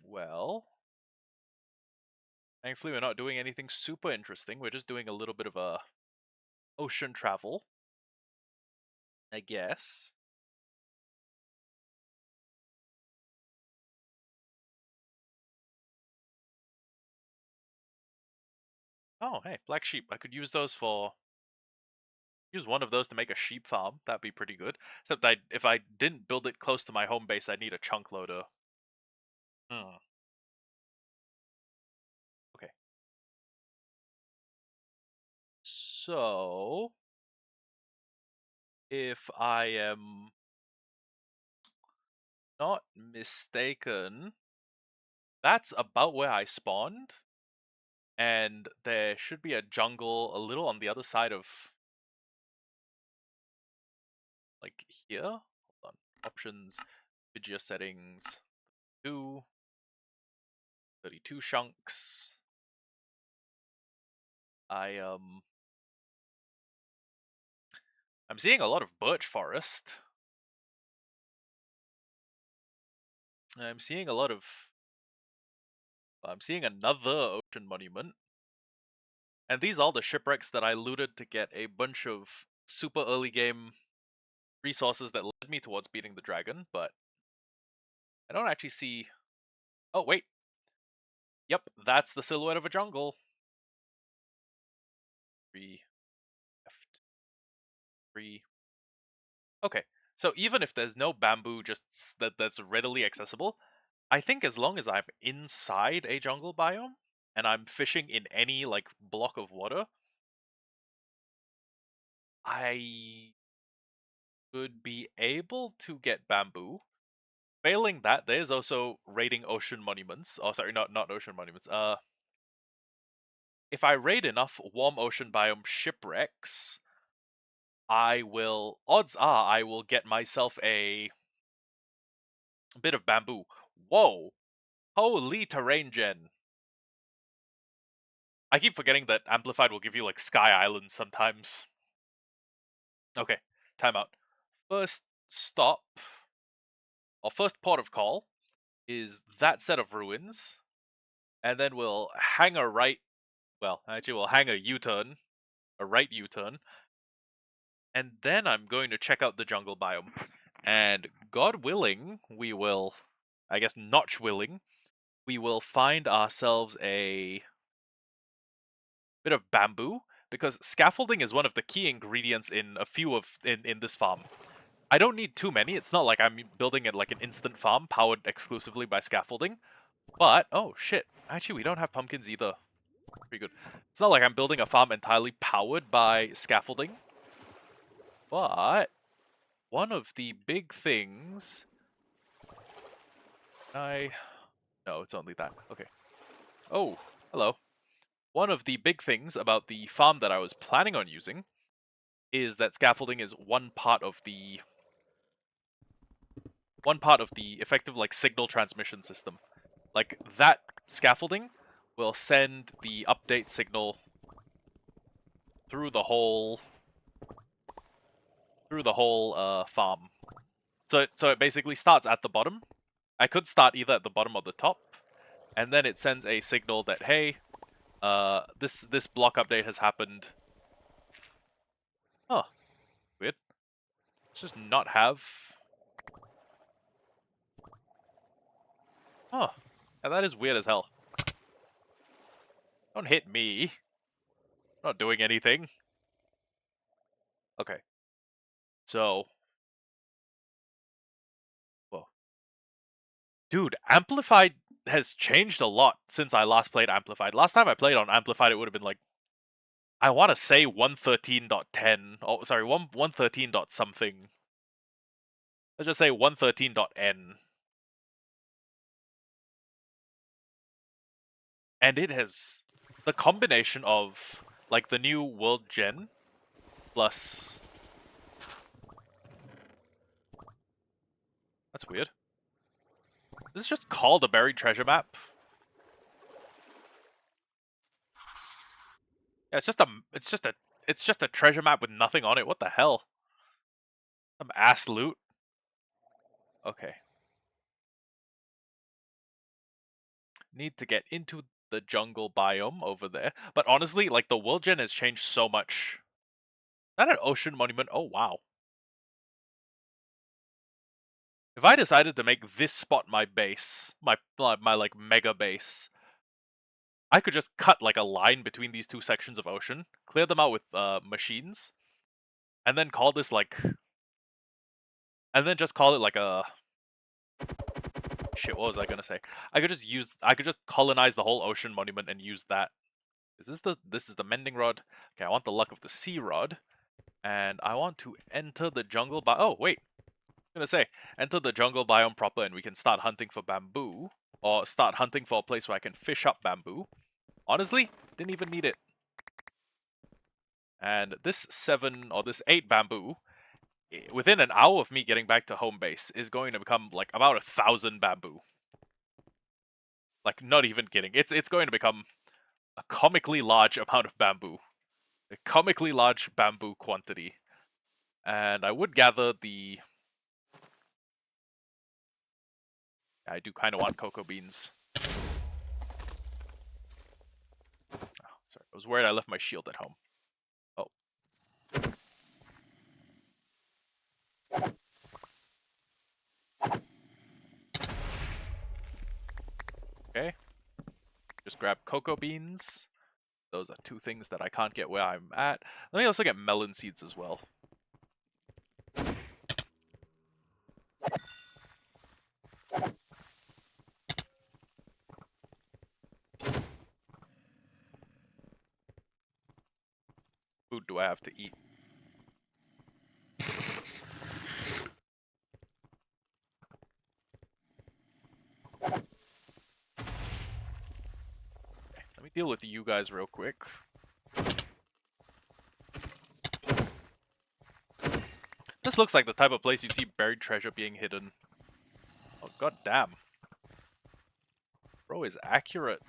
Well, thankfully we're not doing anything super interesting. We're just doing a little bit of a ocean travel, I guess. Oh, hey, black sheep. I could use those for Use one of those to make a sheep farm. That'd be pretty good. Except if I didn't build it close to my home base, I'd need a chunk loader. Hmm. Okay. So, if I am not mistaken, that's about where I spawned. And there should be a jungle a little on the other side of, like, here. Hold on. Options, video settings, 32 chunks. I'm seeing a lot of birch forest. I'm seeing another ocean monument. And these are the shipwrecks that I looted to get a bunch of super early game resources that led me towards beating the dragon, but I don't actually see... Oh, wait. Yep, that's the silhouette of a jungle. 3, left, 3. Okay, so even if there's no bamboo that's readily accessible, I think as long as I'm inside a jungle biome, and I'm fishing in any, like, block of water, I would be able to get bamboo. Failing that, there's also raiding ocean monuments. Oh, sorry, not ocean monuments. If I raid enough warm ocean biome shipwrecks, odds are I will get myself a bit of bamboo. Whoa! Holy terrain gen! I keep forgetting that Amplified will give you, like, Sky Islands sometimes. Okay, timeout. First stop, or first port of call, is that set of ruins, and then we'll hang a right, well, actually we'll hang a U-turn, a right U-turn, and then I'm going to check out the jungle biome. And God willing, we will, I guess notch willing, we will find ourselves a bit of bamboo, because scaffolding is one of the key ingredients in a few of in this farm. I don't need too many. It's not like I'm building it like an instant farm powered exclusively by scaffolding. But oh shit, actually we don't have pumpkins either. Pretty good. It's not like I'm building a farm entirely powered by scaffolding. But one of the big things no, it's only that. Okay. Oh, hello. One of the big things about the farm that I was planning on using is that scaffolding is one part of the effective, like, signal transmission system. Like, that scaffolding will send the update signal through the whole farm. So it basically starts at the bottom. I could start either at the bottom or the top, and then it sends a signal that, hey, this block update has happened. Huh. Weird. Let's just not have... Huh. Yeah, that is weird as hell. Don't hit me. I'm not doing anything. Okay. So... Whoa. Dude, Amplified has changed a lot since I last played Amplified. Last time I played on Amplified, it would have been like, I want to say 113.10. Oh, sorry, 113 dot something. Let's just say 113.n. And it has the combination of, like, the new world gen plus... That's weird. This is just called a buried treasure map. Yeah, it's just a treasure map with nothing on it. What the hell? Some ass loot. Okay. Need to get into the jungle biome over there. But honestly, like, the world gen has changed so much. Is that an ocean monument? Oh, wow. If I decided to make this spot my base, my like, mega base, I could just cut, like, a line between these two sections of ocean, clear them out with machines, and then call this like, and then just call it like a, shit, what was I gonna say? I could just colonize the whole ocean monument and use that. This is the mending rod. Okay, I want the luck of the sea rod. And I want to enter the jungle oh wait, I'm gonna say, enter the jungle biome proper and we can start hunting for bamboo. Or start hunting for a place where I can fish up bamboo. Honestly, didn't even need it. And this 8 bamboo, within an hour of me getting back to home base, is going to become like about 1,000 bamboo. Like, not even kidding. It's going to become a comically large amount of bamboo. A comically large bamboo quantity. And I would gather the... I do kind of want cocoa beans. Oh, sorry, I was worried I left my shield at home. Oh. Okay. Just grab cocoa beans. Those are 2 things that I can't get where I'm at. Let me also get melon seeds as well. Food do I have to eat? Okay, let me deal with you guys real quick. This looks like the type of place you'd see buried treasure being hidden. Oh, god damn. Bro is accurate.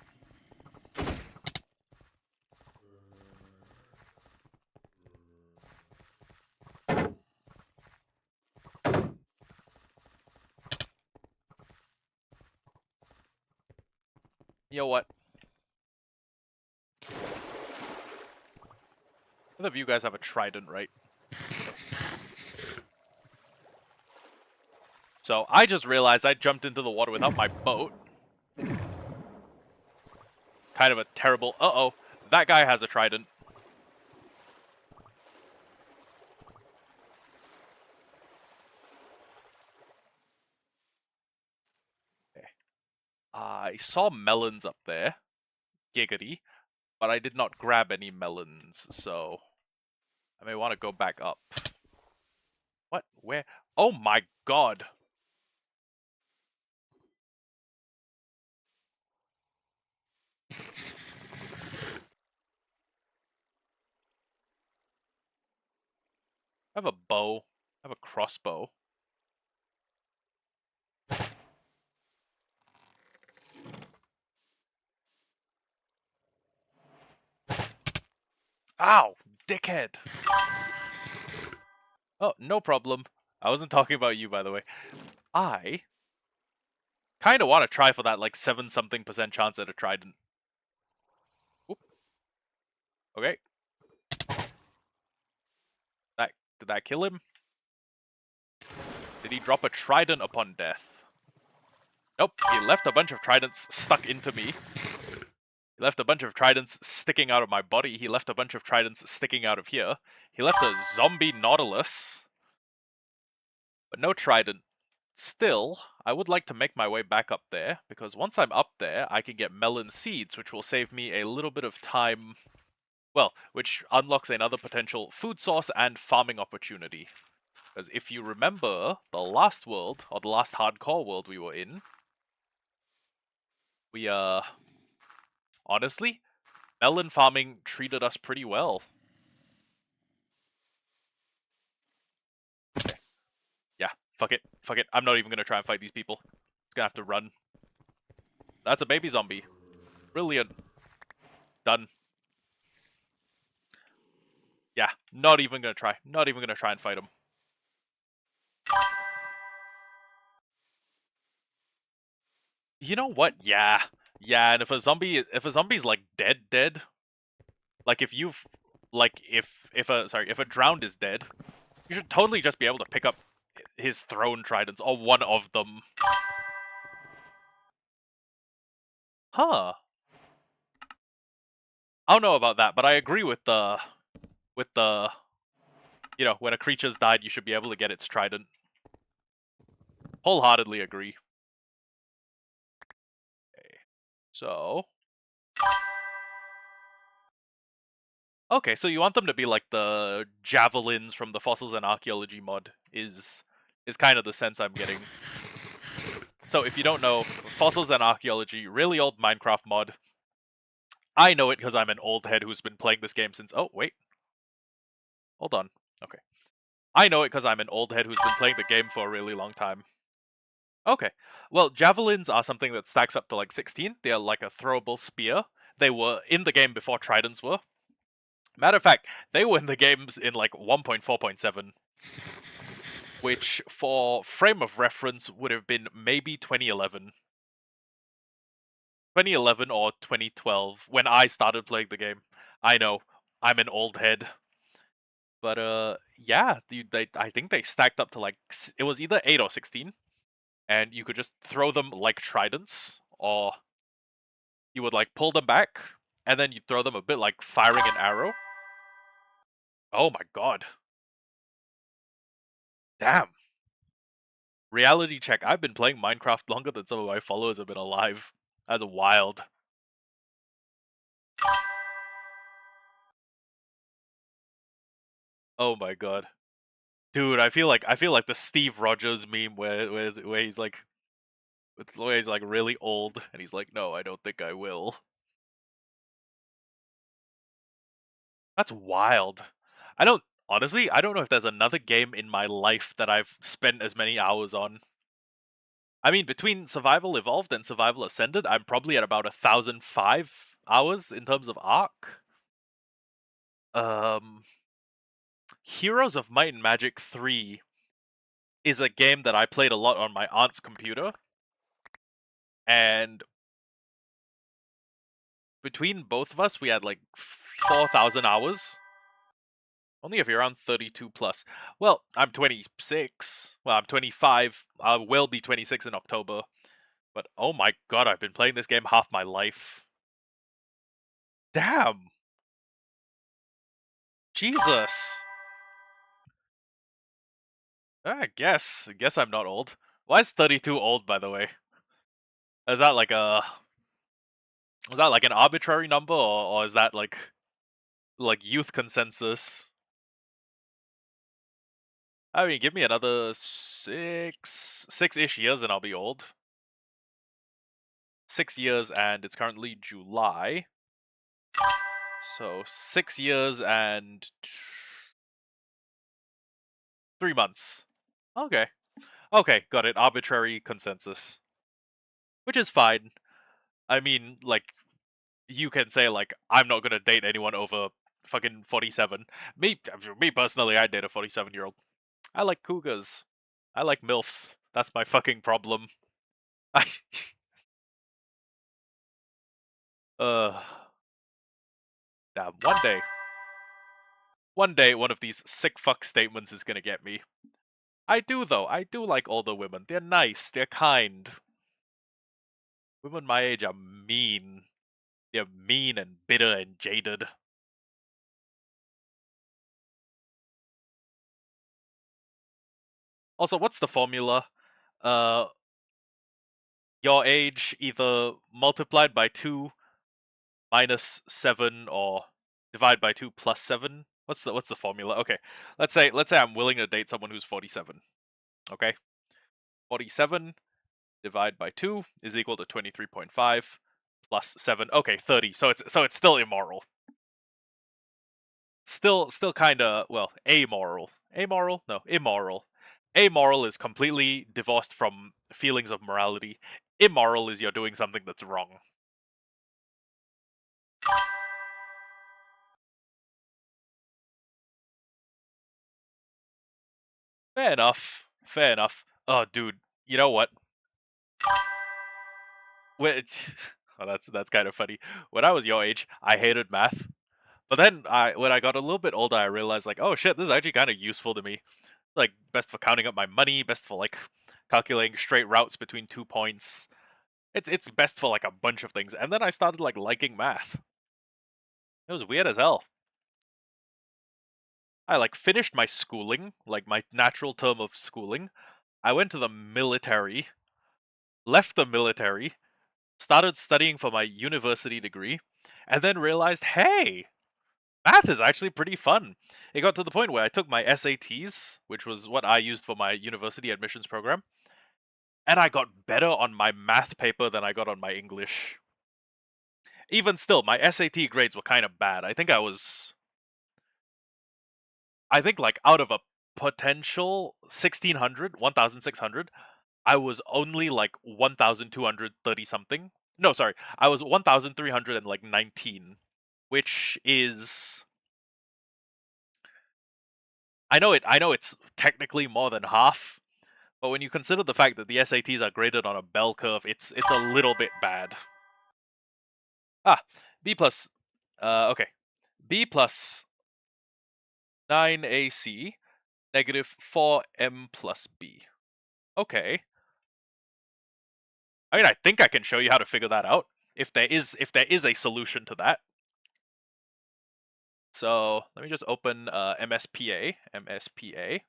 You know what? None of you guys have a trident, right? So, I just realized I jumped into the water without my boat. Kind of a terrible... Uh-oh. That guy has a trident. Okay. I saw melons up there. Giggity. But I did not grab any melons, so... I may want to go back up. What? Where? Oh my god! I have a bow. I have a crossbow. Ow! Dickhead! Oh, no problem. I wasn't talking about you, by the way. I kind of want to try for that, like, 7-something% chance at a trident. Oop. Okay. Did that kill him? Did he drop a trident upon death? Nope, he left a bunch of tridents stuck into me. He left a bunch of tridents sticking out of my body. He left a bunch of tridents sticking out of here. He left a zombie nautilus. But no trident. Still, I would like to make my way back up there, because once I'm up there, I can get melon seeds, which will save me a little bit of time. Well, which unlocks another potential food source and farming opportunity. Because if you remember, the last world, or the last hardcore world we were in, we, honestly, melon farming treated us pretty well. Okay. Yeah, fuck it. Fuck it. I'm not even gonna try and fight these people. Just gonna have to run. That's a baby zombie. Brilliant. Done. Yeah, not even gonna try. Not even gonna try and fight him. You know what? Yeah. Yeah, and if a zombie's like dead, like if you've like if a drowned is dead, you should totally just be able to pick up his thrown tridents or one of them. Huh. I don't know about that, but I agree with the You know, when a creature's died, you should be able to get its trident. Wholeheartedly agree. Okay. So, okay, so you want them to be like the javelins from the Fossils and Archaeology mod is kind of the sense I'm getting. So if you don't know, Fossils and Archaeology, really old Minecraft mod. I know it because I'm an old head who's been playing this game since. Oh wait, hold on. Okay, I know it because I'm an old head who's been playing the game for a really long time. Okay, well, javelins are something that stacks up to like 16. They're like a throwable spear. They were in the game before tridents were. Matter of fact, they were in the games in like 1.4.7, which for frame of reference would have been maybe 2011. 2011 or 2012 when I started playing the game. I know, I'm an old head. But yeah, I think they stacked up to like it was either 8 or 16, and you could just throw them like tridents, or you would like pull them back, and then you throw them a bit like firing an arrow. Oh my god. Damn. Reality check. I've been playing Minecraft longer than some of my followers have been alive. That's wild. Oh my god. Dude, I feel like the Steve Rogers meme where he's like where he's like really old and he's like, "No, I don't think I will." That's wild. I don't honestly, I don't know if there's another game in my life that I've spent as many hours on. I mean, between Survival Evolved and Survival Ascended, I'm probably at about 1,005 hours in terms of arc. Um, Heroes of Might and Magic 3 is a game that I played a lot on my aunt's computer, and between both of us, we had like 4,000 hours. Only if you're around 32 plus. Well, I'm 26. Well, I'm 25. I will be 26 in October. But oh my god, I've been playing this game half my life. Damn. Jesus. I guess I'm not old. Why is 32 old, by the way? Is that like a is that like an arbitrary number, or is that like youth consensus? I mean, give me another six-ish years and I'll be old. 6 years and it's currently July. So 6 years and 3 months. Okay. Okay, got it. Arbitrary consensus. Which is fine. I mean, like, you can say, like, I'm not gonna date anyone over fucking 47. Me personally, I date a 47-year-old. I like cougars. I like MILFs. That's my fucking problem. I, uh, damn, one day, one of these sick fuck statements is gonna get me. I do, though. I do like older women. They're nice. They're kind. Women my age are mean. They're mean and bitter and jaded. Also, what's the formula? Uh, your age either multiplied by 2 minus 7 or divide by 2 plus 7. What's the formula? Okay, let's say I'm willing to date someone who's 47. Okay, 47 divide by 2 is equal to 23.5 plus 7. Okay, 30. So it's still immoral. Still kind of, well, amoral. Amoral? No, immoral. Amoral is completely divorced from feelings of morality. Immoral is you're doing something that's wrong. Fair enough. Fair enough. Oh, dude, you know what? Wait, oh, that's kind of funny. When I was your age, I hated math. But then when I got a little bit older, I realized like, oh shit, this is actually kind of useful to me. Like, best for counting up my money, best for like calculating straight routes between 2 points. It's best for like a bunch of things. And then I started like liking math. It was weird as hell. I like finished my schooling, like my natural term of schooling. I went to the military, left the military, started studying for my university degree, and then realized, hey, math is actually pretty fun. It got to the point where I took my SATs, which was what I used for my university admissions program, and I got better on my math paper than I got on my English. Even still, my SAT grades were kind of bad. I think like out of a potential 1600, 1600, I was only like 1230 something. No, sorry. I was 1300 and like 19, which is I know it's technically more than half, but when you consider the fact that the SATs are graded on a bell curve, it's a little bit bad. Ah, B plus okay. B plus 9AC negative 4M plus B. Okay. I mean, I think I can show you how to figure that out if there is a solution to that. So let me just open MSPA. MSPA.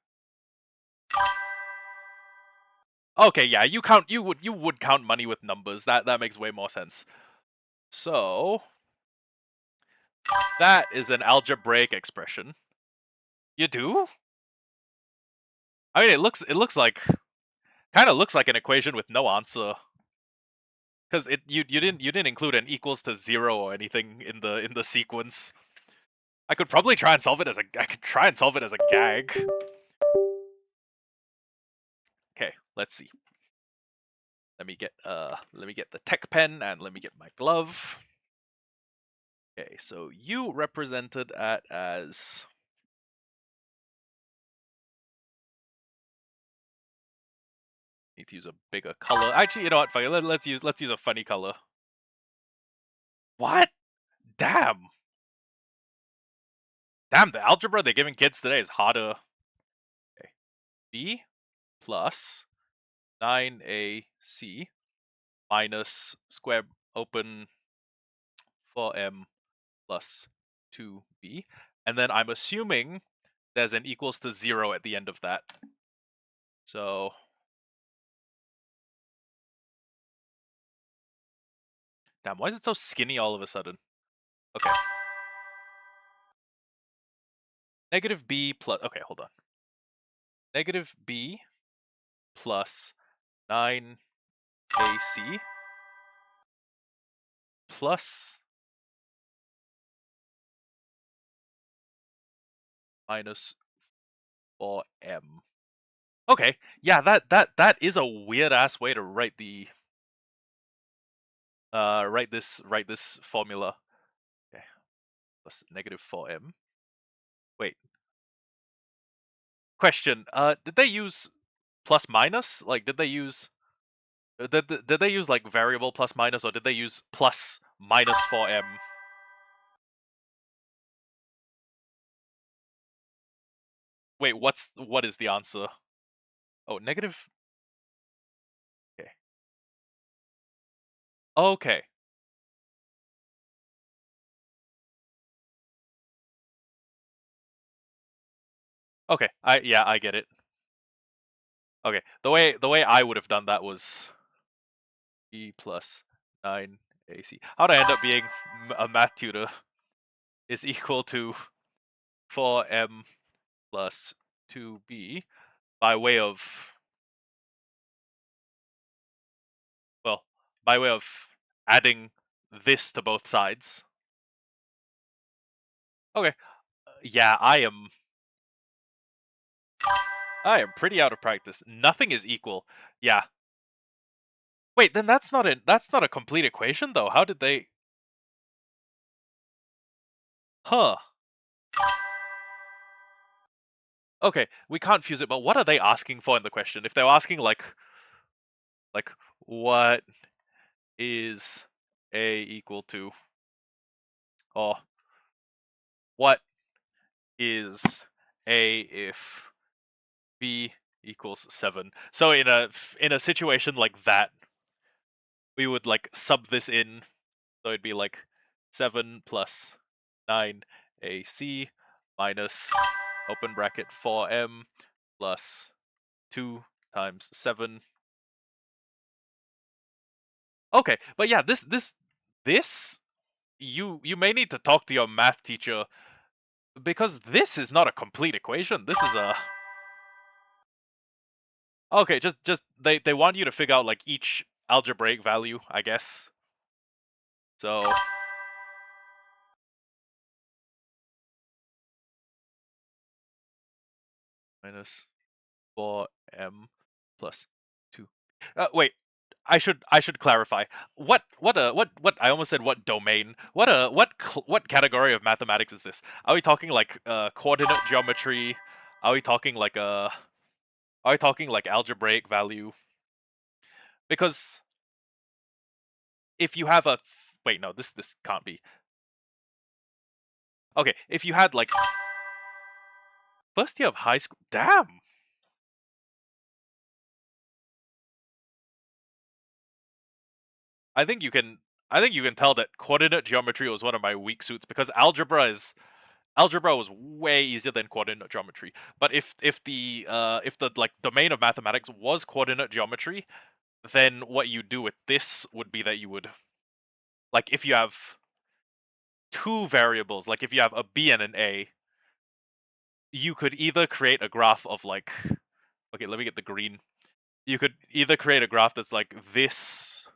Okay, yeah, you would count money with numbers. That makes way more sense. So that is an algebraic expression. You do? I mean, it looks like kind of looks like an equation with no answer because you didn't include an equals to 0 or anything in the sequence. I could probably try and solve it as a I could try and solve it as a gag. Okay, let's see. Let me get the tech pen and let me get my glove. Okay, so you represented at as need to use a bigger color. Actually, you know what? Fuck it. Let's use a funny color. What? Damn. Damn, the algebra they're giving kids today is harder. Okay. B plus 9AC minus square open 4M plus 2B. And then I'm assuming there's an equals to 0 at the end of that. So damn, why is it so skinny all of a sudden? Okay. Negative B plus okay, hold on. Negative B plus 9AC plus minus 4M. Okay, yeah, that is a weird ass way to write the write this formula. Okay, plus negative 4M. Wait. Question. Did they use plus minus? Like, did they use did they use like variable plus minus, or did they use plus minus 4M? Wait, what is the answer? Oh, negative. Okay. Okay. Okay. I get it. Okay. The way I would have done that was B plus 9AC. How'd I end up being a math tutor? Is equal to 4M plus 2B by way of well, by way of adding this to both sides. Okay. Yeah, I am pretty out of practice. Nothing is equal. Yeah. Wait, then that's not a complete equation though. How did they Huh. Okay, we can't fuse it, but what are they asking for in the question? If they're asking like what is A equal to, or what is A if B equals 7? So in a situation like that, we would like sub this in, so it'd be like 7 plus 9 AC minus open bracket 4m plus 2 times 7. Okay, but yeah, this you may need to talk to your math teacher, because this is not a complete equation. This is a okay. Just they want you to figure out like each algebraic value, I guess. So minus 4m plus 2. Wait, I should clarify. What I almost said what domain. What category of mathematics is this? Are we talking like coordinate geometry? Are we talking like algebraic value? Because if you have a wait, no, this can't be. Okay, if you had like first year of high school, damn. I think you can tell that coordinate geometry was one of my weak suits, because algebra was way easier than coordinate geometry. But if the like domain of mathematics was coordinate geometry, then what you do with this would be that you would, like, if you have two variables, like if you have a b and an a, you could either create a graph of like, okay, let me get the green. You could either create a graph that's like this,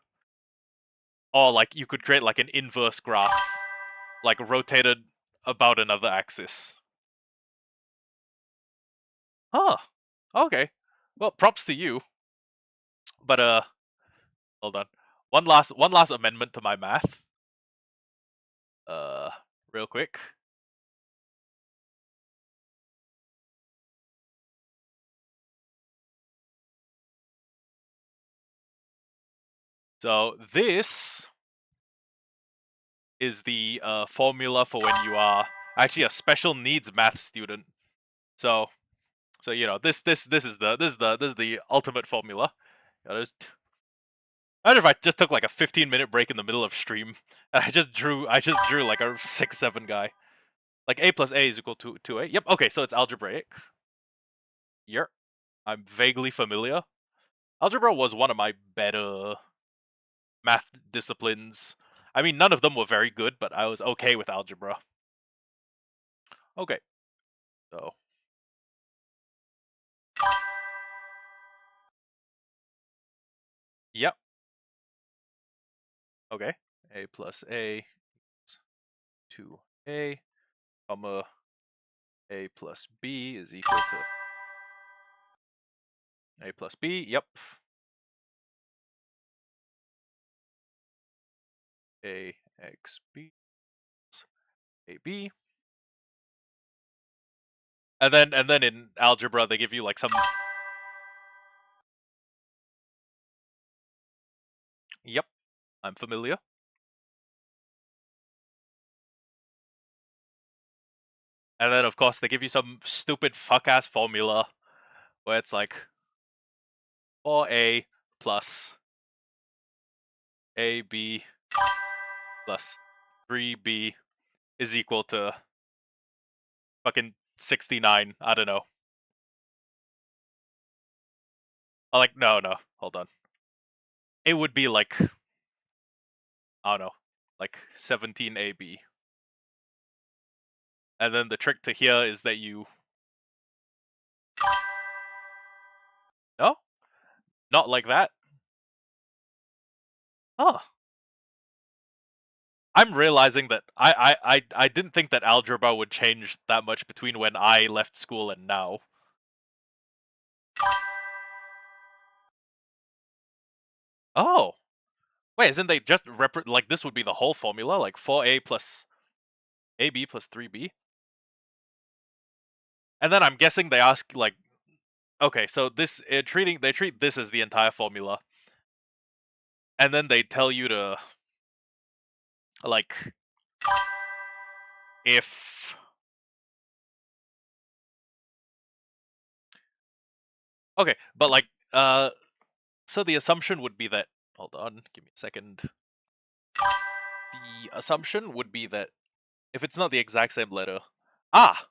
or like you could create like an inverse graph, like rotated about another axis. Huh. Okay. Well, props to you. But hold on. One last amendment to my math. Uh Real quick. So this is the formula for when you are actually a special needs math student. So you know, this is the ultimate formula. You know, I wonder if I just took like a 15-minute break in the middle of stream and I just drew like a 6-7 guy. Like a plus a is equal to 2a. Yep, okay, so it's algebraic. Yep. I'm vaguely familiar. Algebra was one of my better math disciplines. I mean, none of them were very good, but I was okay with algebra. Okay, so yep. Okay, a plus a, 2a, comma, a plus b is equal to a plus b. Yep. A x b a b. And then in algebra they give you like some. Yep, I'm familiar. And then of course they give you some stupid fuck ass formula where it's like 4a plus ab plus 3b is equal to fucking 69. I don't know. Like, no, hold on. It would be like, I don't know, like 17ab. And then the trick to here is that you. No? Not like that? Huh. I'm realizing that I didn't think that algebra would change that much between when I left school and now. Oh. Wait, isn't they just like this would be the whole formula? Like 4a plus ab plus 3b? And then I'm guessing they ask like, okay, so this they treat this as the entire formula, and then they tell you to like if okay, but like so the assumption would be that, hold on, give me a second. The assumption would be that if it's not the exact same letter, ah,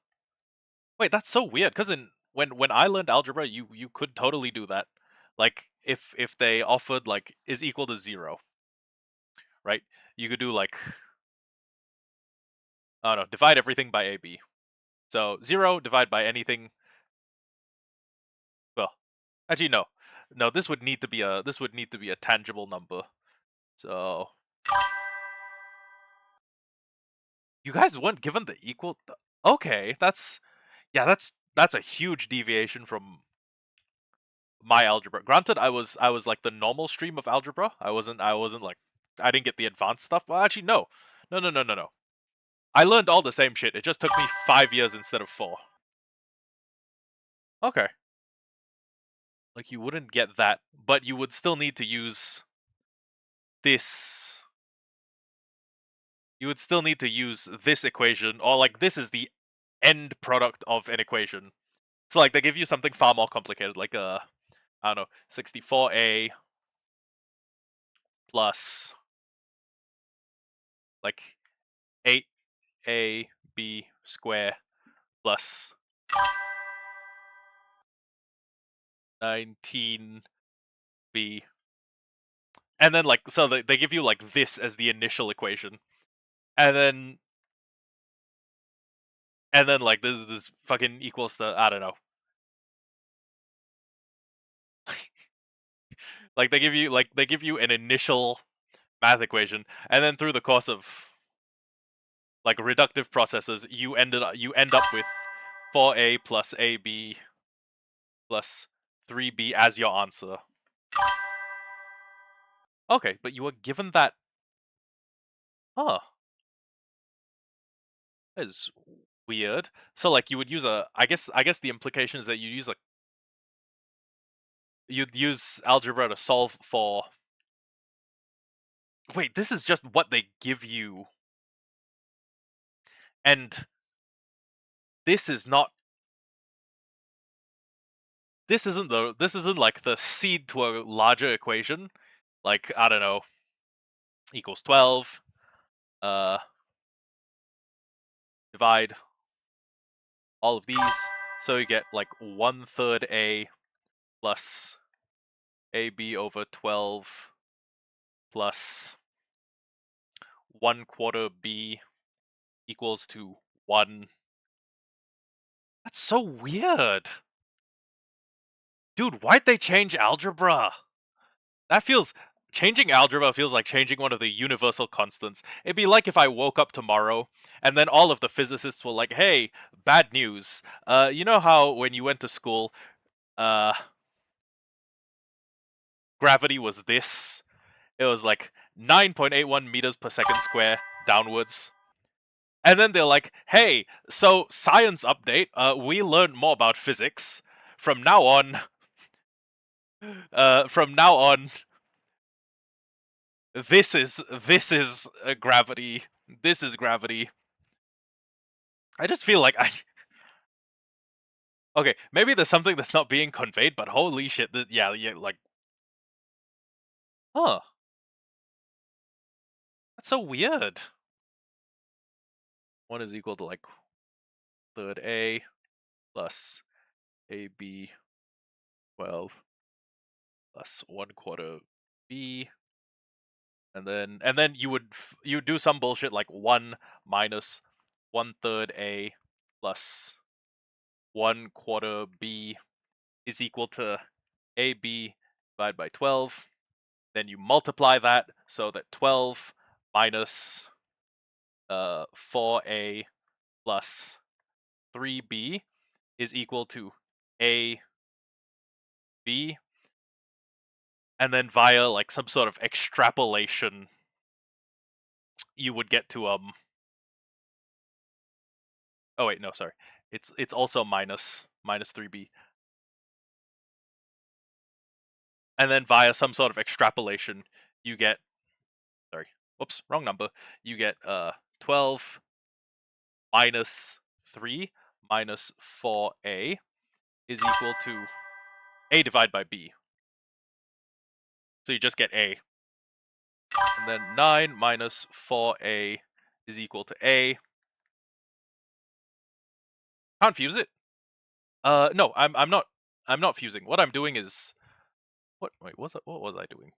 Wait, that's so weird. Because when I learned algebra, you could totally do that. Like if they offered like is equal to 0, right? You could do like I don't know, divide everything by AB. So 0 divide by anything. Well, actually no, no. This would need to be a tangible number. So you guys weren't given the equal. Okay, that's yeah, that's a huge deviation from my algebra. Granted, I was like the normal stream of algebra. I wasn't like I didn't get the advanced stuff. Well, actually, no, no, no, no, no, no. I learned all the same shit. It just took me 5 years instead of 4. Okay, like you wouldn't get that, but you would still need to use this. You would still need to use this equation, or like this is the end product of an equation. So like they give you something far more complicated, like I don't know, 64a plus like 8ab square plus 19b, and then like so they give you like this as the initial equation, and then like this fucking equals to I don't know. Like they give you an initial math equation, and then through the course of like reductive processes, you end up with 4a plus ab plus 3b as your answer. Okay, but you were given that. Huh, that is weird. So like you would use a. I guess the implication is that you'd use algebra to solve for. Wait, this is just what they give you, and this is not. This isn't like the seed to a larger equation. Like I don't know, equals 12. Uh, divide all of these, so you get like 1/3 a plus ab over 12 plus 1/4 b equals to 1. That's so weird. Dude, why'd they change algebra? That feels changing algebra feels like changing one of the universal constants. It'd be like if I woke up tomorrow and then all of the physicists were like, "Hey, bad news. You know how when you went to school, uh gravity was this? It was like 9.81 meters per second square downwards." And then they're like, "Hey, so science update. We learned more about physics. From now on, from now on, this is gravity. This is gravity." I just feel like I. Okay, maybe there's something that's not being conveyed, but holy shit, yeah, yeah, like, huh? That's so weird. 1 is equal to like 3rd a plus ab 12 plus 1/4 b, and then you do some bullshit like 1 minus 1/3 a plus 1/4 b is equal to ab divided by 12. Then you multiply that so that 12 minus 4a plus 3b is equal to ab, and then via like some sort of extrapolation you would get to oh wait, no, sorry. It's also minus 3b. And then via some sort of extrapolation you get, sorry, whoops, wrong number. You get 12 minus 3 minus 4a is equal to a divided by b. So you just get a. And then 9 minus 4a is equal to a. Can't fuse it. No, I'm not fusing. What I'm doing is what was I doing?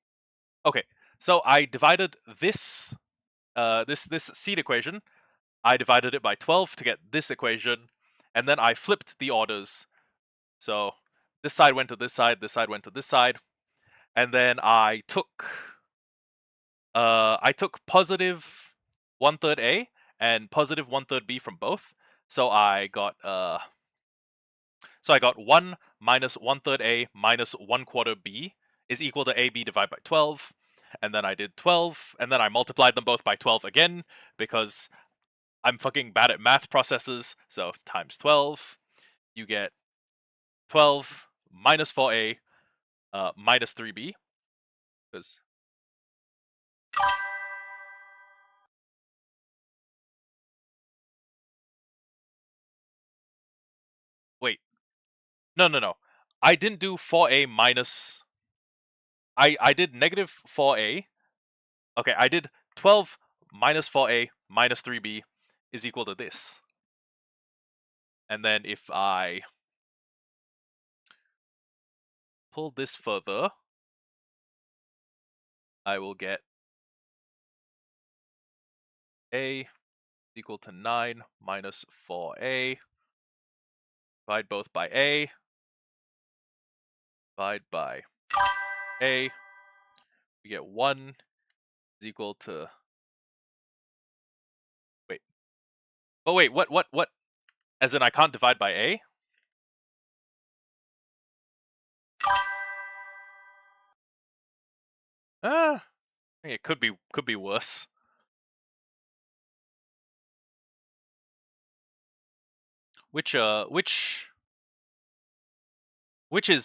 Okay, so I divided this seed equation. I divided it by 12 to get this equation, and then I flipped the orders. So this side went to this side went to this side, and then I took positive 1/3 A and positive 1/3 B from both. So I got 1 minus 1/3 A minus 1/4 B is equal to AB divided by 12. And then I did 12, and then I multiplied them both by 12 again, because I'm fucking bad at math processes. So times 12, you get 12 minus 4A minus 3B. Because wait, no. I didn't do 4A minus. I did negative 4A. Okay, I did 12 minus 4A minus 3B is equal to this. And then if I pull this further, I will get A equal to 9 minus 4A. Divide both by A. Divide by A. We get 1 is equal to... Wait. Oh, wait, what? As in I can't divide by A? I think it could be worse. Which is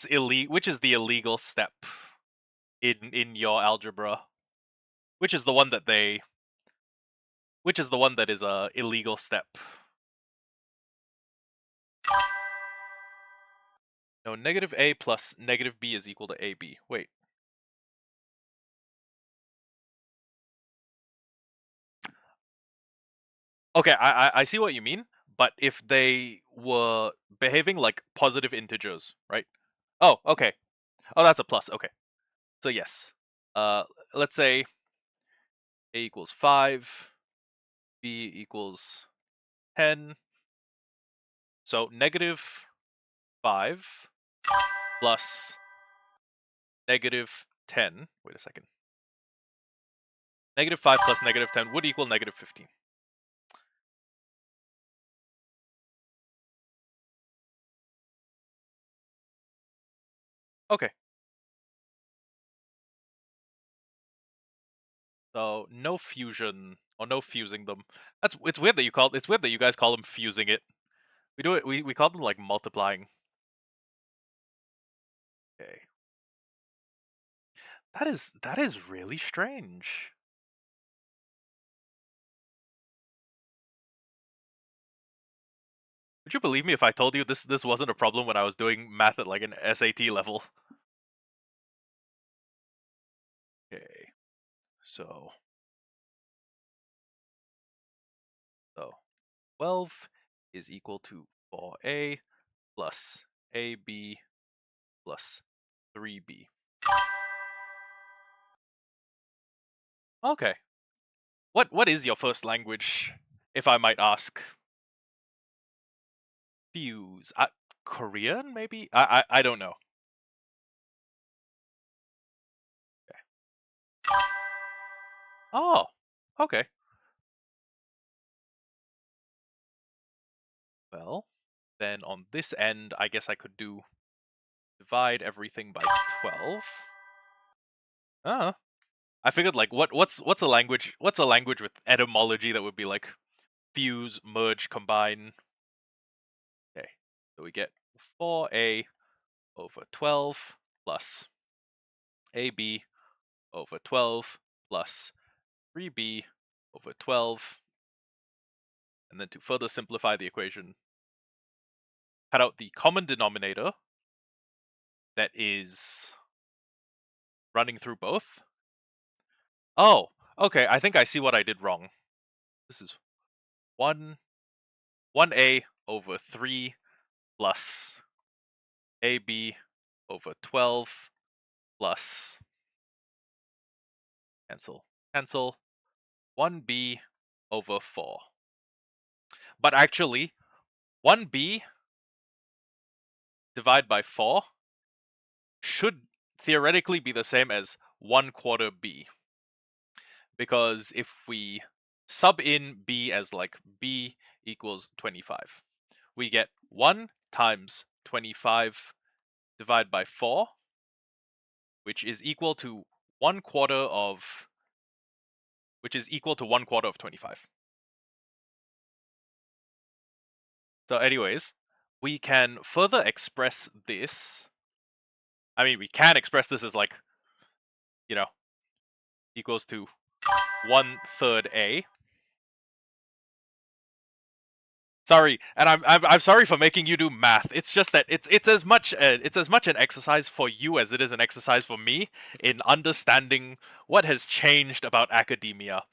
the illegal step in your algebra? Which is the one that is a illegal step? No, negative A plus negative B is equal to AB. Wait. Okay, I see what you mean, but if they were behaving like positive integers, right? Oh, okay. Oh, that's a plus. Okay. So yes. Let's say A equals 5, B equals 10. So negative 5 plus negative 10. Wait a second. Negative 5 plus negative 10 would equal negative 15. Okay. So no fusion or no fusing them. It's weird that you guys call them fusing it. We do it we call them like multiplying. Okay. That is really strange. Would you believe me if I told you this wasn't a problem when I was doing math at like an SAT level? Okay. So 12 is equal to 4A plus AB plus 3B. Okay. What is your first language, if I might ask? Fuse. Korean, maybe? I don't know. Okay. Oh, okay. Well, then on this end, I guess I could do divide everything by 12. I figured like what's a language with etymology that would be like fuse, merge, combine. Okay. So we get 4A over 12 plus AB over 12 plus 3B over 12. And then to further simplify the equation, cut out the common denominator that is running through both. Oh, okay, I think I see what I did wrong. This is 1A over 3 plus AB over 12 plus, cancel, 1B over 4. But actually, 1B divided by 4 should theoretically be the same as 1/4 B. Because if we sub in B as like B equals 25, we get 1 times 25 divided by 4, which is equal to 1/4 of, which is equal to 1/4 of 25. So anyways, we can further express this. I mean, we can express this as like, you know, equals to 1/3 A. Sorry, and I'm sorry for making you do math. It's just that it's as much an exercise for you as it is an exercise for me in understanding what has changed about academia.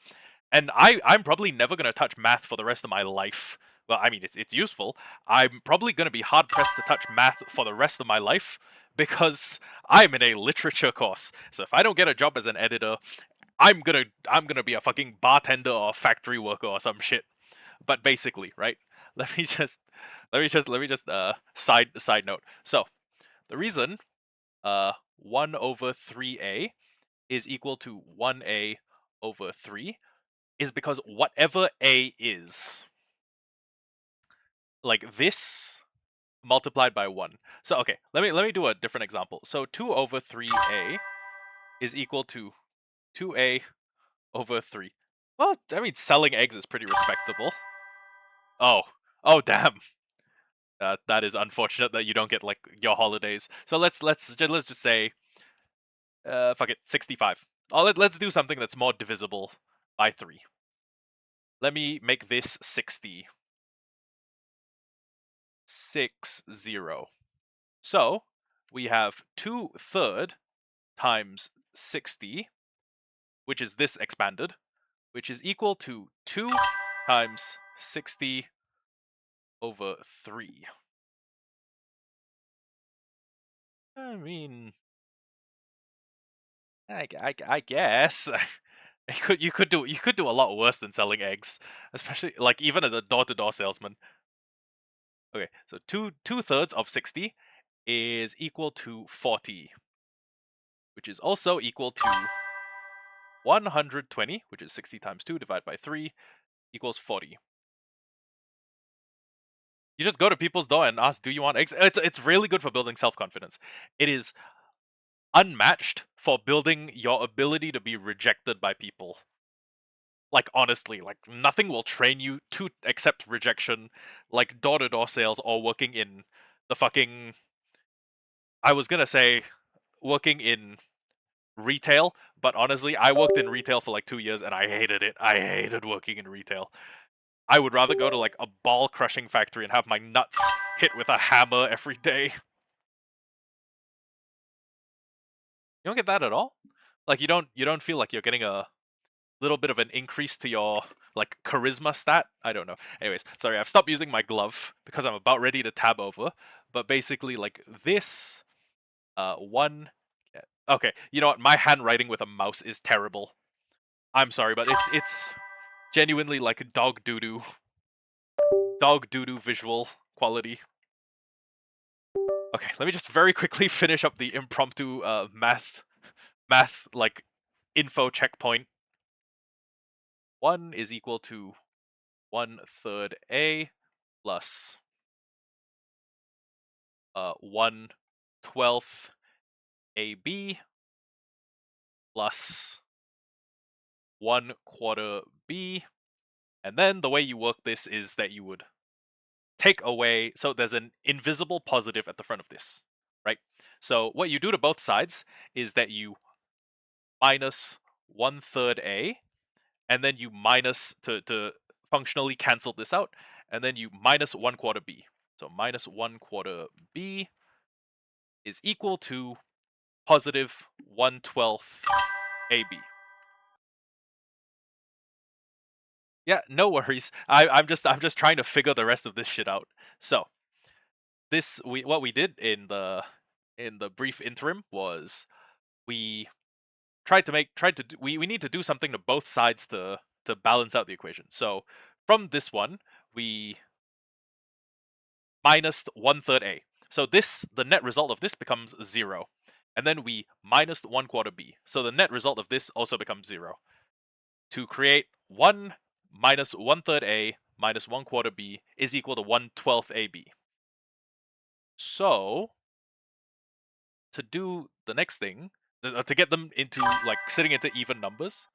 And I'm probably never gonna touch math for the rest of my life. Well, I mean it's useful. I'm probably gonna be hard pressed to touch math for the rest of my life because I'm in a literature course. So if I don't get a job as an editor, I'm gonna be a fucking bartender or a factory worker or some shit. But basically, right? Let me just side note. So the reason 1 over 3A is equal to 1A over 3 is because whatever A is, like this multiplied by 1. So okay, let me do a different example. So 2 over 3A is equal to 2A over 3. Well, I mean selling eggs is pretty respectable. Oh. Oh damn. That is unfortunate that you don't get like your holidays. So let's just say fuck it, 65. Oh, let's do something that's more divisible by 3. Let me make this 60. 60. So we have 2/3 times 60, which is this expanded, which is equal to 2 times 60 over 3. I mean, I guess you could do a lot worse than selling eggs, especially like even as a door-to-door salesman. Okay, so 2/3 of 60 is equal to 40, which is also equal to 120, which is 60 times 2 divided by 3 equals 40. You just go to people's door and ask, "Do you want eggs?" It's really good for building self-confidence. It is unmatched for building your ability to be rejected by people. Like honestly, like nothing will train you to accept rejection like door-to-door sales or working in the fucking, I was gonna say working in retail, but honestly, I worked in retail for like 2 years and I hated it. I hated working in retail. I would rather go to like a ball crushing factory and have my nuts hit with a hammer every day. You don't get that at all? Like you don't feel like you're getting a little bit of an increase to your like charisma stat? I don't know. Anyways, sorry, I've stopped using my glove because I'm about ready to tab over. But basically like this one, okay, you know what? My handwriting with a mouse is terrible. I'm sorry, but it's genuinely like dog doo-doo visual quality. Okay, let me just very quickly finish up the impromptu math like info checkpoint. 1 is equal to 1/3 A plus 1/12 AB plus 1/4 B. And then the way you work this is that you would take away, so there's an invisible positive at the front of this, right? So what you do to both sides is that you minus 1/3 A, and then you minus to functionally cancel this out, and then you minus 1/4 B. So minus 1/4 B is equal to positive 1/12 AB. Yeah, no worries. I'm just trying to figure the rest of this shit out. So what we did in the brief interim was we we need to do something to both sides to balance out the equation. So from this one, we minus 1/3 A. So the net result of this becomes 0. And then we minus 1/4 B. So the net result of this also becomes 0. To create 1 minus 1/3 A minus 1/4 B is equal to 1/12 AB. So to do the next thing, to get them into like sitting into even numbers.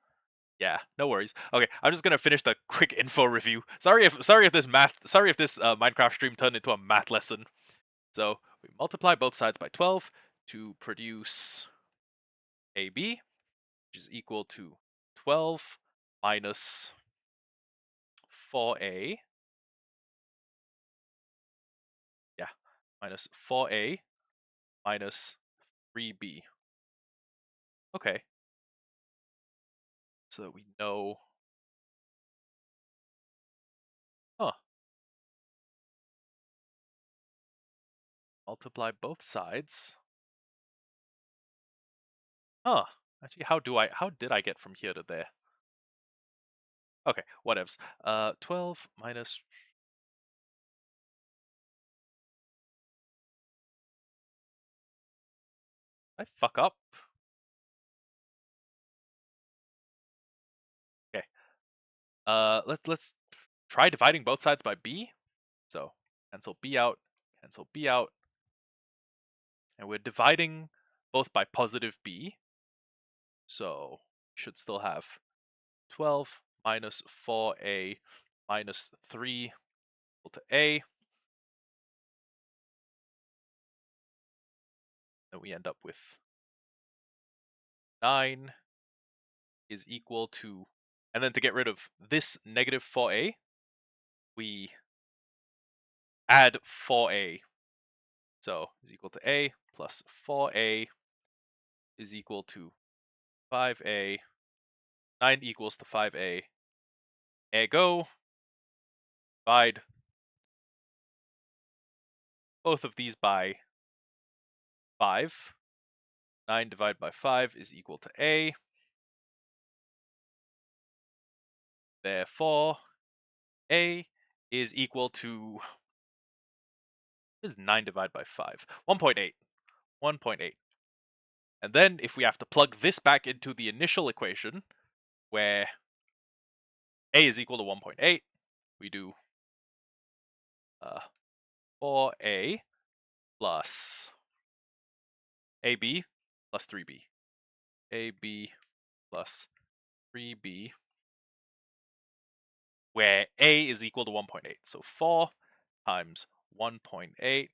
Yeah, no worries. Okay, I'm just gonna finish the quick info review. Sorry if this Minecraft stream turned into a math lesson. So we multiply both sides by 12 to produce AB, which is equal to 12 minus 4A. Yeah, minus 4A minus 3B. Okay, so that we know. Huh. Multiply both sides. Huh. Actually, how did I get from here to there? Okay, whatevs. 12 minus. Did I fuck up? Okay. Let's try dividing both sides by b. So cancel b out, cancel b out, and we're dividing both by positive b. So should still have 12 minus 4a minus 3 equal to a. And we end up with 9 is equal to, and then to get rid of this negative 4a, we add 4a. So is equal to a plus 4a is equal to 5a. 9 equals to 5a. Ergo, divide both of these by 5. 9 divided by 5 is equal to a. Therefore, a is equal to, what is 9 divided by 5? 1.8. 1.8. And then if we have to plug this back into the initial equation, where a is equal to 1.8, we do 4a plus ab plus 3b. ab plus 3b, where a is equal to 1.8. So 4 times 1.8,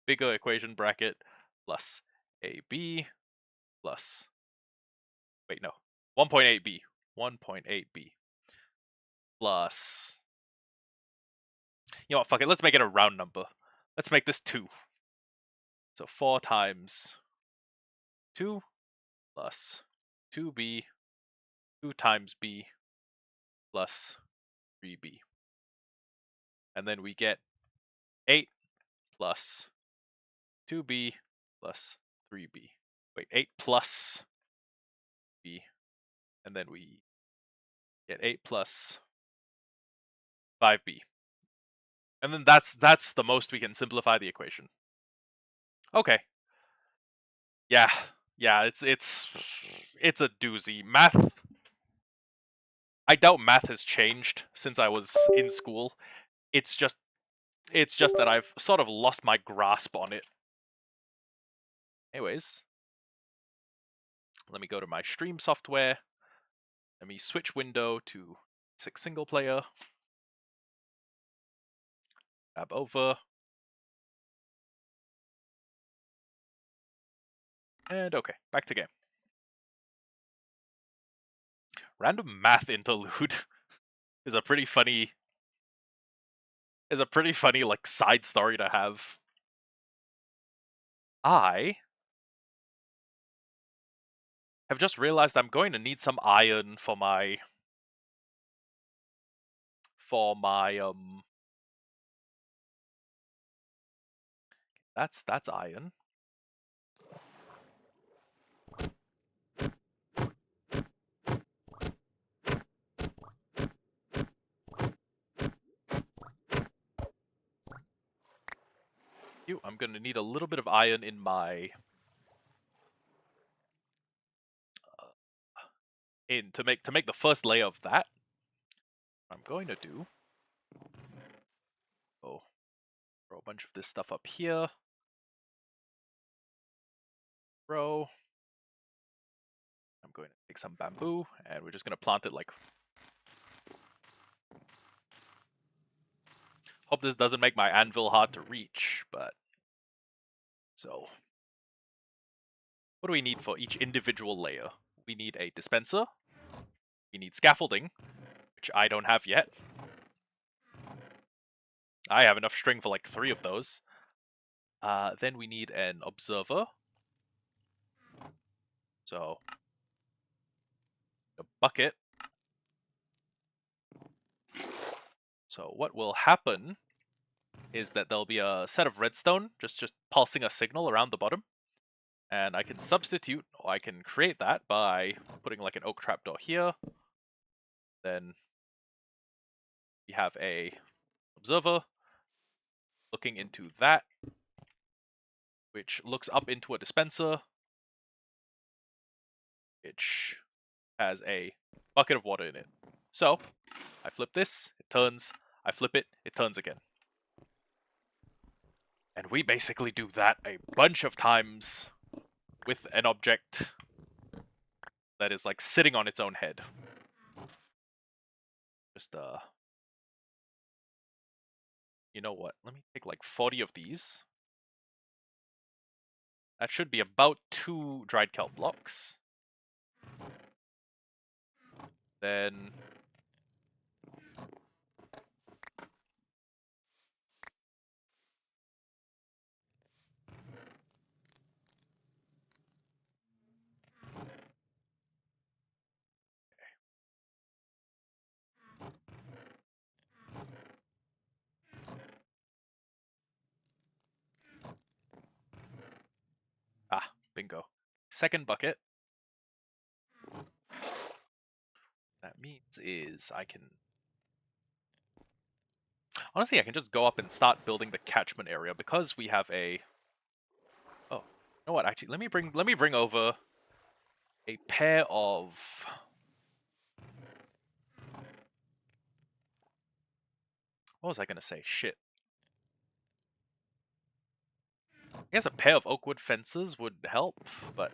bigger equation bracket, plus ab plus, wait, no, 1.8b, 1.8b plus, you know what, fuck it, let's make it a round number. Let's make this 2. So 4 times 2 plus 2b, 2 times b plus 3b. And then we get 8 plus 2b plus 3b. Wait, 8 plus b. And then we get 8 plus 5b. And then that's the most we can simplify the equation. Okay. Yeah. Yeah, it's a doozy. Math, I doubt math has changed since I was in school. It's just that I've sort of lost my grasp on it. Anyways, let me go to my stream software. Let me switch window to 6 single player. Tab over. And okay, back to game. Random math interlude is a pretty funny like side story to have. I have just realized I'm going to need some iron for my That's iron. I'm gonna need a little bit of iron in my to make the first layer of that. What I'm going to do. Oh, throw a bunch of this stuff up here. Throw. I'm going to take some bamboo and we're just gonna plant it like. Hope this doesn't make my anvil hard to reach, but so. What do we need for each individual layer? We need a dispenser. We need scaffolding, which I don't have yet. I have enough string for like 3 of those. Then we need an observer. So, a bucket. So what will happen is that there'll be a set of redstone just pulsing a signal around the bottom. And I can substitute, or I can create that by putting like an oak trapdoor here. Then we have a observer looking into that, which looks up into a dispenser, which has a bucket of water in it. So, I flip this, it turns, I flip it, it turns again. And we basically do that a bunch of times with an object that is like sitting on its own head. Just, you know what? Let me take like 40 of these. That should be about 2 dried kelp blocks. Then bingo. Second bucket. That means is I can honestly I can just go up and start building the catchment area because we have a oh, you know what? Actually, let me bring over a pair of what was I gonna say? Shit. I guess a pair of oak wood fences would help, but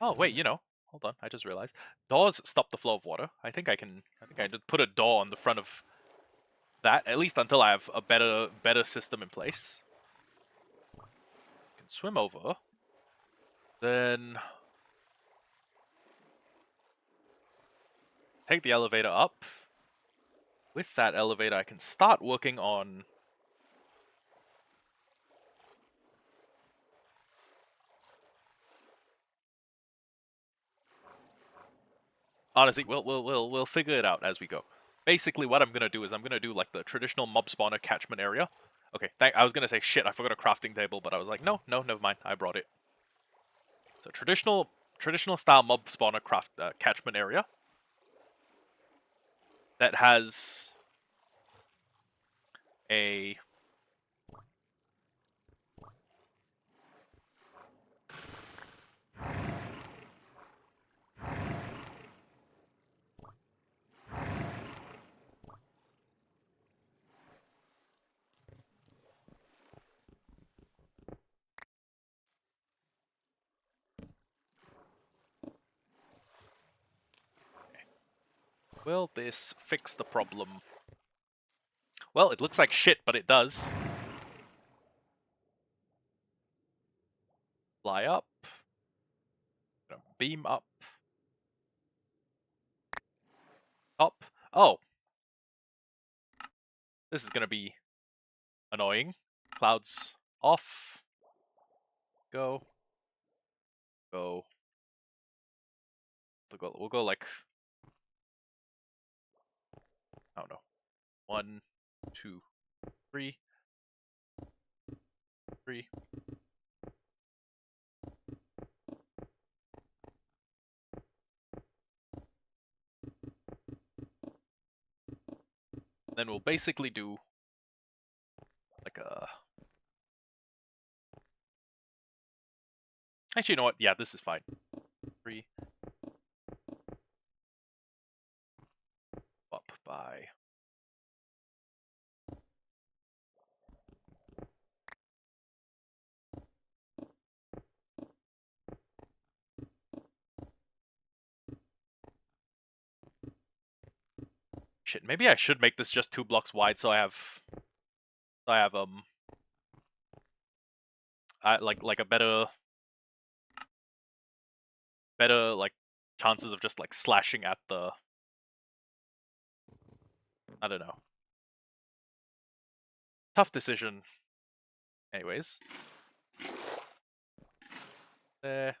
oh wait, hold on, I just realized. Doors stop the flow of water. I think I just put a door on the front of that, at least until I have a better system in place. I can swim over. Then take the elevator up. With that elevator, I can start working on honestly, we'll figure it out as we go. Basically, what I'm gonna do is I'm gonna do like the traditional mob spawner catchment area. Okay, I was gonna say shit. I forgot a crafting table, but I was like, no, never mind. I brought it. So traditional style mob spawner catchment area that has a will this fix the problem? Well, it looks like shit, but it does. Fly up. Beam up. Up. Oh. This is gonna be annoying. Clouds off. Go. Go. We'll go like I don't know. 1, 2, 3. 3. Then we'll basically do like a... Actually, you know what? Yeah, this is fine. 3 up by... Shit, maybe I should make this just 2 blocks wide so I have like a better like chances of just like slashing at the... I don't know. Tough decision. Anyways. There.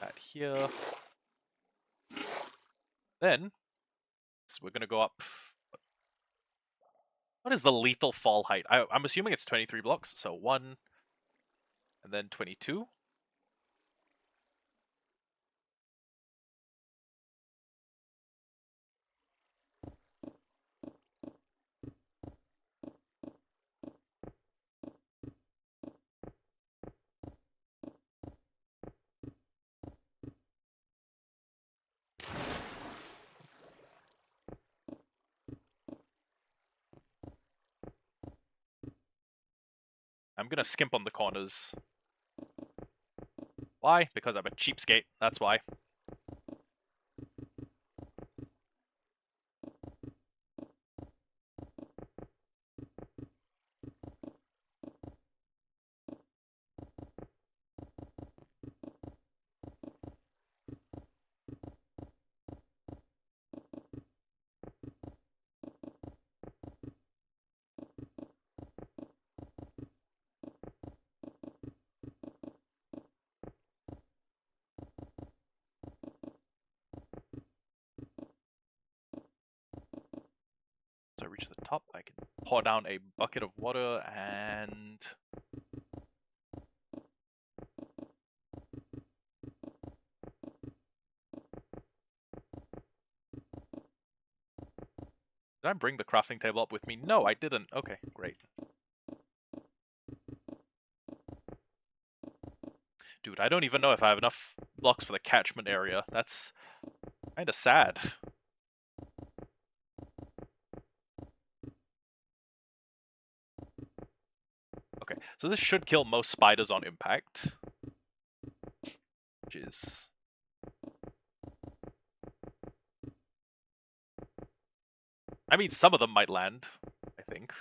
That here. Then, so we're gonna go up... What is the lethal fall height? I'm assuming it's 23 blocks, so 1, and then 22. I'm gonna skimp on the corners. Why? Because I'm a cheapskate, that's why. So I reach the top, I can pour down a bucket of water and... Did I bring the crafting table up with me? No, I didn't. Okay, great. Dude, I don't even know if I have enough blocks for the catchment area. That's kinda sad. Okay, so this should kill most spiders on impact. Which is... I mean, some of them might land, I think.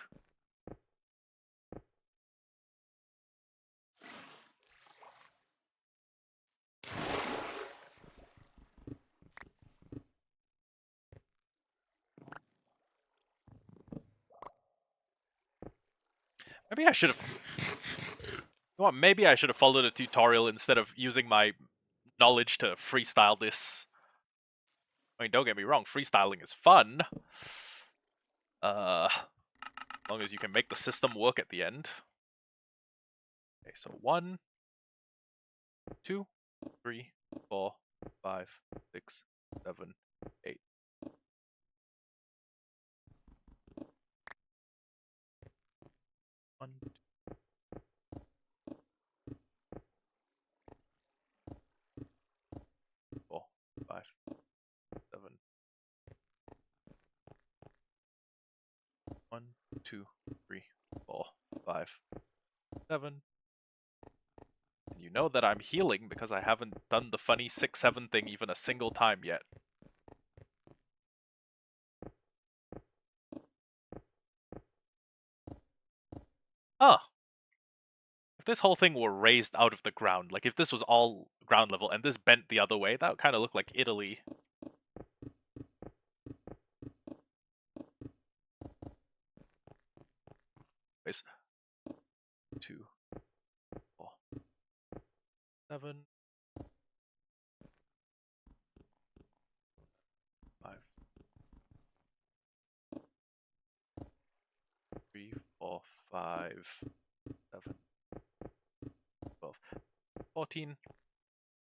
Maybe I should have... You know what, maybe I should have followed a tutorial instead of using my knowledge to freestyle this. I mean, don't get me wrong, freestyling is fun. As long as you can make the system work at the end. Okay, so 1, 2, 3, 4, 5, 6, 7, 8. One, 2, 4, 5, 7. 1, 2, 3, 4, 5, 7. And you know that I'm healing because I haven't done the funny 6-7 thing even a single time yet. Ah. If this whole thing were raised out of the ground, like if this was all ground level and this bent the other way, that would kind of look like Italy. Anyways, 2, 4, 7, 5, 3, 4, 5, 7, 12, 14.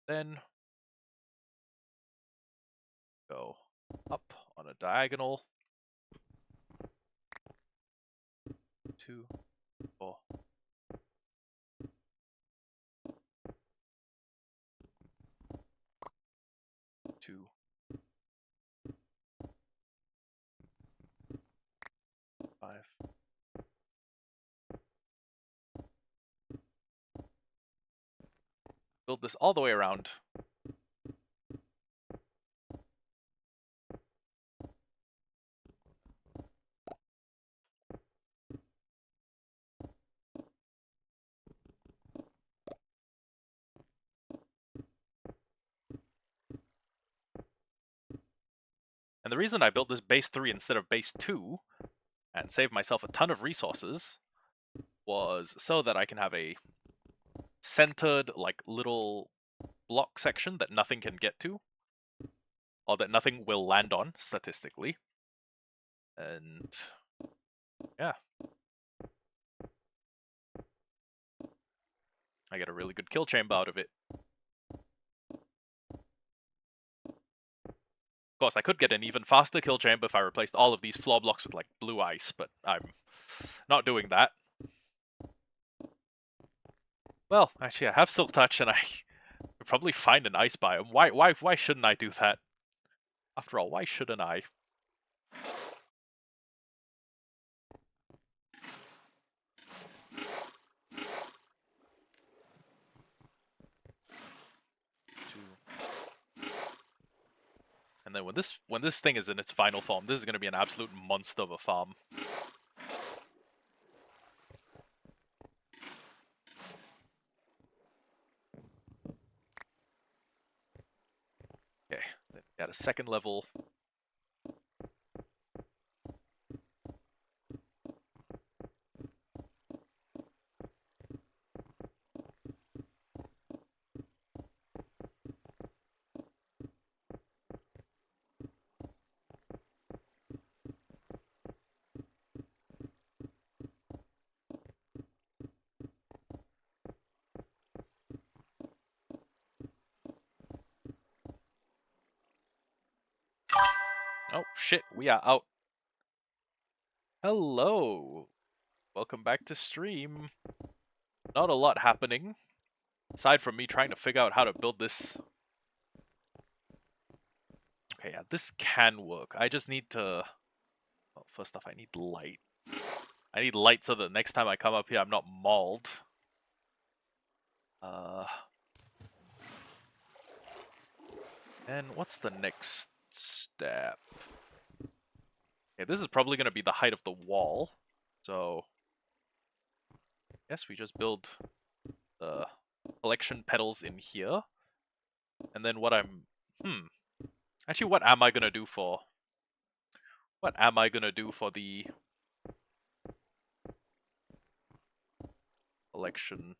Then go up on a diagonal. 2, 4. 2, 5. Build this all the way around. And the reason I built this base 3 instead of base 2 and saved myself a ton of resources was so that I can have a centered, like, little block section that nothing can get to, or that nothing will land on, statistically. And yeah. I get a really good kill chamber out of it. Of course, I could get an even faster kill chamber if I replaced all of these floor blocks with, like, blue ice, but I'm not doing that. Well, actually, I have Silk Touch, and I could probably find an ice biome. Why shouldn't I do that? After all, why shouldn't I? And then when this thing is in its final form, this is going to be an absolute monster of a farm. Okay, then we got a second level. Oh shit, we are out. Hello. Welcome back to stream. Not a lot happening, aside from me trying to figure out how to build this. Okay, yeah, this can work. I just need to... Well, first off, I need light. I need light so that next time I come up here, I'm not mauled. And what's the next step? Okay, this is probably going to be the height of the wall. So, I guess we just build the collection petals in here. And then what I'm... Actually, what am I going to do for... What am I going to do for the... collection?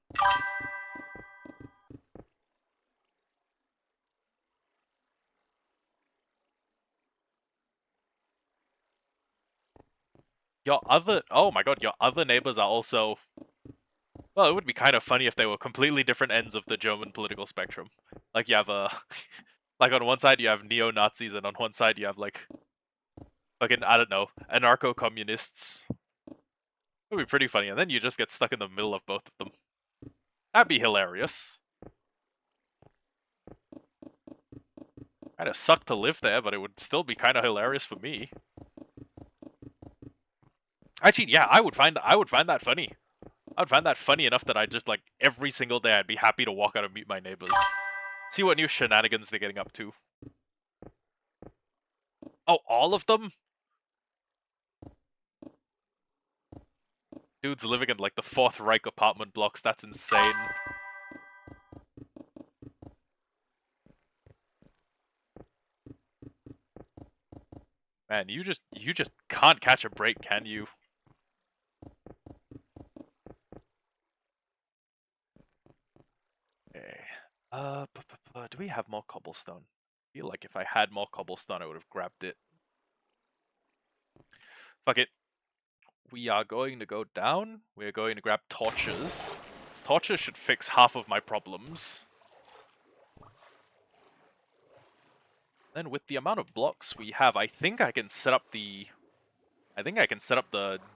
Your other... Oh my god, your other neighbors are also... Well, it would be kind of funny if they were completely different ends of the German political spectrum. Like, you have a... like, on one side you have neo-Nazis, and on one side you have, like... fucking, I don't know, anarcho-communists. It would be pretty funny, and then you just get stuck in the middle of both of them. That'd be hilarious. Kinda suck to live there, but it would still be kinda hilarious for me. Actually, yeah, I would find that funny. I would find that funny enough that I'd just, like, every single day I'd be happy to walk out and meet my neighbors. See what new shenanigans they're getting up to. Oh, all of them? Dude's living in, like, the Fourth Reich apartment blocks. That's insane. Man, you just can't catch a break, can you? Okay. Do we have more cobblestone? I feel like if I had more cobblestone, I would have grabbed it. Fuck it. we are going to go down. We are going to grab torches. Torches should fix half of my problems. Then with the amount of blocks we have, I think I can set up the...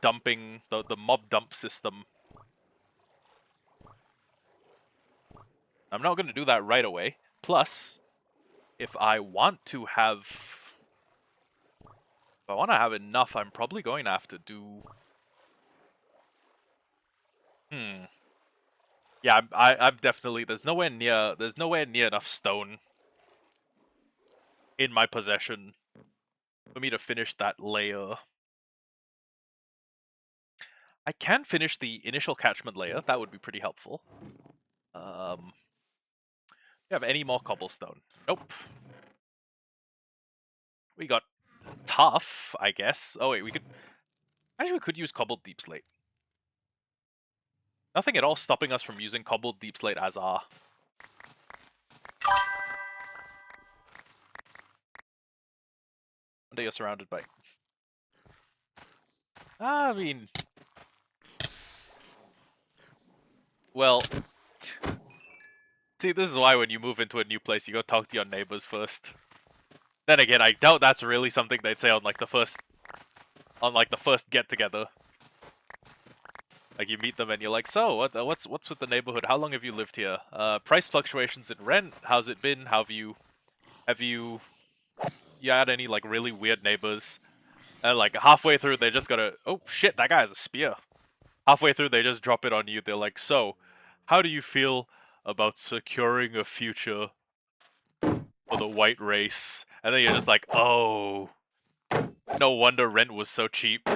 dumping, the mob dump system. I'm not going to do that right away. Plus, if I want to have enough, I'm probably going to have to do... Yeah, I'm definitely... There's nowhere near enough stone in my possession for me to finish that layer. I can finish the initial catchment layer. That would be pretty helpful. Do you have any more cobblestone? Nope. We got tough, I guess. Oh wait, we could... Actually, we could use cobbled deep slate. Nothing at all stopping us from using cobbled deep slate as our... One day you're surrounded by... I mean... Well... See, this is why when you move into a new place, you go talk to your neighbors first. Then again, I doubt that's really something they'd say on like the first... On like the first get-together. Like you meet them and you're like, so what's with the neighborhood? How long have you lived here? Price fluctuations in rent. How's it been? Have you had any like really weird neighbors? And like halfway through, they just gotta, oh shit, that guy has a spear. Halfway through, they just drop it on you. They're like, so, how do you feel about securing a future for the white race? And then you're just like, oh, no wonder rent was so cheap.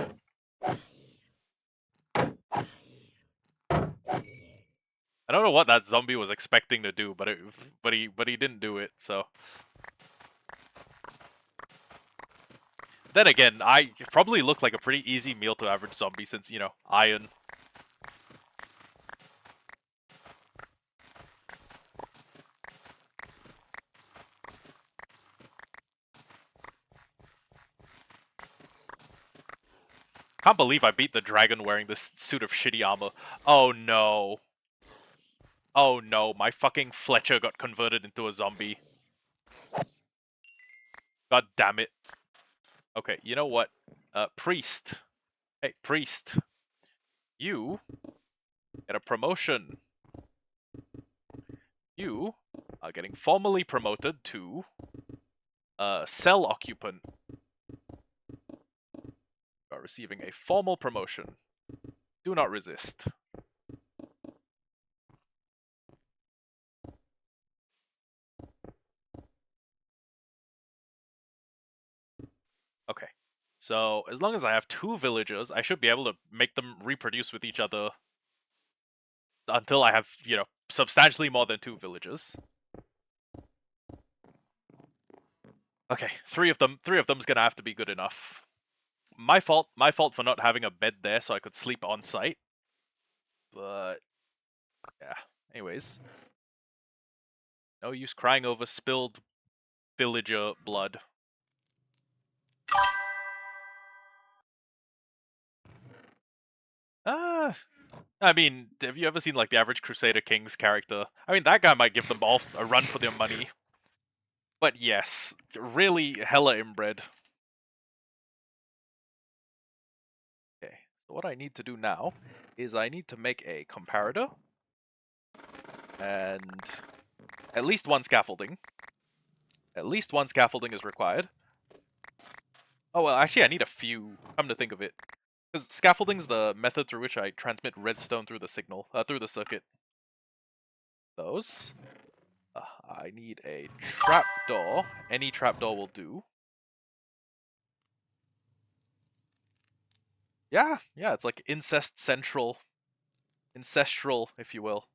I don't know what that zombie was expecting to do, but he didn't do it. So then again, I probably look like a pretty easy meal to average zombie since, you know, iron. Can't believe I beat the dragon wearing this suit of shitty armor. Oh no. Oh no, my fucking Fletcher got converted into a zombie. God damn it. Okay, you know what? Priest. Hey, priest. You get a promotion. You are getting formally promoted to cell occupant. You are receiving a formal promotion. Do not resist. Okay. So, as long as I have 2 villagers, I should be able to make them reproduce with each other until I have, you know, substantially more than 2 villagers. Okay, 3 of them's gonna have to be good enough. My fault for not having a bed there so I could sleep on site. But, yeah. Anyways. No use crying over spilled villager blood. I mean, have you ever seen like the average Crusader Kings character? I mean, that guy might give them all a run for their money. But yes, really hella inbred. Okay, so what I need to do now is I need to make a comparator. And at least 1 scaffolding. At least 1 scaffolding is required. Oh, well, actually I need a few, come to think of it. Because scaffolding's the method through which I transmit redstone through the signal, through the circuit. Those. I need a trapdoor. Any trapdoor will do. Yeah, it's like ancestral, if you will.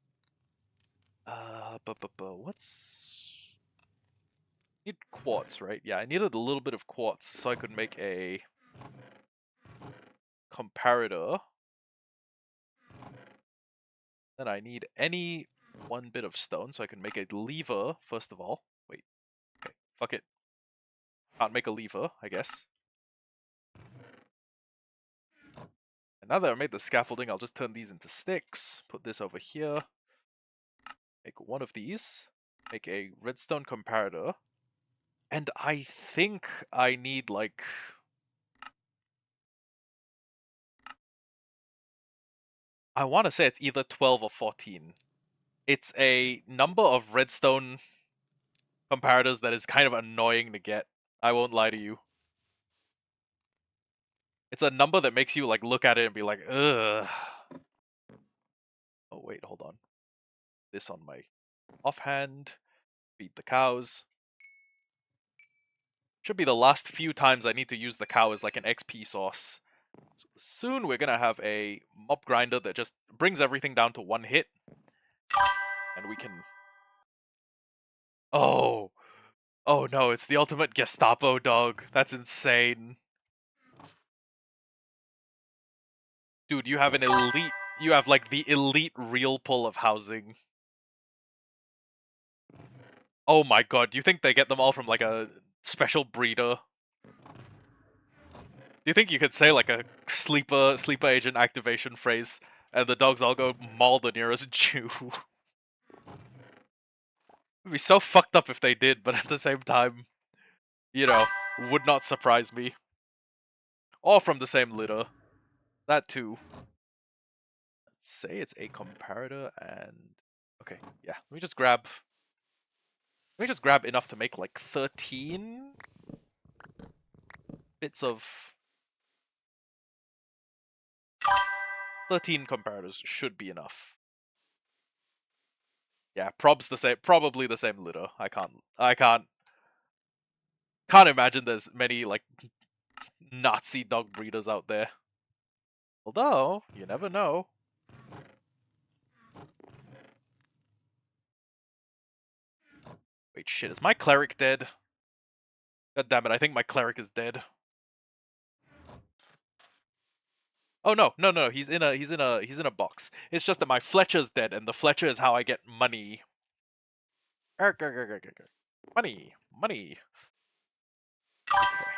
What's... Need quartz, right? Yeah, I needed a little bit of quartz so I could make a comparator. Then I need any 1 bit of stone so I can make a lever, first of all. Wait. Okay, fuck it. Can't make a lever, I guess. And now that I made the scaffolding, I'll just turn these into sticks. Put this over here. Make one of these. Make a redstone comparator. And I think I need, like... I want to say it's either 12 or 14. It's a number of redstone comparators that is kind of annoying to get. I won't lie to you. It's a number that makes you, like, look at it and be like, ugh. Oh, wait, hold on. This on my offhand. Feed the cows. Should be the last few times I need to use the cow as, like, an XP source. So soon we're gonna have a mob grinder that just brings everything down to one hit. And we can... Oh! Oh no, it's the ultimate Gestapo dog. That's insane. Dude, you have an elite... You have, like, the elite real pull of housing. Oh my god, do you think they get them all from, like, a special breeder? Do you think you could say, like, a sleeper agent activation phrase, and the dogs all go maul the nearest Jew? It'd be so fucked up if they did, but at the same time, you know, would not surprise me. All from the same litter. That too. Let's say it's a comparator and... Okay, yeah. Let me just grab enough to make, like, 13 bits of... 13 comparators should be enough. Yeah, probably the same litter. I can't imagine there's many, like, Nazi dog breeders out there. Although, you never know. Wait, shit, is my cleric dead? God damn it, I think my cleric is dead. Oh no, he's in a box. It's just that my Fletcher's dead, and the Fletcher is how I get money. Money. Money. Okay.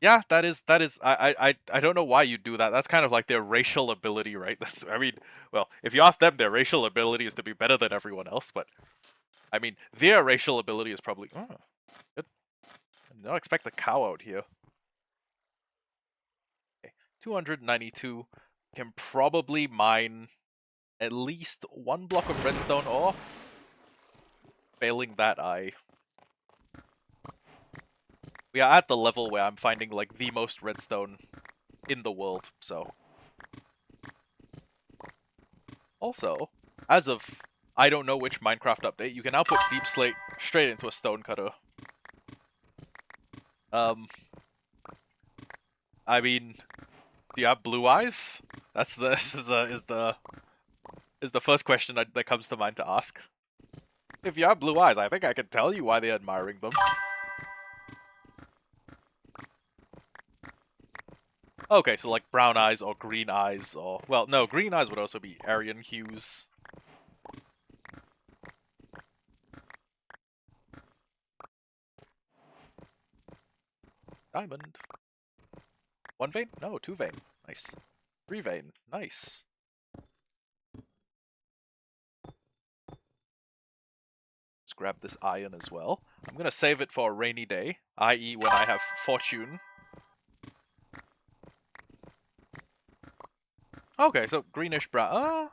Yeah, that is I don't know why you do that. That's kind of like their racial ability, right? That's I mean, well, if you ask them, their racial ability is to be better than everyone else, but I mean, their racial ability is probably good. I did not expect a cow out here. Okay. 292 can probably mine at least one block of redstone ore. Failing that, we are at the level where I'm finding, like, the most redstone in the world, so. Also, as of, I don't know which Minecraft update, you can now put deep slate straight into a stone cutter. I mean, do you have blue eyes? That's the, is the first question that comes to mind to ask. If you have blue eyes, I think I can tell you why they're admiring them. Okay, so like brown eyes or green eyes or... Well, no, green eyes would also be Aryan hues. Diamond. 1 vein? No, 2 vein. Nice. 3 vein. Nice. Let's grab this iron as well. I'm gonna save it for a rainy day, i.e. when I have fortune. Okay, so greenish brown.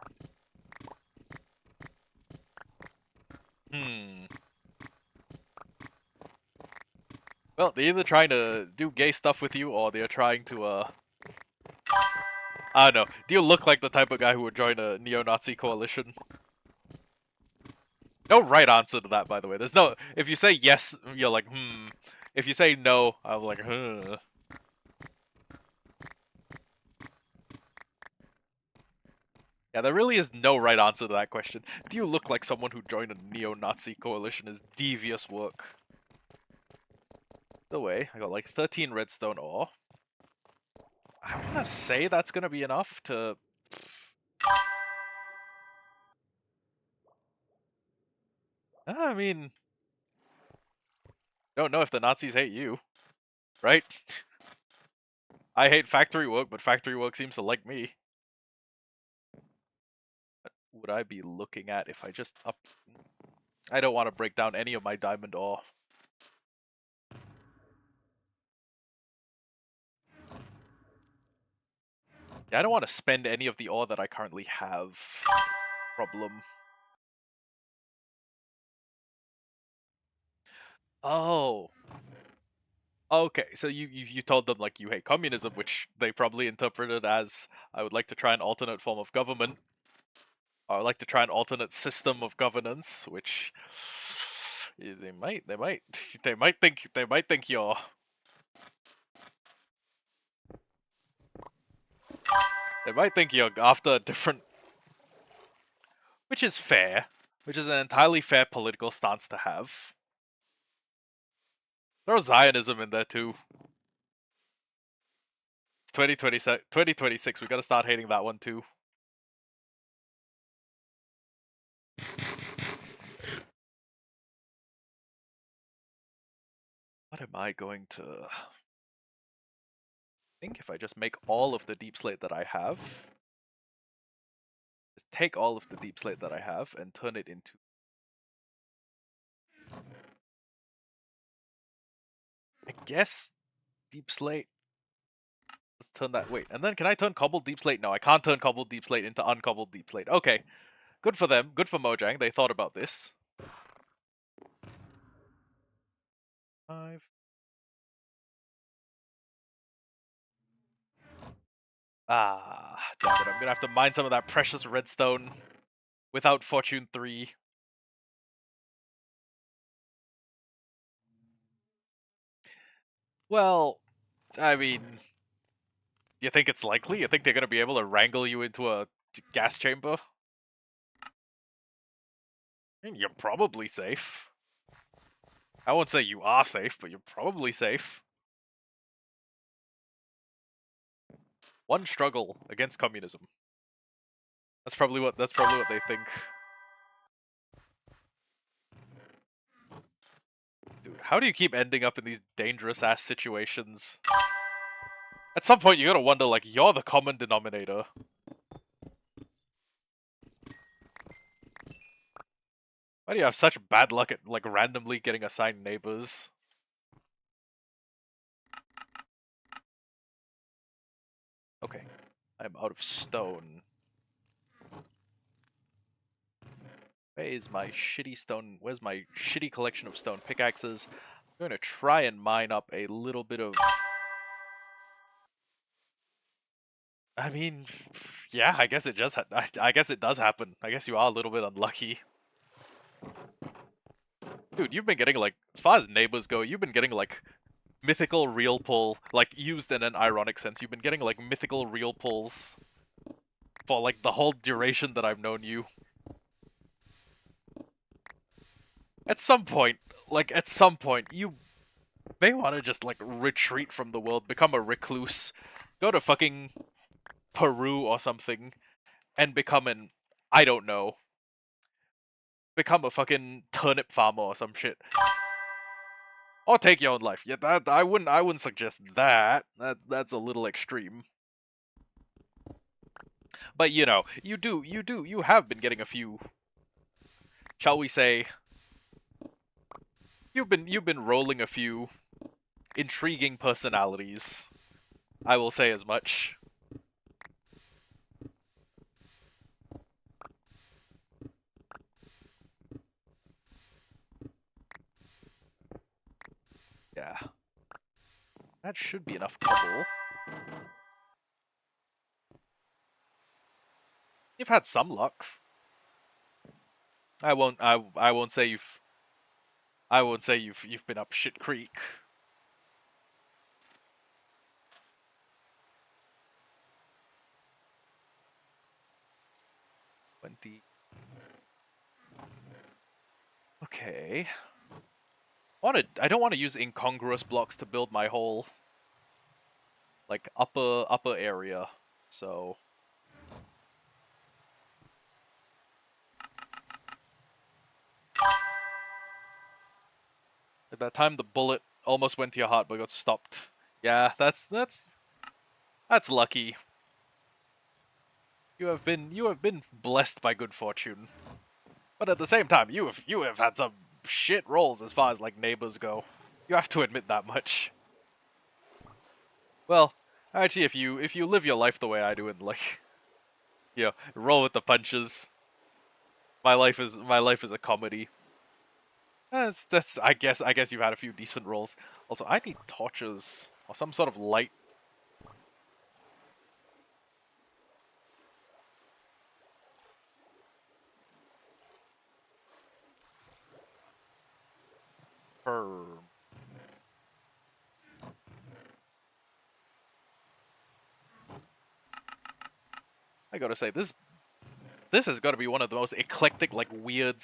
Well, they're either trying to do gay stuff with you, or they're trying to, I don't know. Do you look like the type of guy who would join a neo-Nazi coalition? No right answer to that, by the way. There's no... If you say yes, you're like, If you say no, I'm like, Yeah, there really is no right answer to that question. Do you look like someone who joined a neo-Nazi coalition is devious work? The way, I got like 13 redstone ore. I wanna say that's gonna be enough to... I mean... Don't know if the Nazis hate you, right? I hate factory work, but factory work seems to like me. What would I be looking at if I just up... I don't want to break down any of my diamond ore. Yeah, I don't want to spend any of the ore that I currently have. Problem. Oh. Okay, so you told them like you hate communism, which they probably interpreted as I would like to try an alternate form of government. Or I would like to try an alternate system of governance, which they might they might think you're after a different, which is fair, which is an entirely fair political stance to have. There's Zionism in there too. 2026, we gotta start hating that one too. What am I going to... I think if I just make all of the deep slate that I have, just take all of the deep slate that I have and turn it into... I guess deep slate. Let's turn that... Wait, and then can I turn cobbled deep slate? No, I can't turn cobbled deep slate into uncobbled deep slate. Okay, good for them. Good for Mojang. They thought about this. 5. Ah, damn it. I'm gonna have to mine some of that precious redstone without Fortune 3. Well, I mean, do you think it's likely? You think they're gonna be able to wrangle you into a gas chamber? I mean, you're probably safe. I won't say you are safe, but you're probably safe. One struggle against communism. That's probably what they think. Dude, how do you keep ending up in these dangerous ass situations? At some point you gotta wonder, like, you're the common denominator. Why do you have such bad luck at, like, randomly getting assigned neighbors? Okay, I'm out of stone. Where is my shitty stone? Where's my shitty collection of stone pickaxes? I'm gonna try and mine up a little bit of... I mean, yeah, I guess it just... I guess it does happen. I guess you are a little bit unlucky. Dude, you've been getting, like, as far as neighbors go, you've been getting, like, mythical real pull, like, used in an ironic sense. You've been getting, like, mythical real pulls for, like, the whole duration that I've known you. At some point, you may want to just, like, retreat from the world, become a recluse, go to fucking Peru or something, and become an, I don't know, become a fucking turnip farmer or some shit. Or take your own life. Yeah, that I wouldn't suggest that. That's a little extreme. But you know, you have been getting a few, shall we say, you've been rolling a few intriguing personalities. I will say as much. Yeah. That should be enough cobble. You've had some luck. I won't say you've been up shit creek. 20. Okay. I don't want to use incongruous blocks to build my whole, like, upper area. So At that time, the bullet almost went to your heart, but got stopped. Yeah, that's lucky. You have been blessed by good fortune. But at the same time, you have had some shit rolls as far as like neighbors go. You have to admit that much. Well, actually, if you live your life the way I do and like roll with the punches, my life is a comedy. That's I guess you've had a few decent rolls. Also, I need torches or some sort of light. Per I gotta say this has got to be one of the most eclectic, like weird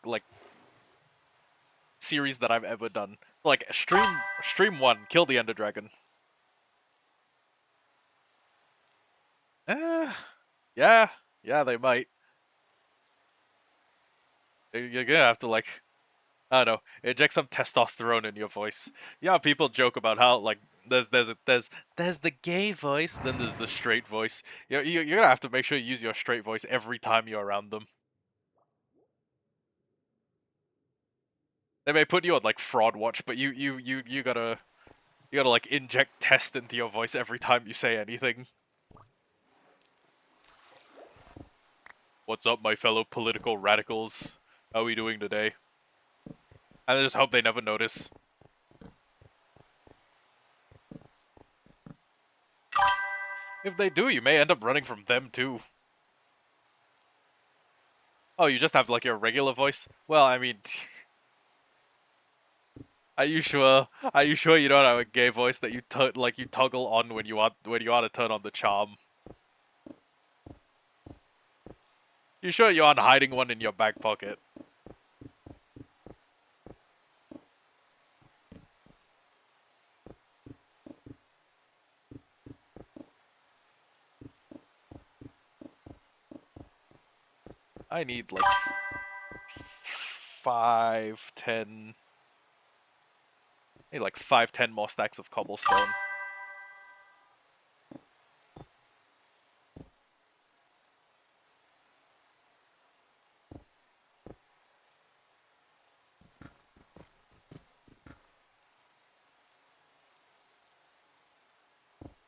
like series that I've ever done. Like stream one, kill the Ender Dragon. Eh, yeah, yeah, they might. You're gonna have to like I don't know, inject some testosterone in your voice. Yeah, people joke about how like there's the gay voice, then there's the straight voice. You're gonna have to make sure you use your straight voice every time you're around them. They may put you on like fraud watch, but you gotta like inject test into your voice every time you say anything. What's up, my fellow political radicals? How are we doing today? I just hope they never notice. If they do, you may end up running from them too. Oh, you just have like your regular voice? Well, I mean, are you sure? Are you sure you don't have a gay voice that you toggle on when you want to turn on the charm? You sure you aren't hiding one in your back pocket? I need like 5, 10. I need like 5, 10 more stacks of cobblestone.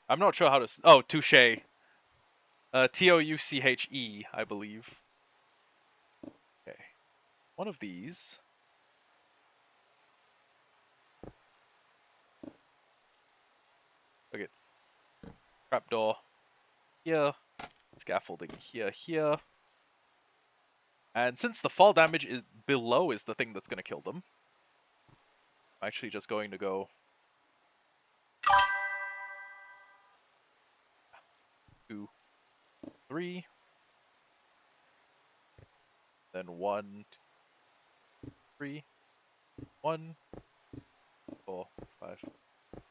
I'm not sure how to. Oh, touche. Touche, I believe. Okay, one of these. Okay, trapdoor here. Scaffolding here. And since the fall damage is below is the thing that's gonna kill them, I'm actually just going to go 2, 3, then 1, 2, 3, 1, 4, 5,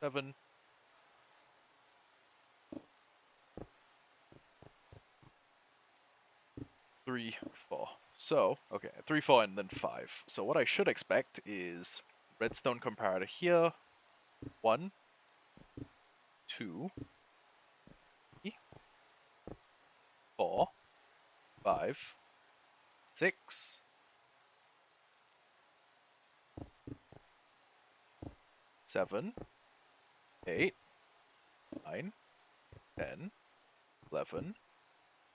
7. 3, 4. So, okay, 3, 4, and then 5. So what I should expect is redstone comparator here. 1, 2, 3, 4, 5, 6, 7, 8, 9, 10, 11,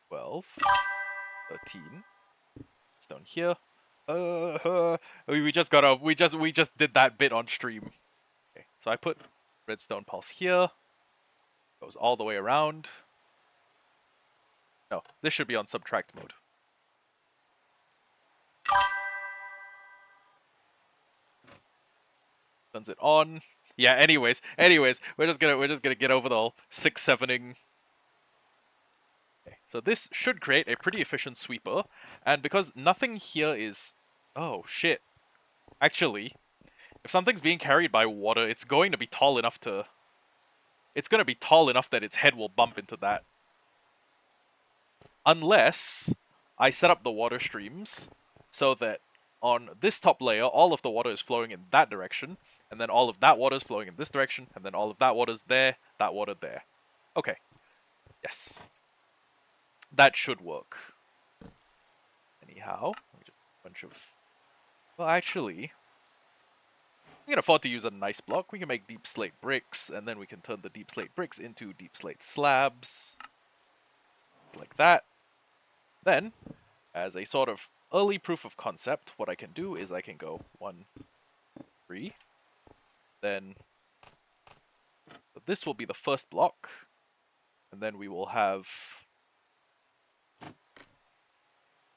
12, 13. Stone here. We just did that bit on stream. Okay, so I put redstone pulse here. Goes all the way around. No, this should be on subtract mode. Turns it on. Yeah. Anyways, we're just gonna get over the whole 6-7ing. Okay, so this should create a pretty efficient sweeper, and because nothing here is, oh shit. Actually, if something's being carried by water, it's going to be tall enough to. It's going to be tall enough that its head will bump into that. Unless I set up the water streams so that on this top layer, all of the water is flowing in that direction, and then all of that water is flowing in this direction, and then all of that water is there, that water there. Okay. Yes. That should work. Anyhow, let me just a bunch of... Well, actually, we can afford to use a nice block. We can make deep slate bricks, and then we can turn the deep slate bricks into deep slate slabs. Like that. Then, as a sort of early proof of concept, what I can do is I can go 1, 3, then this will be the first block, and then we will have...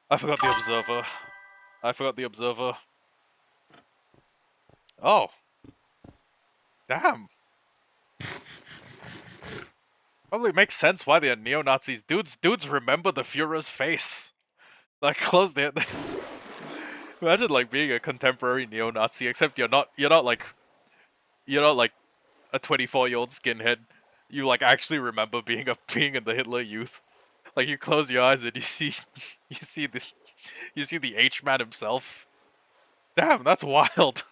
I forgot the observer. I forgot the observer. Oh. Damn. Probably makes sense why they are neo-Nazis. Dudes remember the Führer's face. Like, close the... Imagine, like, being a contemporary neo-Nazi, except you're not like a 24-year-old skinhead. You, like, actually remember being in the Hitler Youth. Like, you close your eyes and you see you see the H-man himself. Damn, that's wild.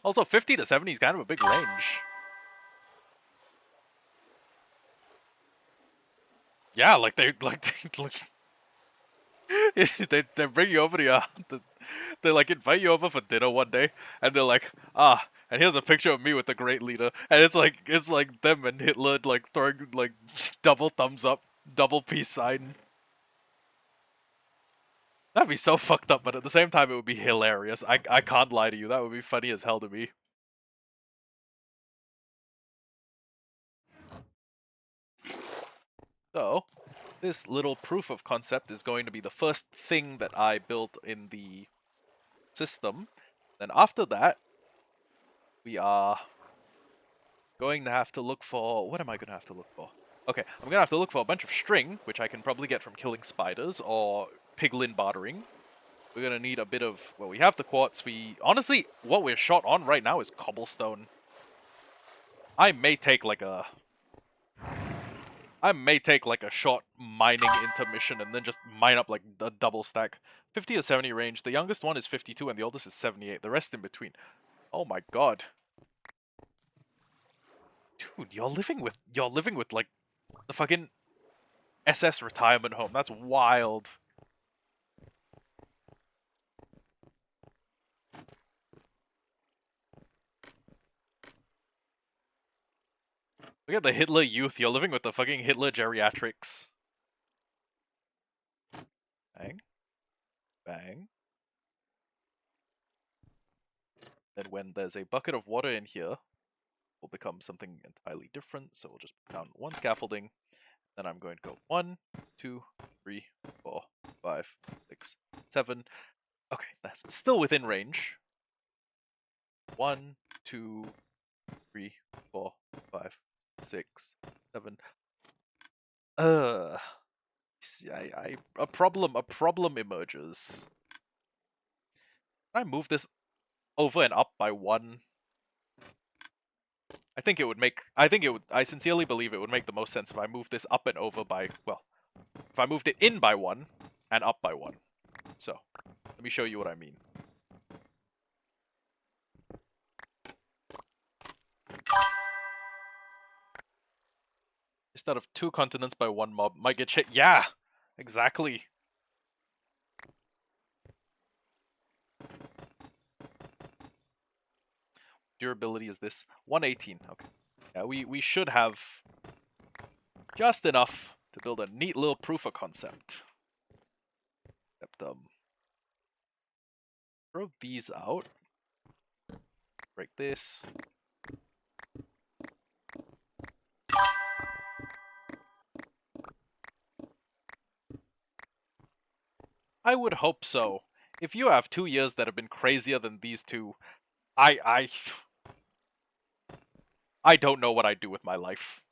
Also, 50 to 70 is kind of a big range. Yeah, like they they bring you over to your they like invite you over for dinner one day, and they're like, and here's a picture of me with the great leader, and it's like them and Hitler like throwing like double thumbs up, double peace sign. That'd be so fucked up, but at the same time it would be hilarious. I can't lie to you, that would be funny as hell to me. So, this little proof of concept is going to be the first thing that I built in the system. Then after that, we are going to have to look for... What am I going to have to look for? Okay, I'm going to have to look for a bunch of string, which I can probably get from killing spiders or piglin bartering. We're going to need a bit of... Well, we have the quartz. Honestly, what we're short on right now is cobblestone. I may take like a short mining intermission and then just mine up like a double stack. 50 or 70 range. The youngest one is 52 and the oldest is 78. The rest in between. Oh my god. Dude, you're living with like the fucking SS retirement home. That's wild. Look at the Hitler Youth. You're living with the fucking Hitler geriatrics. Bang. Bang. Then when there's a bucket of water in here, will become something entirely different. So we'll just put down one scaffolding. Then I'm going to go 1, 2, 3, 4, 5, 6, 7. Okay, that's still within range. 1, 2, 3, 4, 5, 6, 7. A problem emerges. Can I move this over and up by 1? I sincerely believe it would make the most sense if I moved this up and over by, well, if I moved it in by 1 and up by 1. So, let me show you what I mean. Instead of 2 continents by 1 mob, might get shit. Yeah! Exactly. Durability is this. 118. Okay. Yeah, we should have just enough to build a neat little proof of concept. Except, throw these out. Break this. I would hope so. If you have 2 years that have been crazier than these two, I don't know what I'd do with my life.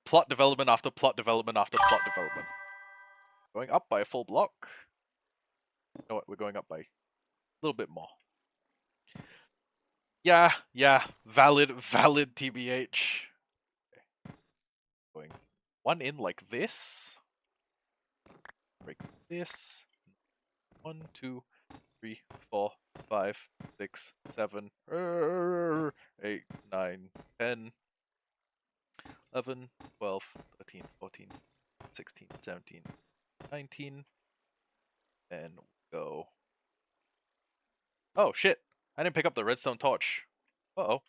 Plot development after plot development after plot development. Going up by a full block. You know what, we're going up by a little bit more. Yeah, valid TBH. Going one in like this. Break this. 1, 2, 3, 4, 5, 6, 7, 8, 9, 10, 11, 12, 13, 14, 16, 17, 19. And go. Oh shit! I didn't pick up the redstone torch. Uh-oh.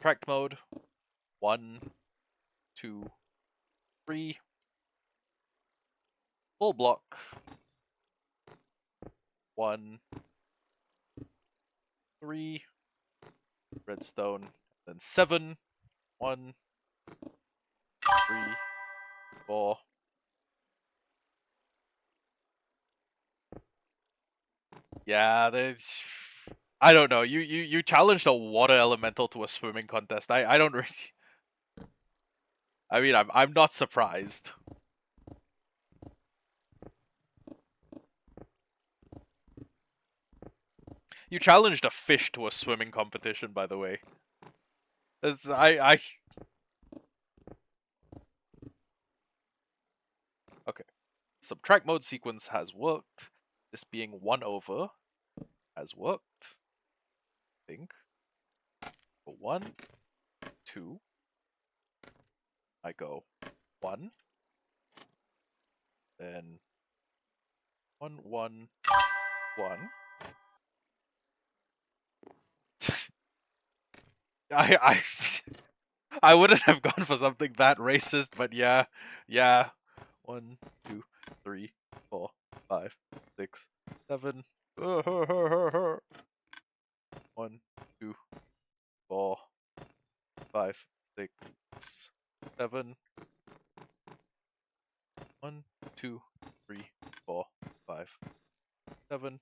Tracked mode. 1, 2, 3. Full block. 1, 3. Redstone. Then 7. 1, 3, 4. Yeah, there's. I don't know. You challenged a water elemental to a swimming contest. I don't really. I mean, I'm not surprised. You challenged a fish to a swimming competition, by the way. I okay. Subtract mode sequence has worked. This being 1 over has worked. I think. 1, 2. I go 1. Then 1, 1, 1. I I wouldn't have gone for something that racist, but yeah. 1, 2, 3, 4, 5, 6, 7. 1, 2, 4, 5, 6, 7. 1, 2, 3, 4, 5, 7.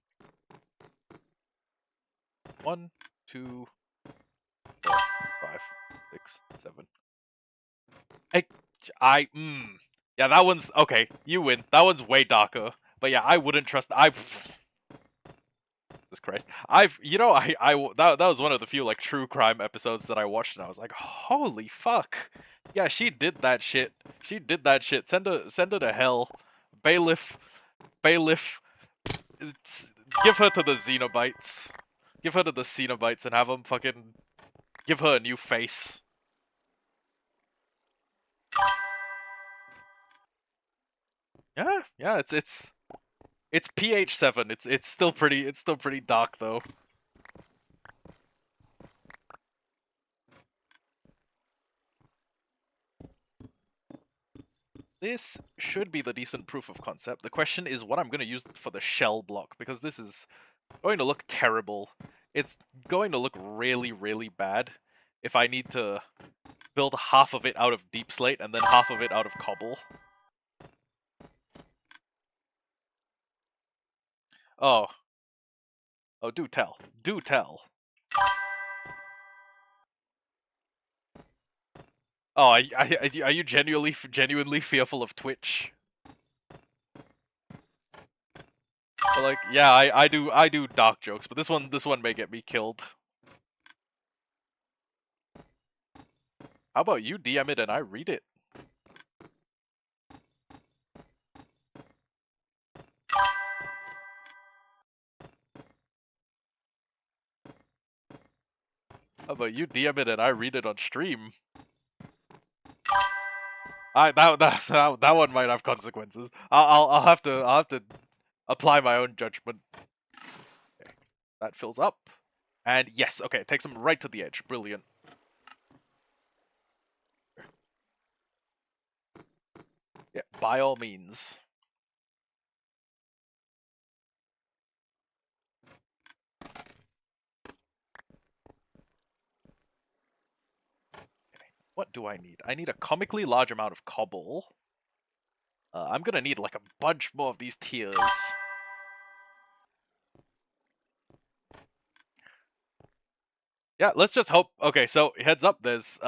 1, 2, 4, 5, 6, 7. Yeah, that one's okay. You win. That one's way darker. But yeah, I wouldn't trust. Jesus Christ. That was one of the few like true crime episodes that I watched, and I was like, holy fuck. Yeah, she did that shit. She did that shit. Send her to hell. Bailiff. It's, give her to the Xenobites. Give her to the Xenobites and have them fucking give her a new face. Yeah, it's pH 7. It's still pretty dark though. This should be the decent proof of concept. The question is what I'm going to use for the shell block, because this is going to look terrible. It's going to look really, really bad if I need to build half of it out of deep slate and then half of it out of cobble. Oh. Oh, do tell. Do tell. Oh, are you genuinely fearful of Twitch? But like, yeah, I do dark jokes, but this one may get me killed. How about you DM it and I read it? How about you DM it and I read it on stream? That one might have consequences. I'll have to apply my own judgment. Okay, that fills up, and yes, okay, it takes them right to the edge. Brilliant. Yeah, by all means. Okay, what do I need? I need a comically large amount of cobble. I'm gonna need like a bunch more of these tiers. Yeah, let's just hope. Okay, so heads up, there's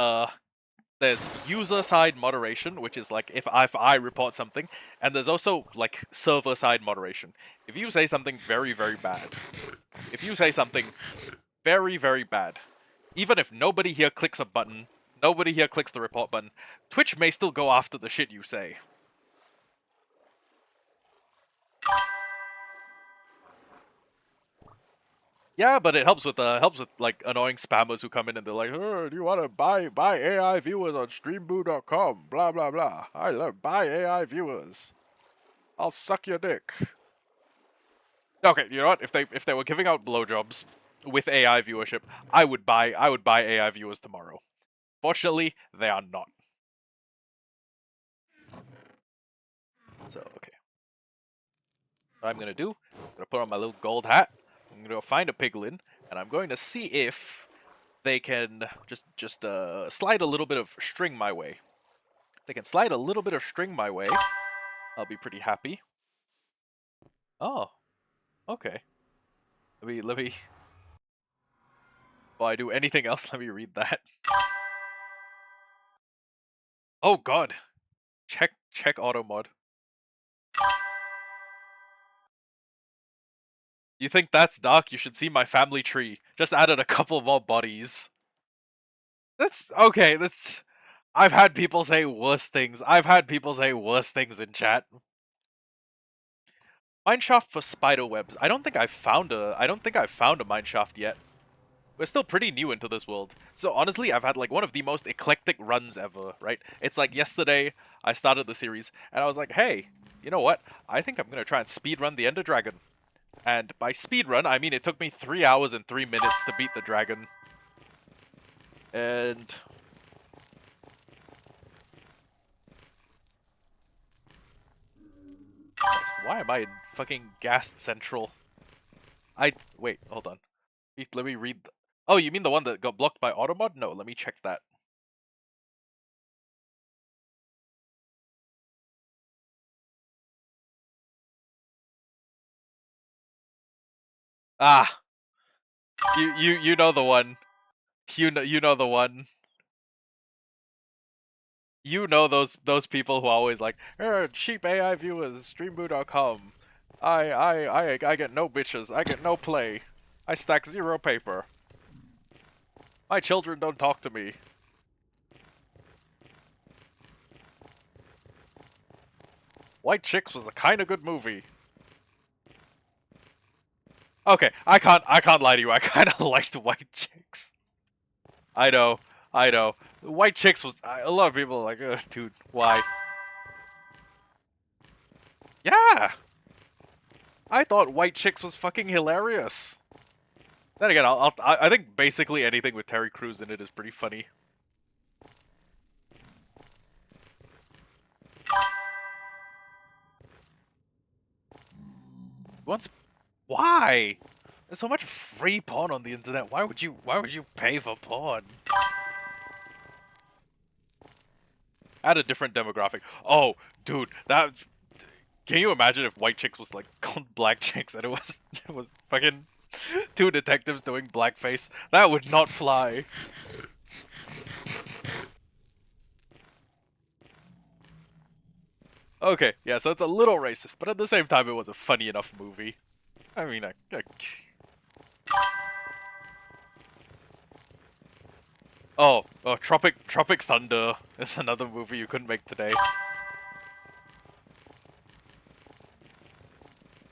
user side moderation, which is like if I report something, and there's also like server side moderation. If you say something very, very bad, if you say something very, very bad, even if nobody here clicks a button, Nobody here clicks the report button. Twitch may still go after the shit you say. Yeah, but it helps with like annoying spammers who come in and they're like, "Oh, do you want to buy AI viewers on streamboo.com? Blah blah blah. I love buy AI viewers. I'll suck your dick." Okay, you know what? If they were giving out blowjobs with AI viewership, I would buy AI viewers tomorrow. Fortunately, they are not. So okay, what I'm gonna do? I'm gonna put on my little gold hat. I'm gonna go find a piglin, and I'm going to see if they can just slide a little bit of string my way. If they can slide a little bit of string my way, I'll be pretty happy. Oh, okay. Let me. Before I do anything else, let me read that. Oh God, check auto mod. You think that's dark? You should see my family tree. Just added a couple more bodies. That's okay. That's. I've had people say worse things. I've had people say worse things in chat. Mineshaft for spider webs. I don't think I've found a mineshaft yet. We're still pretty new into this world. So honestly, I've had like one of the most eclectic runs ever, right? It's like yesterday I started the series and I was like, hey, you know what? I think I'm gonna try and speedrun the Ender Dragon. And by speedrun, I mean it took me 3 hours and 3 minutes to beat the dragon. And why am I in fucking Ghast Central? Wait, hold on. Let me read. Oh, you mean the one that got blocked by automod? No, let me check that. Ah, you know the one. You know the one. You know those people who are always like, cheap AI viewers, streamboo.com. I get no bitches. I get no play. I stack 0 paper. My children don't talk to me. White Chicks was a kind of good movie. Okay, I can't lie to you. I kind of liked White Chicks. I know, I know. White Chicks was a lot of people are like, dude, why? Yeah, I thought White Chicks was fucking hilarious. Then again, I think basically anything with Terry Crews in it is pretty funny. Once, why? There's so much free porn on the internet. Why would you pay for porn? Add a different demographic. Oh, dude, that. Can you imagine if White Chicks was like called Black Chicks and it was fucking 2 detectives doing blackface? That would not fly. Okay, yeah, so it's a little racist, but at the same time, it was a funny enough movie. I mean, oh, Tropic Thunder is another movie you couldn't make today.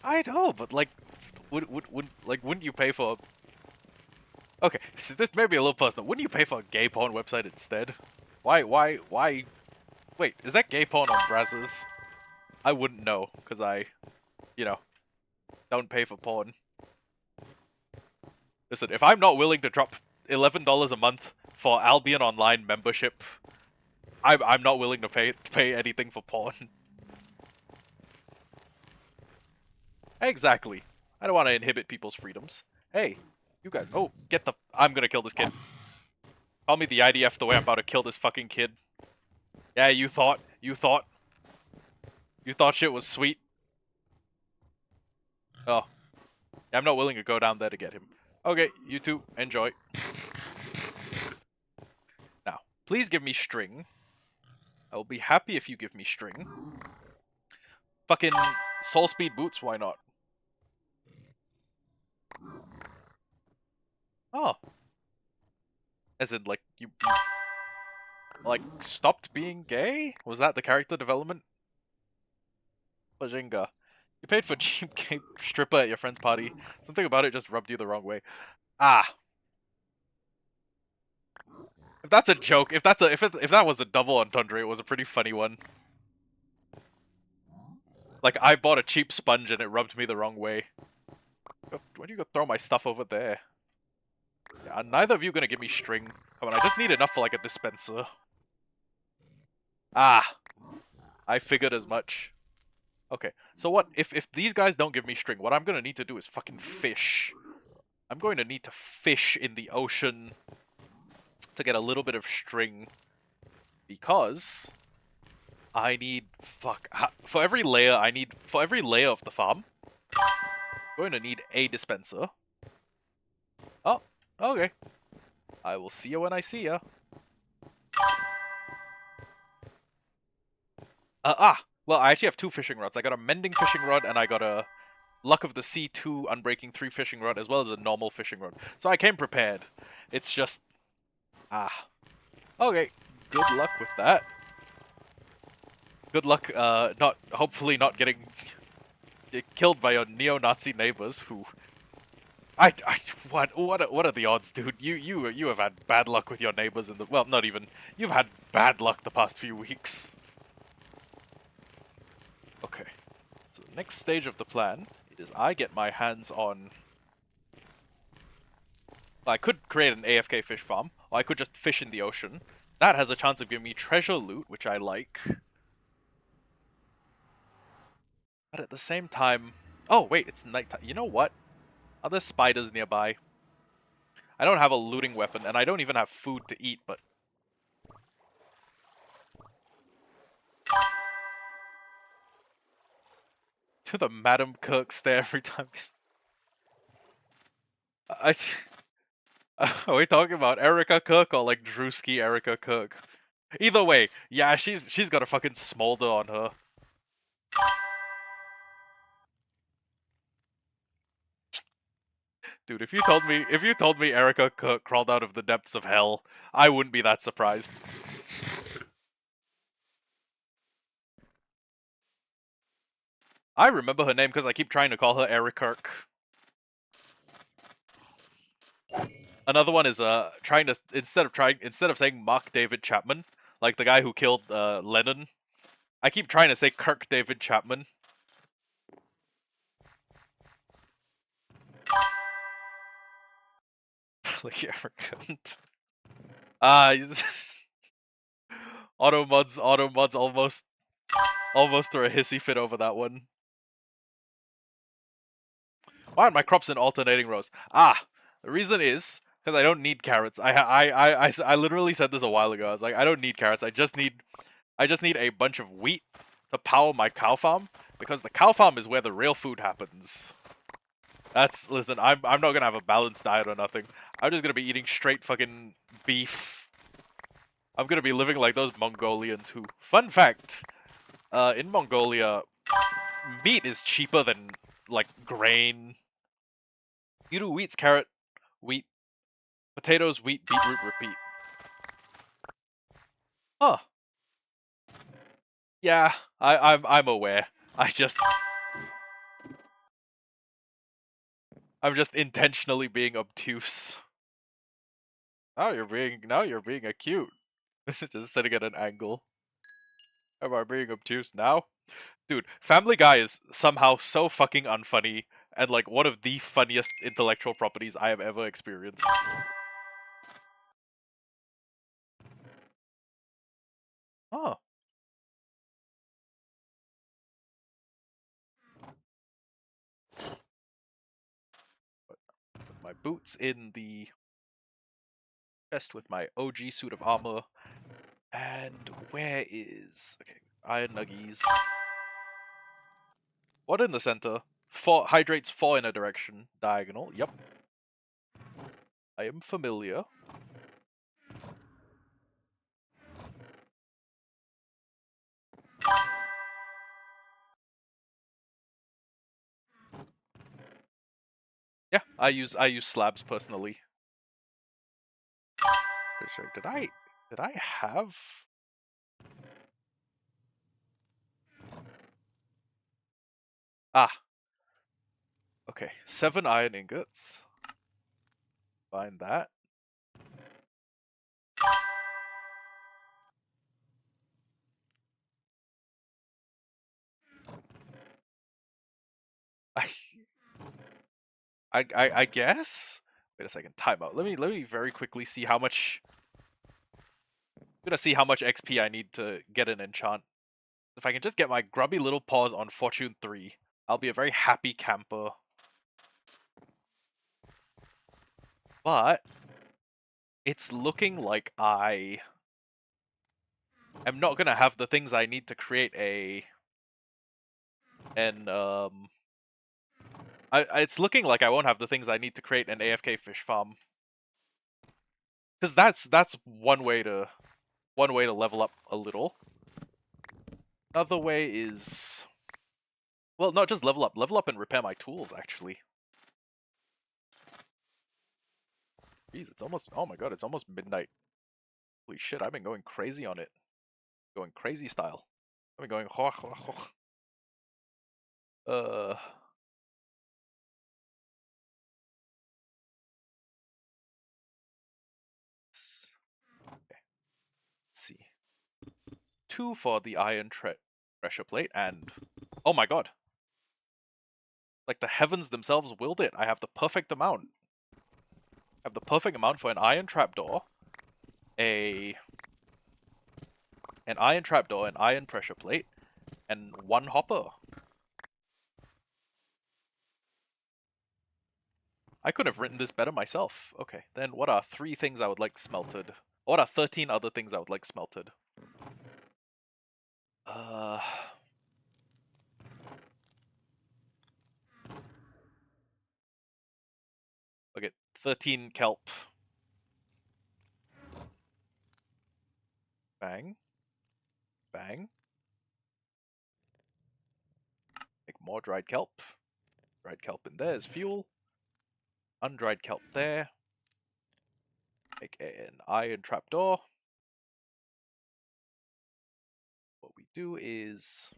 I know, but like, wouldn't you pay for? Okay, so this may be a little personal. Wouldn't you pay for a gay porn website instead? Why? Wait, is that gay porn on Brazzers? I wouldn't know, because you know, don't pay for porn. Listen, if I'm not willing to drop $11 a month for Albion Online membership, I'm not willing to pay anything for porn. Exactly. I don't want to inhibit people's freedoms. Hey, you guys. Oh, get the. I'm gonna kill this kid. Call me the IDF the way I'm about to kill this fucking kid. Yeah, you thought shit was sweet. Oh, I'm not willing to go down there to get him. Okay, you two, enjoy. Now, please give me string. I will be happy if you give me string. Fucking soul speed boots, why not? Oh. As in, like, you like, stopped being gay? Was that the character development? Bajinga. You paid for cheap gay stripper at your friend's party. Something about it just rubbed you the wrong way. Ah. If that's a joke, if that was a double entendre, it was a pretty funny one. Like, I bought a cheap sponge and it rubbed me the wrong way. Why don't you go throw my stuff over there? Yeah, neither of you gonna give me string. Come on, I just need enough for like a dispenser. Ah, I figured as much. Okay, so what, if these guys don't give me string, what I'm gonna need to do is fucking fish. I'm going to need to fish in the ocean to get a little bit of string. Because I need, for every layer of the farm, I'm going to need a dispenser. Oh, okay. I will see you when I see ya. Well, I actually have 2 fishing rods. I got a mending fishing rod and I got a Luck of the Sea 2 Unbreaking 3 fishing rod as well as a normal fishing rod. So I came prepared. It's just... Okay. Good luck with that. Good luck, hopefully not getting killed by your neo-Nazi neighbors who... what are the odds, dude? You have had bad luck with your neighbors in the... Well, not even. You've had bad luck the past few weeks. Okay. So the next stage of the plan is I get my hands on... I could create an AFK fish farm, or I could just fish in the ocean. That has a chance of giving me treasure loot, which I like. But at the same time... Oh, wait, it's nighttime. You know what? Are there spiders nearby? I don't have a looting weapon, and I don't even have food to eat, but... To the Madam Kirk stare every time. I... Are we talking about Erica Cook or like Drewski Erica Cook? Either way, yeah, she's got a fucking smolder on her. Dude, if you told me Erica Cook crawled out of the depths of hell, I wouldn't be that surprised. I remember her name because I keep trying to call her Eric Kirk. Another one is trying to instead of saying Mark David Chapman, like the guy who killed Lennon, I keep trying to say Kirk David Chapman. Like arrogant. Ah, auto mods almost threw a hissy fit over that one. Why aren't my crops in alternating rows? The reason is because I don't need carrots. I literally said this a while ago. I was like, I don't need carrots. I just need a bunch of wheat to power my cow farm because the cow farm is where the real food happens. Listen, I'm not gonna have a balanced diet or nothing. I'm just gonna be eating straight fucking beef. I'm gonna be living like those Mongolians who, fun fact, in Mongolia, meat is cheaper than like grain. You do wheats, carrot, wheat, potatoes, wheat, beetroot, repeat. Huh. Yeah, I'm aware. I'm just intentionally being obtuse. Now you're being acute. This is just sitting at an angle. Am I being obtuse now? Dude, Family Guy is somehow so fucking unfunny and like one of the funniest intellectual properties I have ever experienced. Oh. Put my boots in the chest with my OG suit of armor. And where is... Okay, iron nuggies. What in the center? 4 hydrates 4 in a direction. Diagonal, yep. I am familiar. Yeah, I use slabs personally. Did I Did I have... Ah, okay. 7 iron ingots. Find that. I I guess. Wait a second. Timeout. Let me very quickly see how much. I'm gonna see how much XP I need to get an enchant. If I can just get my grubby little paws on Fortune 3, I'll be a very happy camper. But it's looking like I am not gonna have the things I need to create it's looking like I won't have the things I need to create an AFK fish farm. Because that's one way to level up a little. Another way is, well, not just level up and repair my tools actually. Jeez, it's almost, oh my god, it's almost midnight. Holy shit, I've been going crazy on it. Going crazy style. I've been going ho ho ho. Uh okay, let's see. 2 for the iron treasure plate, and oh my god. Like the heavens themselves willed it. I have the perfect amount. I have the perfect amount for an iron trapdoor, an iron trapdoor, an iron pressure plate, and 1 hopper. I could have written this better myself. Okay, then what are 3 things I would like smelted? What are 13 other things I would like smelted? Uh... Okay, 13 kelp. Bang. Bang. Make more dried kelp. Dried kelp in there is fuel. Undried kelp there. Make an iron trapdoor. What we do is...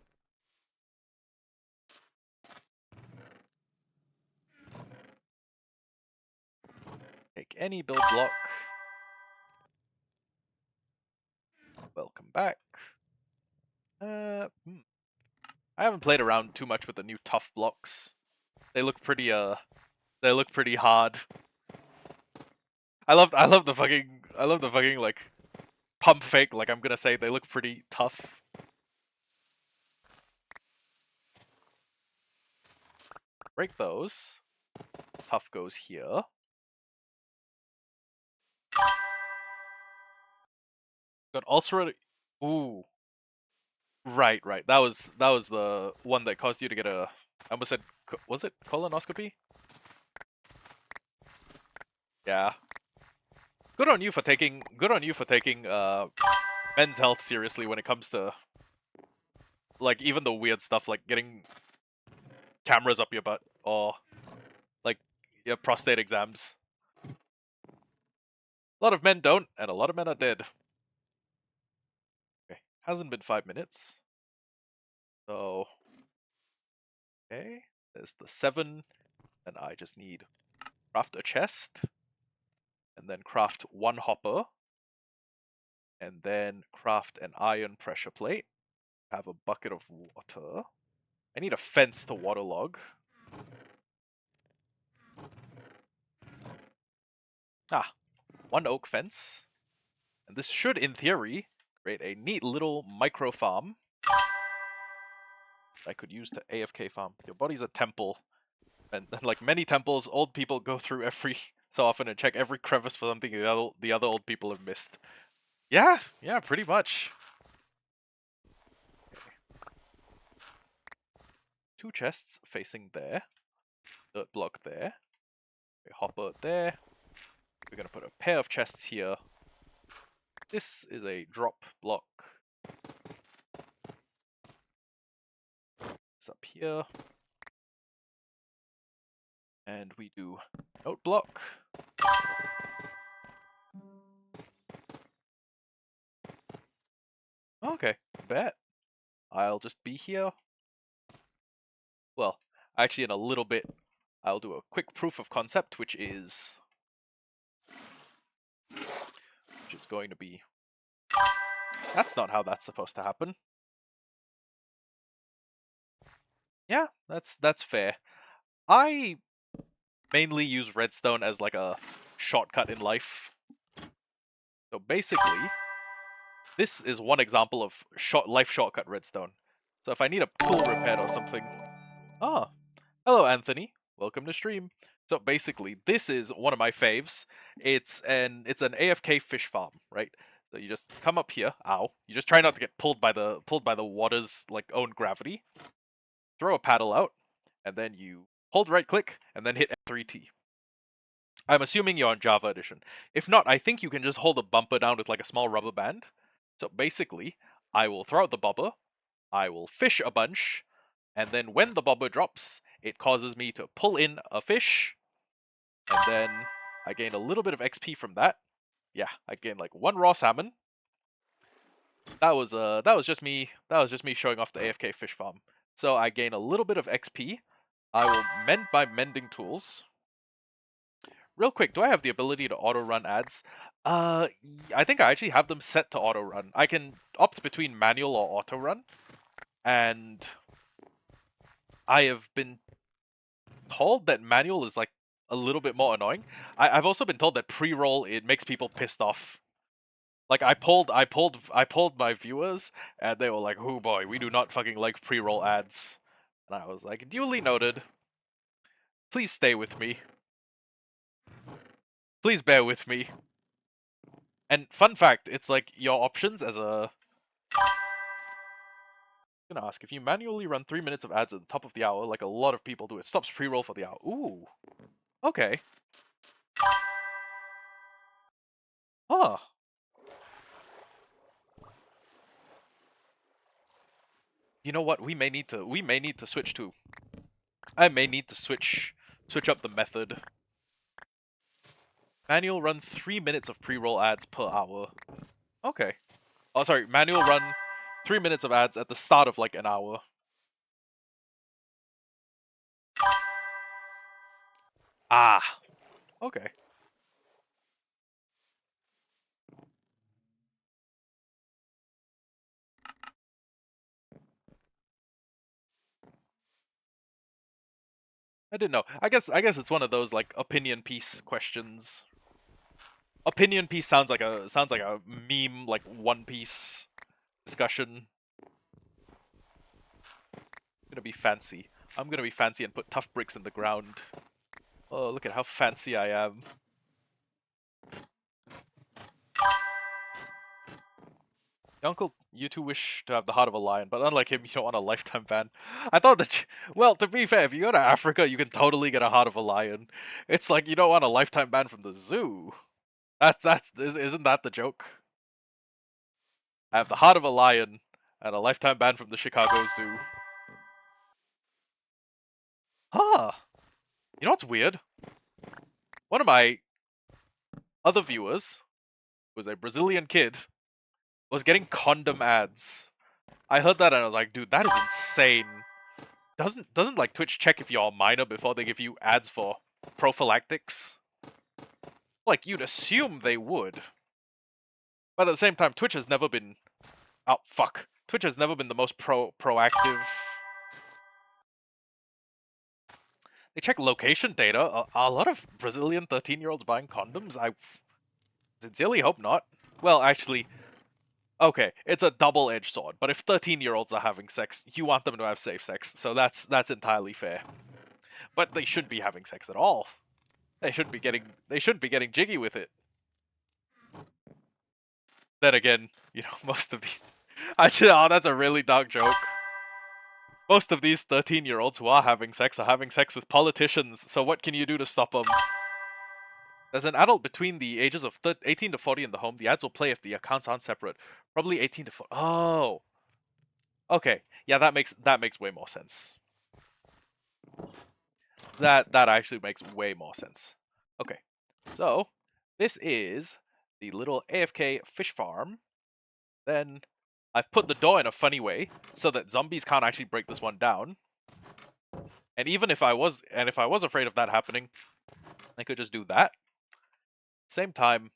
take any build block. Welcome back. I haven't played around too much with the new tough blocks. They look pretty hard. I love the fucking like pump fake, like I'm gonna say they look pretty tough. Break those. Tough goes here. Got ulcerative. Ooh. Right. That was the one that caused you to get a. I almost said, was it colonoscopy? Yeah. Good on you for taking. Good on you for taking men's health seriously when it comes to like even the weird stuff like getting cameras up your butt or like your prostate exams. A lot of men don't, and a lot of men are dead. Okay, hasn't been 5 minutes. So, okay, there's the 7, and I just need craft a chest, and then craft 1 hopper, and then craft an iron pressure plate. Have a bucket of water. I need a fence to waterlog. Ah, 1 oak fence. And this should, in theory, create a neat little micro farm I could use to AFK farm. Your body's a temple. And like many temples, old people go through every so often and check every crevice for something the other old people have missed. Yeah, pretty much. Okay. 2 chests facing there. Dirt block there. A hopper there. We're gonna put a pair of chests here. This is a drop block. It's up here. And we do note block. Okay, bet. I'll just be here. Well, actually in a little bit, I'll do a quick proof of concept, which is going to be... That's not how that's supposed to happen. Yeah, that's fair. I mainly use redstone as like a shortcut in life. So basically, this is one example of life shortcut redstone. So if I need a tool repaired or something... Ah, hello Anthony, welcome to stream. So basically, this is one of my faves. It's an AFK fish farm, right? So you just come up here, ow. You just try not to get pulled by the water's like own gravity. Throw a paddle out, and then you hold right click and then hit F3T. I'm assuming you're on Java Edition. If not, I think you can just hold a bumper down with like a small rubber band. So basically, I will throw out the bobber, I will fish a bunch, and then when the bobber drops, it causes me to pull in a fish, and then I gain a little bit of XP from that. Yeah, I gain like one raw salmon. That was just me showing off the AFK fish farm. So I gain a little bit of XP. I will mend my mending tools. Real quick, do I have the ability to auto run ads? I think I actually have them set to auto run. I can opt between manual or auto run, and I have been told that manual is like a little bit more annoying. I've also been told that pre-roll it makes people pissed off. Like I polled my viewers, and they were like, "Oh boy, we do not fucking like pre-roll ads," and I was like, "Duly noted. Please stay with me. Please bear with me." And fun fact, it's like your options as a... I'm gonna ask, if you manually run 3 minutes of ads at the top of the hour, like a lot of people do, it stops pre-roll for the hour. Ooh. Okay. Huh. You know what? We may need to switch to... I may need to switch up the method. Manual run 3 minutes of pre-roll ads per hour. Okay. Oh, sorry. Manual run 3 minutes of ads at the start of like an hour. Ah. Okay. I didn't know. I guess it's one of those like opinion piece questions. Opinion piece sounds like a meme, like One Piece discussion. I'm gonna be fancy. I'm gonna be fancy and put tough bricks in the ground. Oh, look at how fancy I am. Uncle, you two wish to have the heart of a lion, but unlike him, you don't want a lifetime ban. I thought that, well, to be fair, if you go to Africa, you can totally get a heart of a lion. It's like you don't want a lifetime ban from the zoo. Isn't that the joke? I have the heart of a lion and a lifetime ban from the Chicago Zoo. Huh. You know what's weird? One of my other viewers, who was a Brazilian kid, was getting condom ads. I heard that and I was like, dude, that is insane. Doesn't like Twitch check if you're a minor before they give you ads for prophylactics? Like you'd assume they would. But at the same time, Twitch has never been... Oh, fuck. Twitch has never been the most proactive. They check location data. A lot of Brazilian 13-year-olds buying condoms? I sincerely hope not. Well, actually, okay, it's a double-edged sword, but if 13-year-olds are having sex, you want them to have safe sex, so that's entirely fair. But they shouldn't be having sex at all. They shouldn't be getting jiggy with it. Then again, you know, most of these... Actually, oh, that's a really dark joke. Most of these 13-year-olds who are having sex with politicians, so what can you do to stop them? There's an adult between the ages of 18 to 40 in the home. The ads will play if the accounts aren't separate. Probably 18 to 40. Oh! Okay, yeah, that makes way more sense. That actually makes way more sense. Okay, so this is the little AFK fish farm. Then I've put the door in a funny way so that zombies can't actually break this one down. And even if I was afraid of that happening, I could just do that. Same time,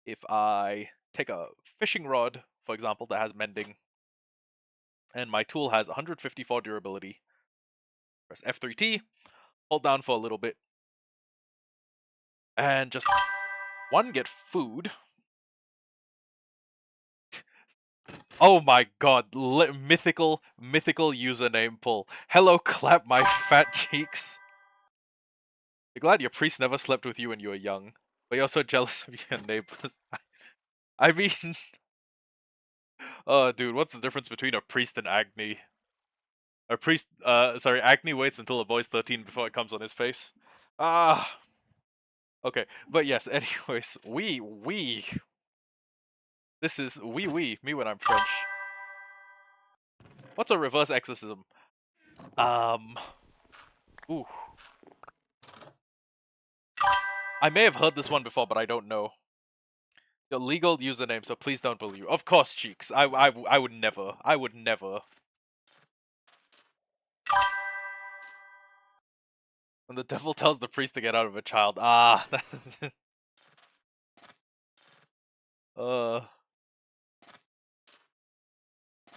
if I take a fishing rod, for example, that has mending, and my tool has 154 durability, press F3T, hold down for a little bit, and just one, get food. Oh my god, mythical username pull. Hello, clap my fat cheeks. You're glad your priest never slept with you when you were young, but you're so jealous of your neighbors. I mean, oh dude, what's the difference between a priest and acne? A priest, sorry, acne waits until a boy's 13 before it comes on his face. Ah, okay, but yes, anyways, this is me when I'm French. What's a reverse exorcism? Ooh. I may have heard this one before, but I don't know. The legal username, so please don't bully you. Of course, Cheeks. I would never. I would never. When the devil tells the priest to get out of a child. Ah.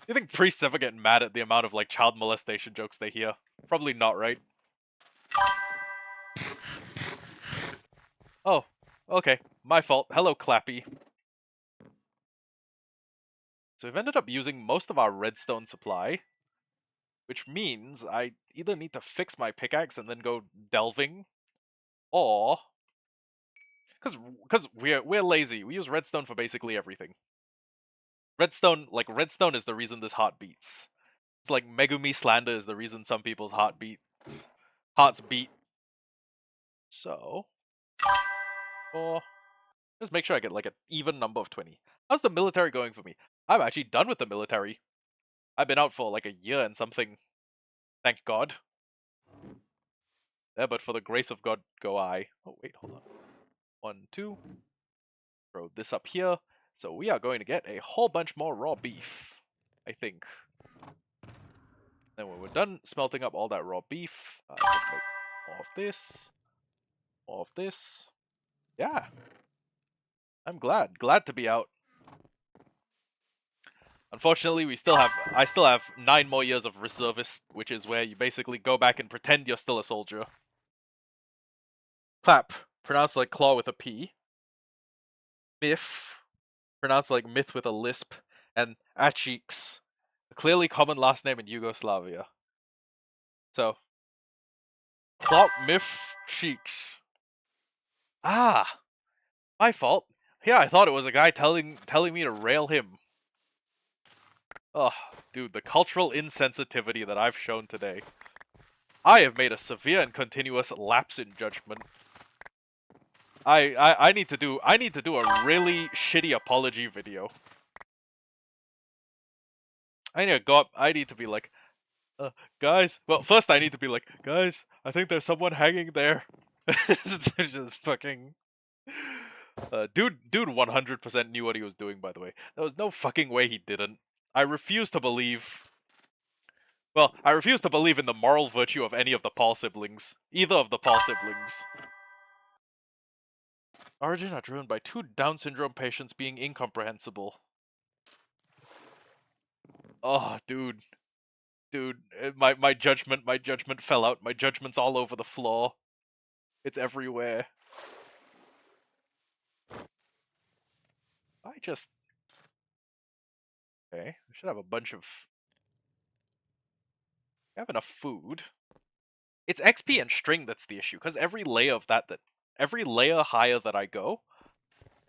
You think priests ever get mad at the amount of, like, child molestation jokes they hear? Probably not, right? Oh. Okay. My fault. Hello, Clappy. So we've ended up using most of our redstone supply, which means I either need to fix my pickaxe and then go delving, or because we're lazy. We use redstone for basically everything. Redstone is the reason this heart beats. It's like Megumi slander is the reason some people's hearts beat. So, or just make sure I get like an even number of 20. How's the military going for me? I'm actually done with the military. I've been out for like a year and something. Thank God. Yeah, but for the grace of God go I. Oh wait, hold on. 1, 2. Throw this up here. So we are going to get a whole bunch more raw beef, I think. Then when we're done smelting up all that raw beef, just make more of this, more of this. Yeah, I'm glad to be out. Unfortunately, I still have 9 more years of reservist, which is where you basically go back and pretend you're still a soldier. Clap, pronounced like claw with a P. Myth, pronounced like myth with a lisp. And Achiks, a clearly common last name in Yugoslavia. So, Klop Myth Cheeks. Ah, my fault. Yeah, I thought it was a guy telling me to rail him. Oh, dude, the cultural insensitivity that I've shown today. I have made a severe and continuous lapse in judgment. I need to do a really shitty apology video. I need to go up. I need to be like, guys. Well, first I need to be like, guys. I think there's someone hanging there. Just fucking. Dude 100% knew what he was doing, by the way. There was no fucking way he didn't. I refuse to believe. Well, I refuse to believe in the moral virtue of any of the Paul siblings. Either of the Paul siblings. Origin are driven by 2 Down syndrome patients being incomprehensible. Oh, dude. Dude, my judgment fell out. My judgment's all over the floor. It's everywhere. I just... Okay, we should have a bunch of... We have enough food. It's XP and string that's the issue, because every layer of every layer higher that I go,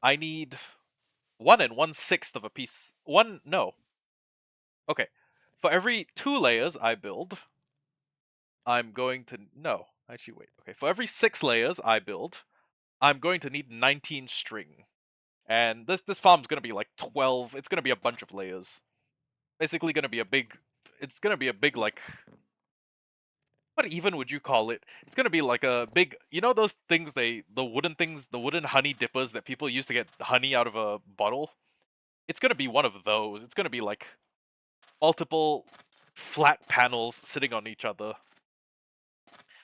I need 1 and 1/6 of a piece. No. Okay. For every 2 layers I build, I'm going to... No. Actually, wait. Okay, for every 6 layers I build, I'm going to need 19 string. And this farm's gonna be like 12. It's gonna be a bunch of layers. Basically gonna be a big... It's gonna be a big, like... What even would you call it? It's gonna be like a big... You know those things the wooden honey dippers that people use to get honey out of a bottle? It's gonna be one of those. It's gonna be like multiple flat panels sitting on each other.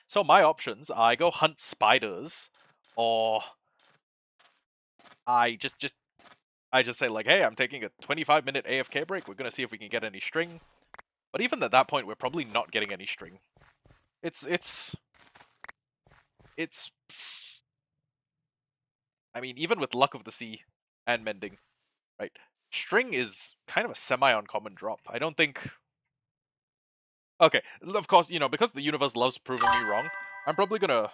So my options are I go hunt spiders, or I just say like, hey, I'm taking a 25-minute AFK break. We're gonna see if we can get any string. But even at that point, we're probably not getting any string. It's. I mean, even with Luck of the Sea and Mending, right? String is kind of a semi-uncommon drop. I don't think. Okay, of course, because the universe loves proving me wrong. I'm probably gonna.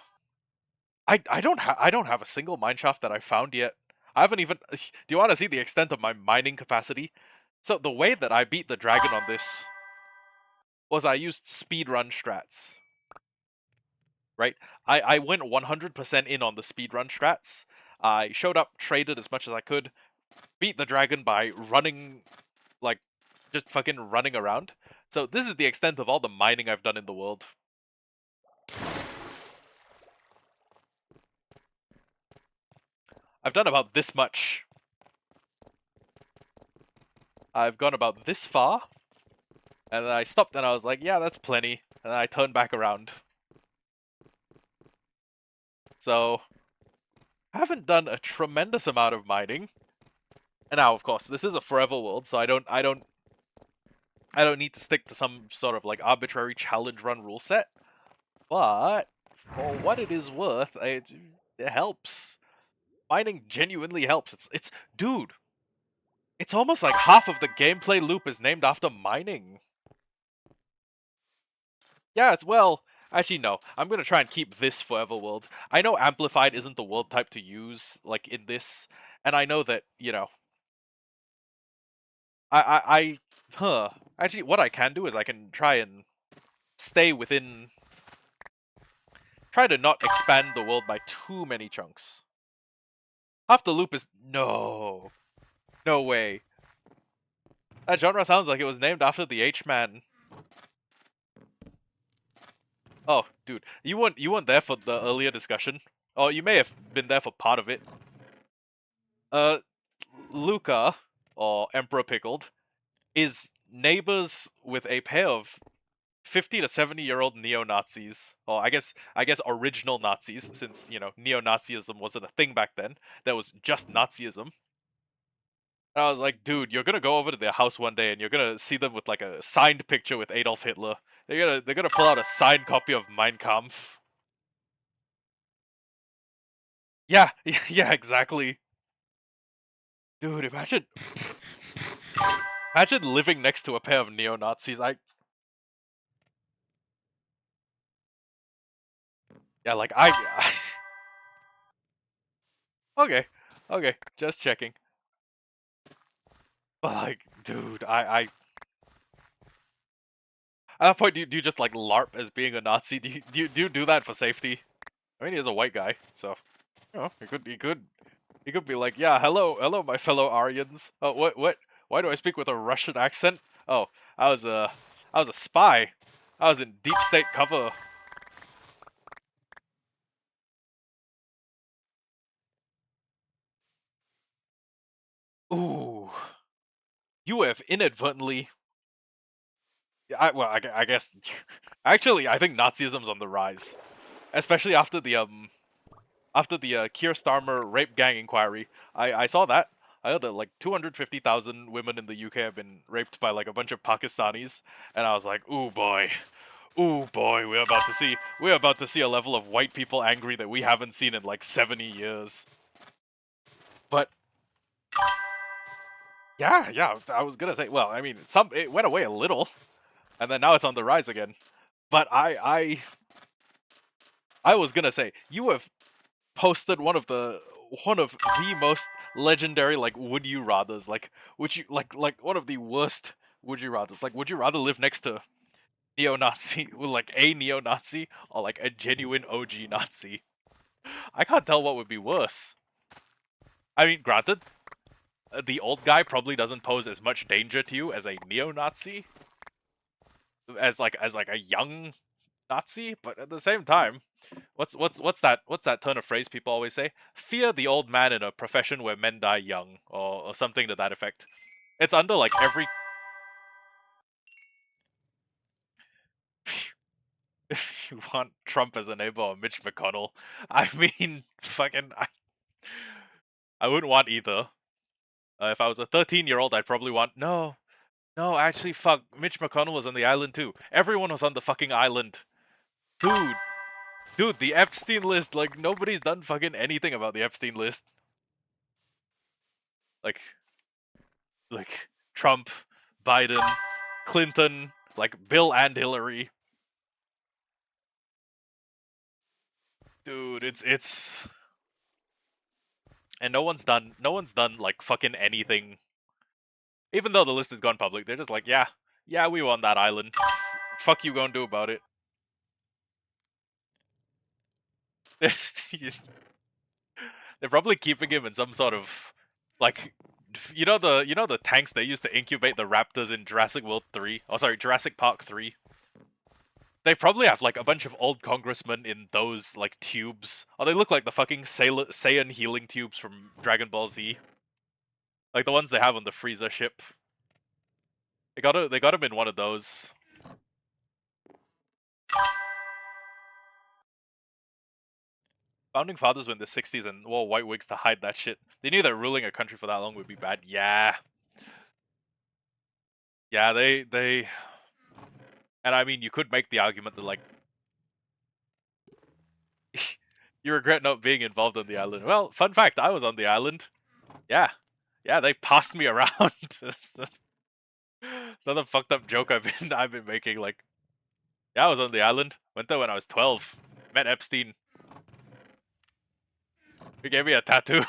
I don't have a single mineshaft that I found yet. I haven't even. Do you want to see the extent of my mining capacity? So the way that I beat the dragon on this was I used speedrun strats. Right? I went 100% in on the speedrun strats. I showed up, traded as much as I could, beat the dragon by running, like, just fucking running around. So this is the extent of all the mining I've done in the world. I've done about this much. I've gone about this far, and then I stopped and I was like, yeah, that's plenty. And then I turned back around. So, I haven't done a tremendous amount of mining. And now, of course, this is a forever world, so I don't need to stick to some sort of like arbitrary challenge run rule set. But for what it is worth, it helps. Mining genuinely helps. It's dude. It's almost like half of the gameplay loop is named after mining. Yeah, it's well. Actually, no. I'm gonna try and keep this forever world. I know amplified isn't the world type to use like in this, and I know that huh. Actually, what I can do is I can try and stay within. Try to not expand the world by too many chunks. Half the loop is no. No way. That genre sounds like it was named after the H-Man. Oh, dude, you weren't there for the earlier discussion. Oh, you may have been there for part of it. Uh, Luca, or Emperor Pickled, is neighbors with a pair of 50 to 70-year-old neo-Nazis. Or I guess original Nazis, since, neo-Nazism wasn't a thing back then. There was just Nazism. And I was like, dude, you're gonna go over to their house one day and you're gonna see them with like a signed picture with Adolf Hitler. They're gonna pull out a signed copy of Mein Kampf. Yeah, yeah, exactly. Dude, imagine living next to a pair of neo-Nazis. Yeah, like okay, okay, just checking. But like, dude, at that point, do you just like LARP as being a Nazi? Do you do that for safety? I mean, he's a white guy, so he could be like, yeah, hello, my fellow Aryans. Oh, what? Why do I speak with a Russian accent? Oh, I was a spy. I was in deep state cover. Ooh, you have inadvertently. I guess. Actually, I think Nazism's on the rise, especially after the Keir Starmer rape gang inquiry. I saw that. I heard that like 250,000 women in the UK have been raped by like a bunch of Pakistanis, and I was like, ooh boy, we're about to see a level of white people angry that we haven't seen in like 70 years. But yeah, I was gonna say, well, I mean, it went away a little, and then now it's on the rise again. But I was gonna say, you have posted one of the most legendary like would you rathers, like would you like one of the worst would you rathers, like would you rather live next to neo-Nazi with like a neo-Nazi or like a genuine OG Nazi? I can't tell what would be worse. I mean, granted, the old guy probably doesn't pose as much danger to you as a neo-Nazi, as like a young Nazi, but at the same time, what's that turn of phrase people always say? Fear the old man in a profession where men die young, or something to that effect. It's under like every You want Trump as a neighbor or Mitch McConnell? I mean, fucking, I wouldn't want either. If I was a 13-year-old, I'd probably want no, no. Actually, fuck. Mitch McConnell was on the island too. Everyone was on the fucking island, dude. Dude, the Epstein list. Like nobody's done fucking anything about the Epstein list. Like, Trump, Biden, Clinton, like Bill and Hillary. Dude, it's and no one's done like fucking anything. Even though the list has gone public, they're just like, yeah, yeah, we won that island. Fuck you gonna do about it? They're probably keeping him in some sort of like the tanks they used to incubate the raptors in Jurassic World 3. Oh sorry, Jurassic Park 3. They probably have like a bunch of old congressmen in those like tubes. Oh, they look like the fucking Saiyan healing tubes from Dragon Ball Z. Like the ones they have on the Frieza ship. They got him in one of those. Founding fathers were in the 60s and wore white wigs to hide that shit. They knew that ruling a country for that long would be bad. Yeah. Yeah, they and I mean you could make the argument that like you regret not being involved on the island. Well, fun fact, I was on the island. Yeah. Yeah, they passed me around. It's another fucked up joke I've been making. Like, yeah, I was on the island. Went there when I was 12. Met Epstein. He gave me a tattoo.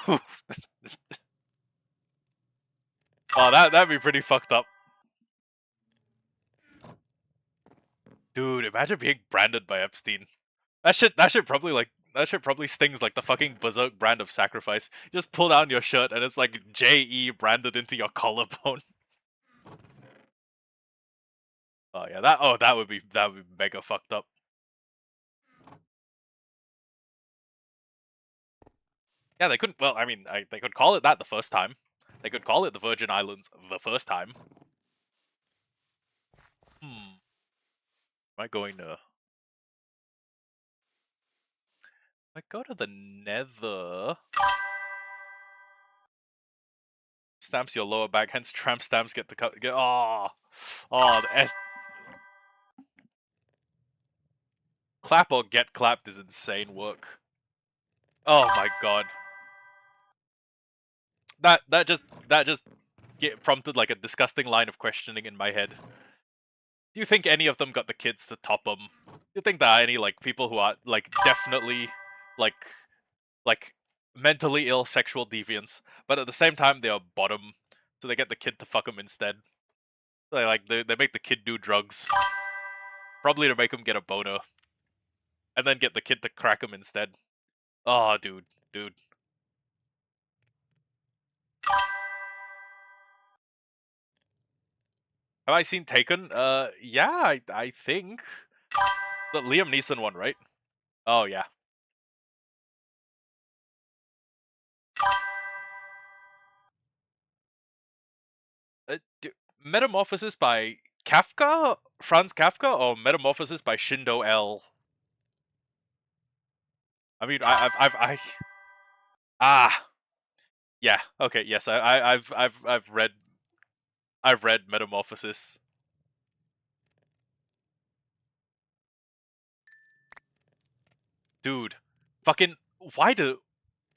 Oh, that'd be pretty fucked up. Dude, imagine being branded by Epstein. That shit probably stings like the fucking Berserk brand of sacrifice. You just pull down your shirt and it's like JE branded into your collarbone. Oh yeah, that would be mega fucked up. Yeah, they couldn't. Well, I mean, they could call it that the first time. They could call it the Virgin Islands the first time. Hmm. Am I going to? I go to the Nether. Stamps your lower back, hence tramp stamps get to get. Oh, the S. Clap or get clapped is insane work. Oh my god. That just get prompted like a disgusting line of questioning in my head. Do you think any of them got the kids to top them? Do you think there are any like people who are like definitely like like mentally ill sexual deviants, but at the same time they are bottom, so they get the kid to fuck them instead. They make the kid do drugs, probably to make him get a boner, and then get the kid to crack him instead. Oh, dude. Have I seen Taken? Yeah, I think the Liam Neeson one, right? Oh yeah. Metamorphosis by Kafka, Franz Kafka, or Metamorphosis by Shindo L. I mean, ah, yeah, okay, yes, I've read Metamorphosis. Dude, fucking, why do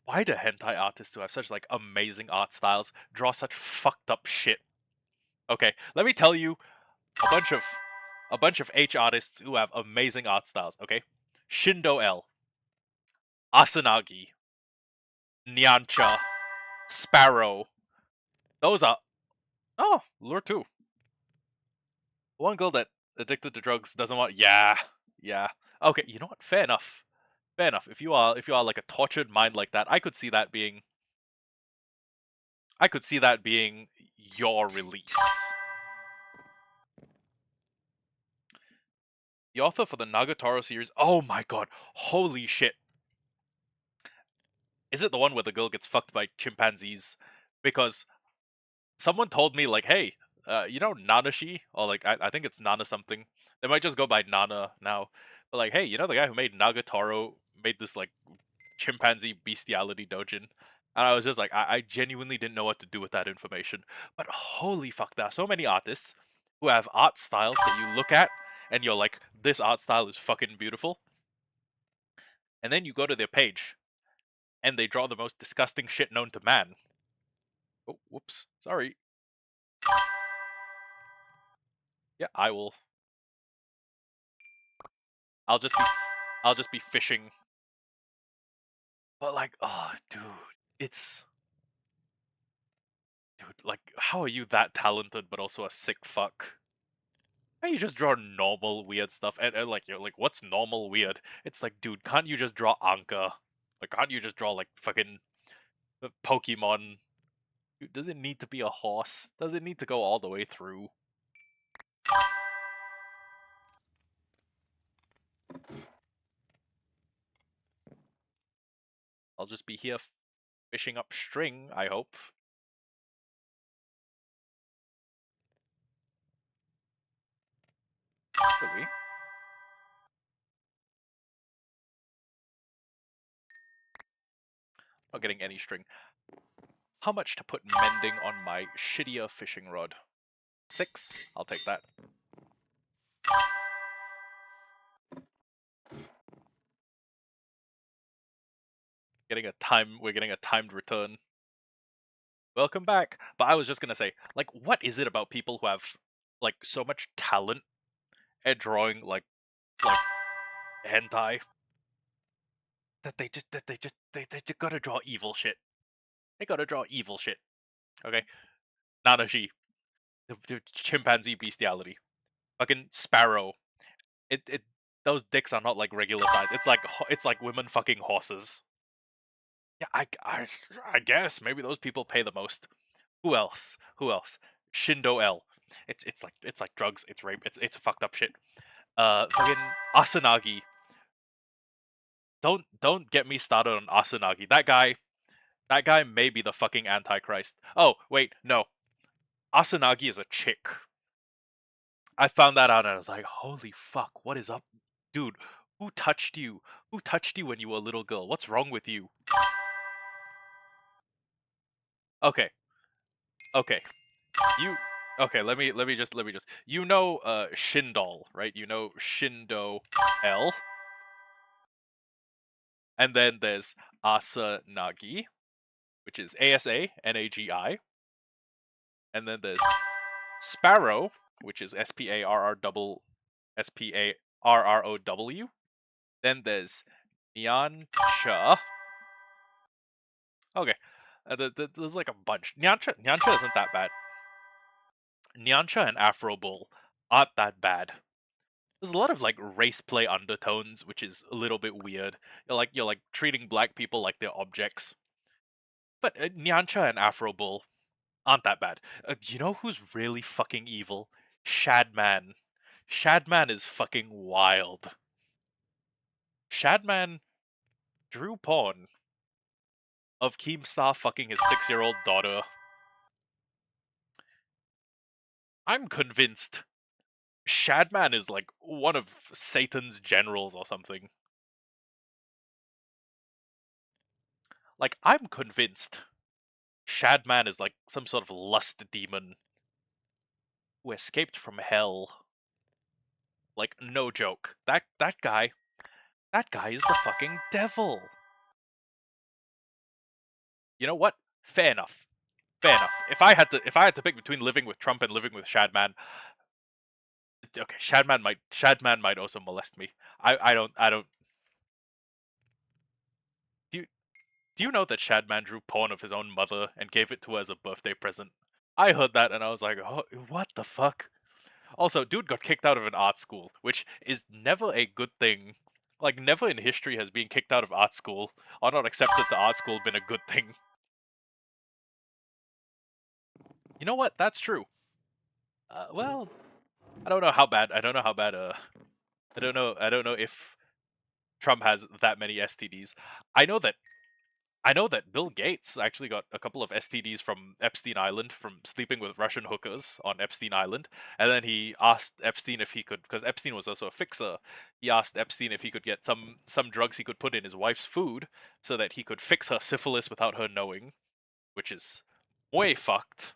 hentai artists who have such like amazing art styles draw such fucked up shit? Okay, let me tell you a bunch of H artists who have amazing art styles. Okay, Shindo L, Asanagi, Nyancha, Sparrow. Those are Lure 2. One girl that addicted to drugs doesn't want. Yeah, yeah. Okay, you know what? Fair enough. Fair enough. If you are like a tortured mind like that, I could see that being. I could see that being your release. The author for the Nagatoro series. Oh my god! Holy shit! Is it the one where the girl gets fucked by chimpanzees? Because someone told me like, hey, Nanashi, or like I think it's Nana something. They might just go by Nana now. But like, hey, you know the guy who made Nagatoro made this like chimpanzee bestiality dojin? And I was just like, I genuinely didn't know what to do with that information. But holy fuck, there are so many artists who have art styles that you look at and you're like, this art style is fucking beautiful. And then you go to their page and they draw the most disgusting shit known to man. Oh, whoops. Sorry. Yeah, I will. I'll just be I'll just be fishing. But like, oh, dude, it's like, how are you that talented but also a sick fuck? How you just draw normal weird stuff and like you're like, what's normal weird? It's like, dude, can't you just draw Anka? Like, can't you just draw like fucking Pokemon? Does it need to be a horse? Does it need to go all the way through? I'll just be here fishing up string, I hope. Really? Not getting any string. How much to put mending on my shittier fishing rod? 6. I'll take that. We're getting a timed return. Welcome back. But I was just gonna say, like, what is it about people who have like so much talent at drawing like hentai that they just gotta draw evil shit. They gotta draw evil shit. Okay, Nanashi, the chimpanzee bestiality, fucking sparrow. It those dicks are not like regular size. It's like women fucking horses. Yeah, I guess maybe those people pay the most. Who else? Who else? Shindo L. It's like drugs. It's rape. It's fucked up shit. Fucking Asanagi. Don't get me started on Asanagi. That guy may be the fucking Antichrist. Oh wait, no. Asanagi is a chick. I found that out and I was like, holy fuck, what is up, dude? Who touched you? Who touched you when you were a little girl? What's wrong with you? Okay, okay. You okay? Let me just. You know, Shindol, right? You know Shindo L, and then there's Asanagi, which is Asanagi, and then there's Sparrow, which is Sparrow. Then there's Nyancha. Okay, there's like a bunch. Nyancha isn't that bad. Nyancha and Afro Bull aren't that bad. There's a lot of like race play undertones, which is a little bit weird. You're like treating black people like they're objects. But Nyancha and Afro Bull aren't that bad. You know who's really fucking evil? Shadman. Shadman is fucking wild. Shadman drew porn of Keemstar fucking his 6-year-old daughter. I'm convinced Shadman is like one of Satan's generals or something. Like, I'm convinced Shadman is like some sort of lust demon who escaped from hell. Like, no joke. That guy is the fucking devil. You know what? Fair enough. Fair enough. If I had to pick between living with Trump and living with Shadman, okay, Shadman might also molest me. I don't do you know that Shadman drew porn of his own mother and gave it to her as a birthday present? I heard that and I was like, oh, what the fuck? Also, dude got kicked out of an art school, which is never a good thing. Like, never in history has being kicked out of art school or not accepted to art school been a good thing. You know what? That's true. Well, I don't know how bad. I don't know how bad. I don't know. I don't know if Trump has that many STDs. I know that I know that Bill Gates actually got a couple of STDs from Epstein Island from sleeping with Russian hookers on Epstein Island, and then he asked Epstein if he could, because Epstein was also a fixer. He asked Epstein if he could get some drugs he could put in his wife's food so that he could fix her syphilis without her knowing, which is way fucked.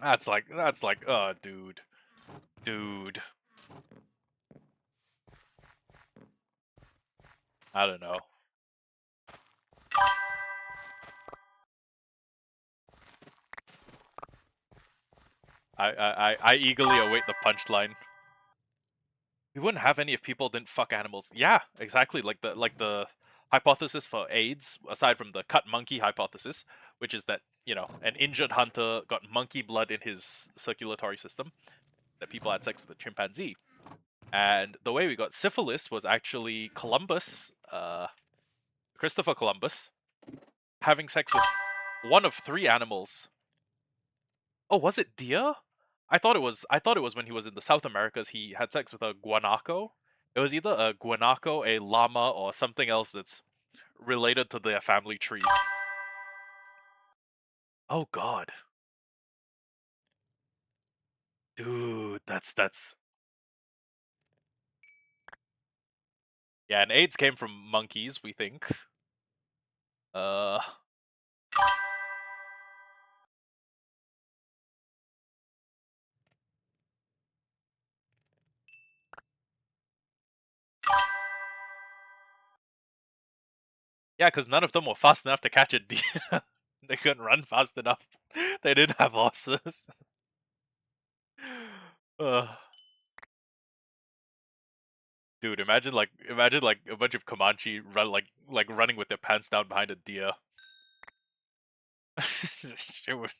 Oh, dude, I don't know. I eagerly await the punchline. We wouldn't have any if people didn't fuck animals. Yeah, exactly. Like the hypothesis for AIDS, aside from the cut monkey hypothesis, which is that, an injured hunter got monkey blood in his circulatory system, that people had sex with a chimpanzee. And the way we got syphilis was actually Columbus, Christopher Columbus, having sex with one of three animals. Oh, was it deer? I thought it was when he was in the South Americas he had sex with a guanaco. It was either a guanaco, a llama, or something else that's related to their family tree. Oh god. Dude, that's yeah, and AIDS came from monkeys, we think. Uh yeah, because none of them were fast enough to catch a deer. They couldn't run fast enough. They didn't have horses. uh, dude, imagine like a bunch of Comanche like running with their pants down behind a deer. Shit would-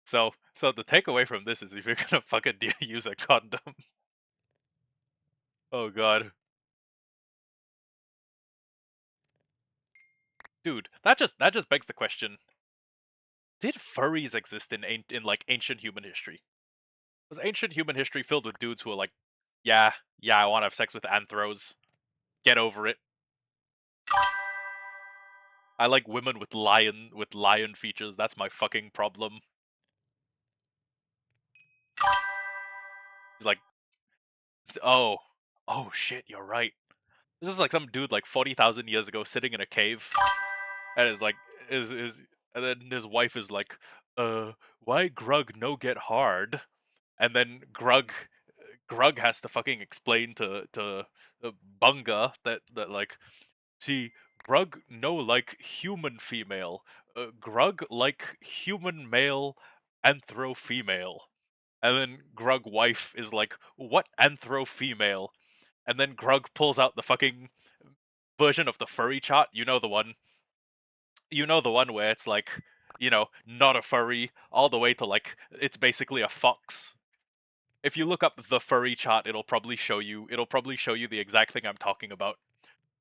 so the takeaway from this is if you're gonna fuck a deer, use a condom. Oh god, dude, that just begs the question: did furries exist in like ancient human history? Was ancient human history filled with dudes who were like, yeah, yeah, I want to have sex with anthros. Get over it. I like women with lion features. That's my fucking problem. He's like, oh, oh shit, you're right. This is like some dude like 40,000 years ago sitting in a cave, and is like, is, and then his wife is like, why Grug no get hard? And then Grug has to fucking explain to Bunga that like, see, Grug no like human female, Grug like human male, anthro female. And then Grug wife is like, what anthro female? And then Grug pulls out the fucking version of the furry chart. You know the one where it's like, not a furry, all the way to like it's basically a fox. If you look up the furry chart, it'll probably show you the exact thing I'm talking about.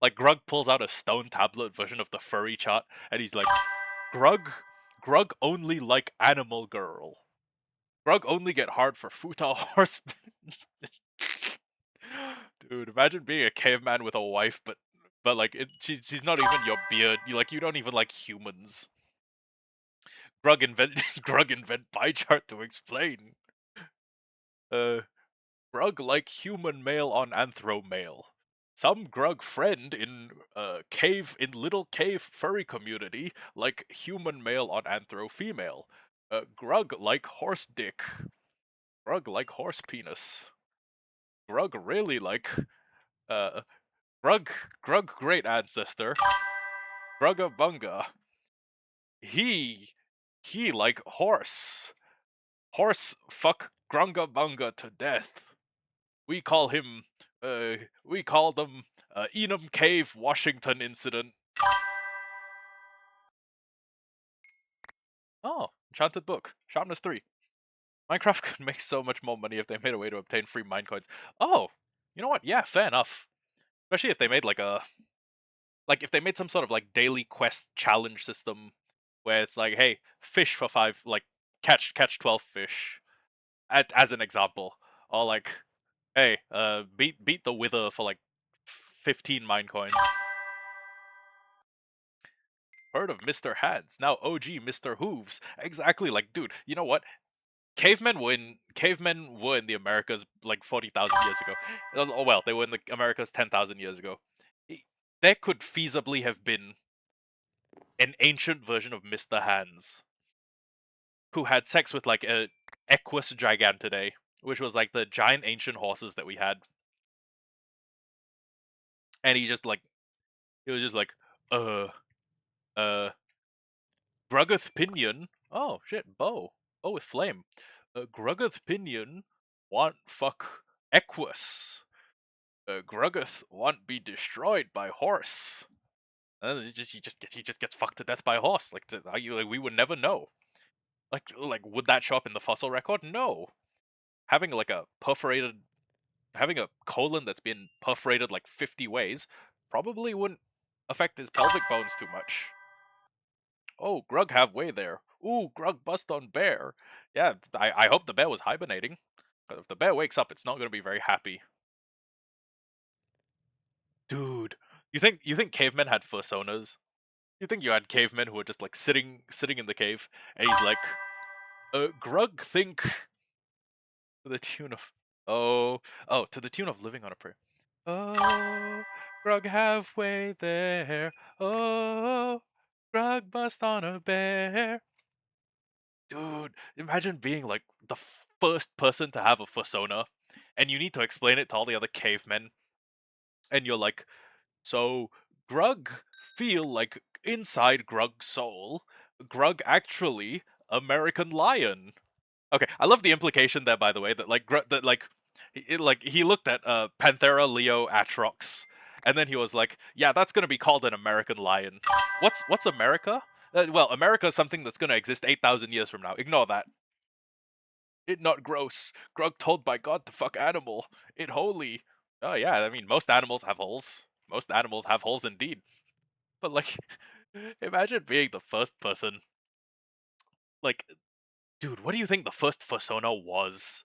Like Grug pulls out a stone tablet version of the furry chart, and he's like, Grug only like animal girl. Grug only get hard for futa horse. Dude, imagine being a caveman with a wife, but like she's not even your beard. You don't even like humans. Grug invent Grug invent pie chart to explain. Uh, Grug like human male on anthro male. Some Grug friend in little cave furry community like human male on anthro female. Grug like horse dick. Grug like horse penis. Grug really like uh Grug Grug great ancestor. Grugga bunga. He he like horse. Horse fuck Grunga bunga to death. We call him we call them Enum Cave Washington incident. Oh, enchanted book. Sharpness 3. Minecraft could make so much more money if they made a way to obtain free mine coins. Oh, you know what? Yeah, fair enough. Especially if they made if they made some sort of like daily quest challenge system where it's like, hey, fish for 5, like catch 12 fish as an example. Or like Hey, beat the Wither for like 15 mine coins. Heard of Mr. Hands, now OG Mr. Hooves. Exactly, like, dude, you know what? Cavemen were in the Americas like 40,000 years ago. Oh well, they were in the Americas 10,000 years ago. There could feasibly have been an ancient version of Mr. Hands who had sex with like a Equus Gigantidae, which was like the giant ancient horses that we had. And he was just like, uh, uh, Gruggeth Pinion. Oh shit, bow. Oh, with flame. Gruggeth Pinion want fuck Equus. Gruggeth want be destroyed by horse. And he just gets fucked to death by a horse. Like we would never know. Like would that show up in the fossil record? No. Having like a perforated, having a colon that's been perforated like 50 ways probably wouldn't affect his pelvic bones too much. Oh, Grug have way there. Ooh, Grug bust on bear. Yeah, I hope the bear was hibernating. But if the bear wakes up, it's not going to be very happy. Dude, you think cavemen had fursonas? You think you had cavemen who were just like sitting in the cave, and he's like, Grug think to the tune of to the tune of living on a prayer. Oh, Grug halfway there. Oh, Grug bust on a bear. Dude, imagine being like the first person to have a fursona, and you need to explain it to all the other cavemen, and you're like, so Grug feel like inside Grug's soul, Grug actually American lion. Okay, I love the implication there, by the way, that like he looked at Panthera Leo Atrox, and then he was like, yeah, that's gonna be called an American lion. What's America? Well, America is something that's gonna exist 8,000 years from now. Ignore that. It not gross. Grug told by God to fuck animal. It holy. Oh yeah, I mean most animals have holes. Most animals have holes indeed. But like, imagine being the first person. Like, dude, what do you think the first fursona was?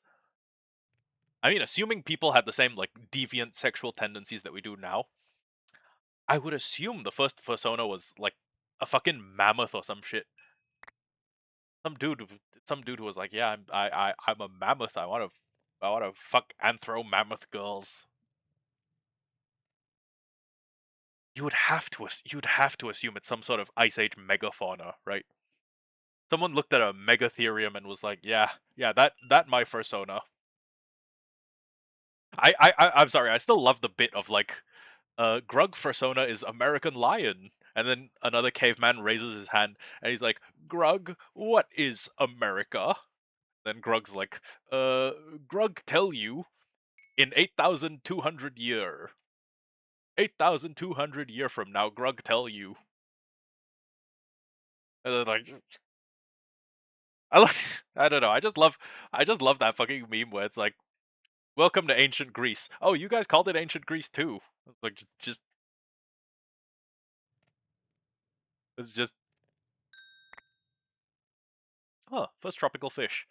I mean, assuming people had the same like deviant sexual tendencies that we do now, I would assume the first fursona was like a fucking mammoth or some shit. Some dude, some dude who was like, "Yeah, I'm a mammoth. I want to fuck anthro mammoth girls." You'd have to assume it's some sort of ice age megafauna, right? Someone looked at a megatherium and was like, "Yeah, yeah, that my fursona." I'm sorry, I still love the bit of like, Grug fursona is American lion, and then another caveman raises his hand and he's like, "Grug, what is America?" Then Grug's like, Grug tell you in 8,200 year. 8,200 year from now, Grug tell you. And then like, I like, I don't know. I just love that fucking meme where it's like, "Welcome to ancient Greece." Oh, you guys called it ancient Greece too. Like, just it's just, huh, first tropical fish.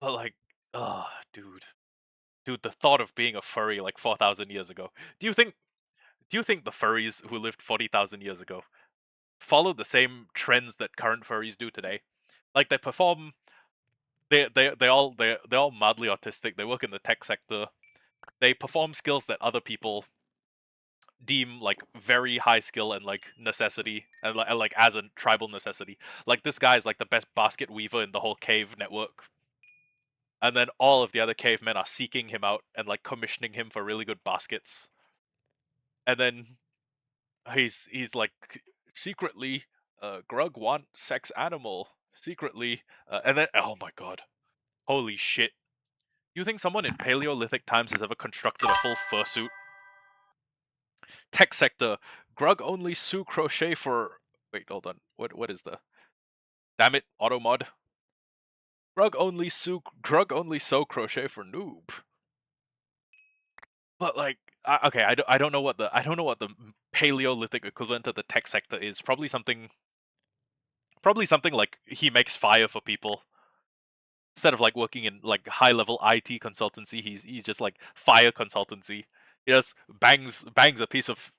But like, dude, the thought of being a furry like 4,000 years ago. Do you think? Do you think the furries who lived 40,000 years ago follow the same trends that current furries do today? Like they perform, they're all mildly autistic. They work in the tech sector. They perform skills that other people deem like very high skill and like necessity and like as a tribal necessity. Like this guy is like the best basket weaver in the whole cave network. And then all of the other cavemen are seeking him out and like commissioning him for really good baskets. And then he's like secretly, Grug want sex animal secretly, and then oh my god, holy shit! Do you think someone in Paleolithic times has ever constructed a full fursuit? Tech sector, Grug only sew crochet for. Wait, hold on. What is the? Damn it, auto mod. Grug only sew crochet for noob. But like, okay, I don't know what the Paleolithic equivalent of the tech sector is. Probably something like he makes fire for people. Instead of like working in like high level IT consultancy, he's just like fire consultancy. He just bangs a piece of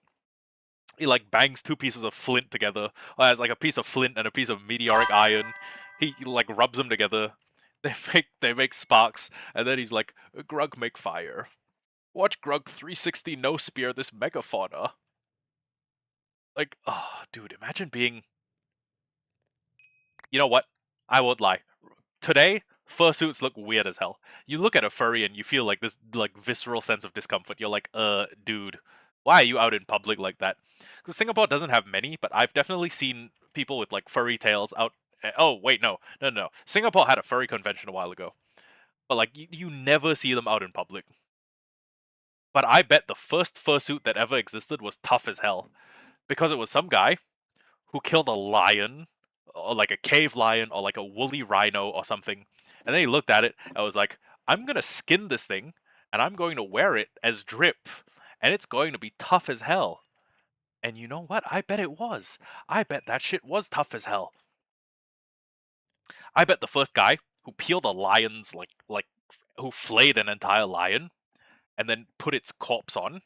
he like bangs two pieces of flint together, or has like a piece of flint and a piece of meteoric iron. He like rubs them together. They make sparks, and then he's like, Grug make fire. Watch Grug 360 no spear this megafauna. Like, oh, dude, imagine being. You know what? I won't lie. Today, fursuits look weird as hell. You look at a furry and you feel like this like visceral sense of discomfort. You're like, dude, why are you out in public like that? Because Singapore doesn't have many, but I've definitely seen people with like furry tails out. Oh wait, no. Singapore had a furry convention a while ago, but like you never see them out in public. But I bet the first fursuit that ever existed was tough as hell because it was some guy who killed a lion, or like a cave lion, or like a woolly rhino or something. And then he looked at it and was like, I'm gonna skin this thing and I'm going to wear it as drip. And it's going to be tough as hell. And you know what? I bet it was. I bet that shit was tough as hell. I bet the first guy who peeled a lion's like who flayed an entire lion and then put its corpse on,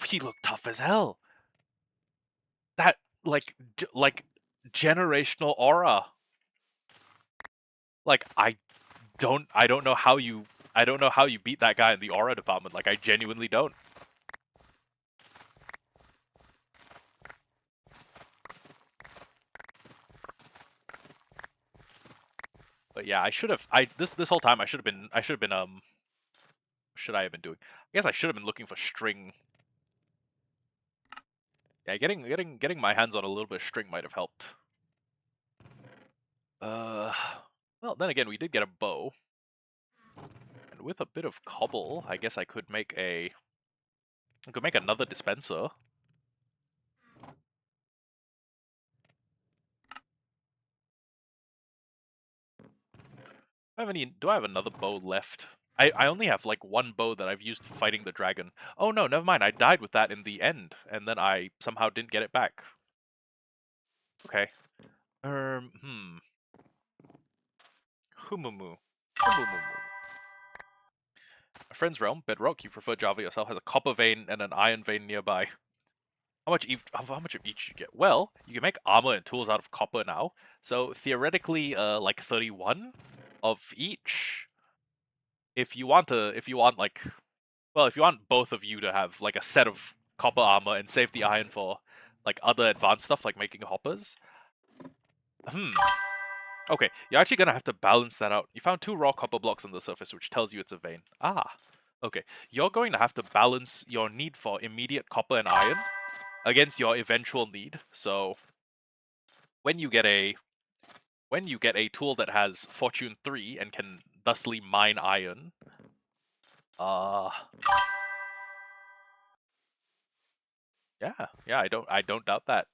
he looked tough as hell. That like generational aura. Like I don't know how you beat that guy in the aura department. Like I genuinely don't. But yeah, I should have this whole time I should have been what should I have been doing? I guess I should have been looking for string. Yeah, getting my hands on a little bit of string might have helped. Uh well, then again, we did get a bow. And with a bit of cobble, I guess I could make another dispenser. Do I have another bow left? I only have like one bow that I've used fighting the dragon. Oh no, never mind. I died with that in the end, and then I somehow didn't get it back. Okay. Humumu. Humumu. A friend's realm, Bedrock, you prefer Java yourself, has a copper vein and an iron vein nearby. How much of each you get? Well, you can make armor and tools out of copper now. So theoretically, like 31 of each. If you want like well, if you want both of you to have like a set of copper armor and save the iron for like other advanced stuff like making hoppers. Okay, you're actually gonna have to balance that out. You found 2 raw copper blocks on the surface, which tells you it's a vein. Ah, okay. You're going to have to balance your need for immediate copper and iron against your eventual need. So when you get a tool that has Fortune 3 and can thusly mine iron, yeah, I don't doubt that.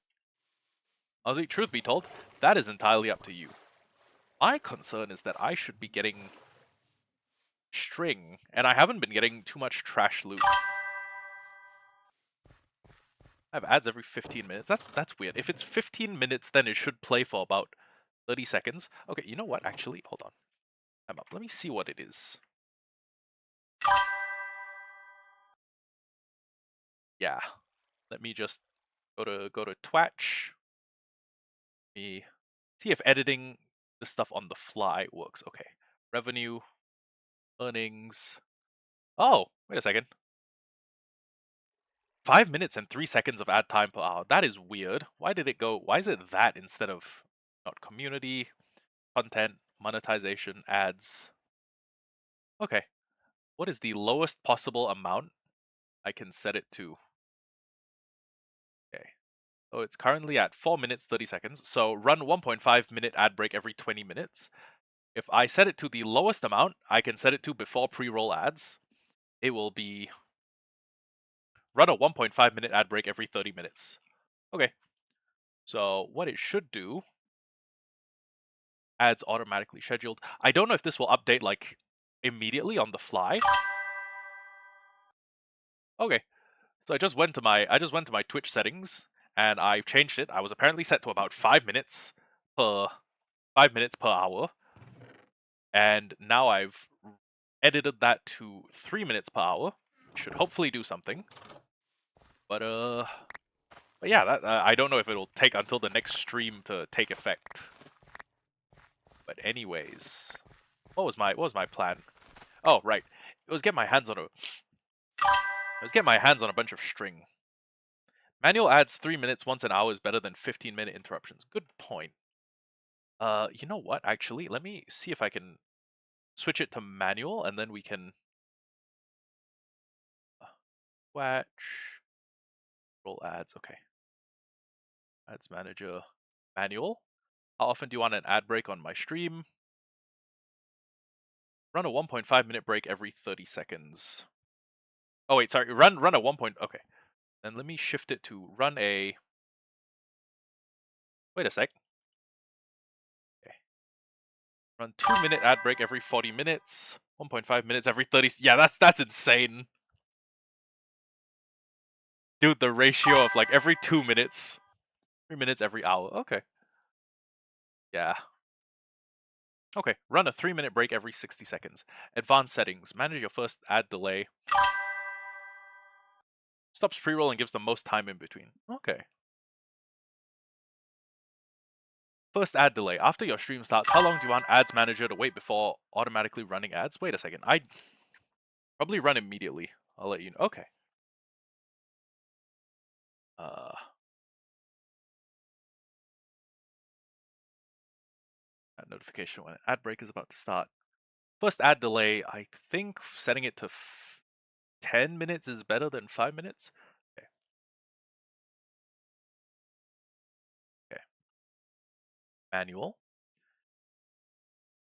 Honestly, truth be told, that is entirely up to you. My concern is that I should be getting string, and I haven't been getting too much trash loot. I have ads every 15 minutes. That's weird. If it's 15 minutes, then it should play for about 30 seconds. Okay, you know what? Actually, hold on. I'm up. Let me see what it is. Yeah. Let me just go to Twitch. Let me see if editing the stuff on the fly works. Okay. Revenue, earnings. Oh, wait a second. 5 minutes and 3 seconds of ad time per hour. That is weird. Why is it that instead of not community, content, monetization, ads? Okay. What is the lowest possible amount I can set it to? Okay. Oh, it's currently at 4 minutes 30 seconds. So run 1.5 minute ad break every 20 minutes. If I set it to the lowest amount, I can set it to before pre-roll ads. It will be run a 1.5 minute ad break every 30 minutes. Okay. So what it should do, ads automatically scheduled. I don't know if this will update like immediately on the fly. Okay. So I just went to my Twitch settings and I changed it. I was apparently set to about 5 minutes per hour. And now I've edited that to 3 minutes per hour. Should hopefully do something. But yeah, that I don't know if it'll take until the next stream to take effect. But anyways, what was my plan? Oh, right. It was get my hands on a bunch of string. Manual adds 3 minutes once an hour is better than 15-minute interruptions. Good point. You know what? Actually, let me see if I can switch it to manual, and then we can watch roll ads. Okay, ads manager, manual. How often do you want an ad break on my stream? Run a 1.5-minute break every 30 seconds. Oh wait, sorry. Run a 1. Okay. Then let me shift it to run a. Wait a sec. Okay. Run 2-minute ad break every 40 minutes. 1.5 minutes every 30. Yeah, that's insane. Dude, the ratio of like every 2 minutes, 3 minutes every hour. Okay. Yeah. Okay, run a 3-minute break every 60 seconds. Advanced settings. Manage your first ad delay. Stops pre-roll and gives the most time in between. Okay. First ad delay. After your stream starts, how long do you want Ads Manager to wait before automatically running ads? Wait a second. I'd probably run immediately. I'll let you know. Okay. Ad notification when an ad break is about to start. First ad delay, I think setting it to 10 minutes is better than 5 minutes. Okay. Okay. Manual.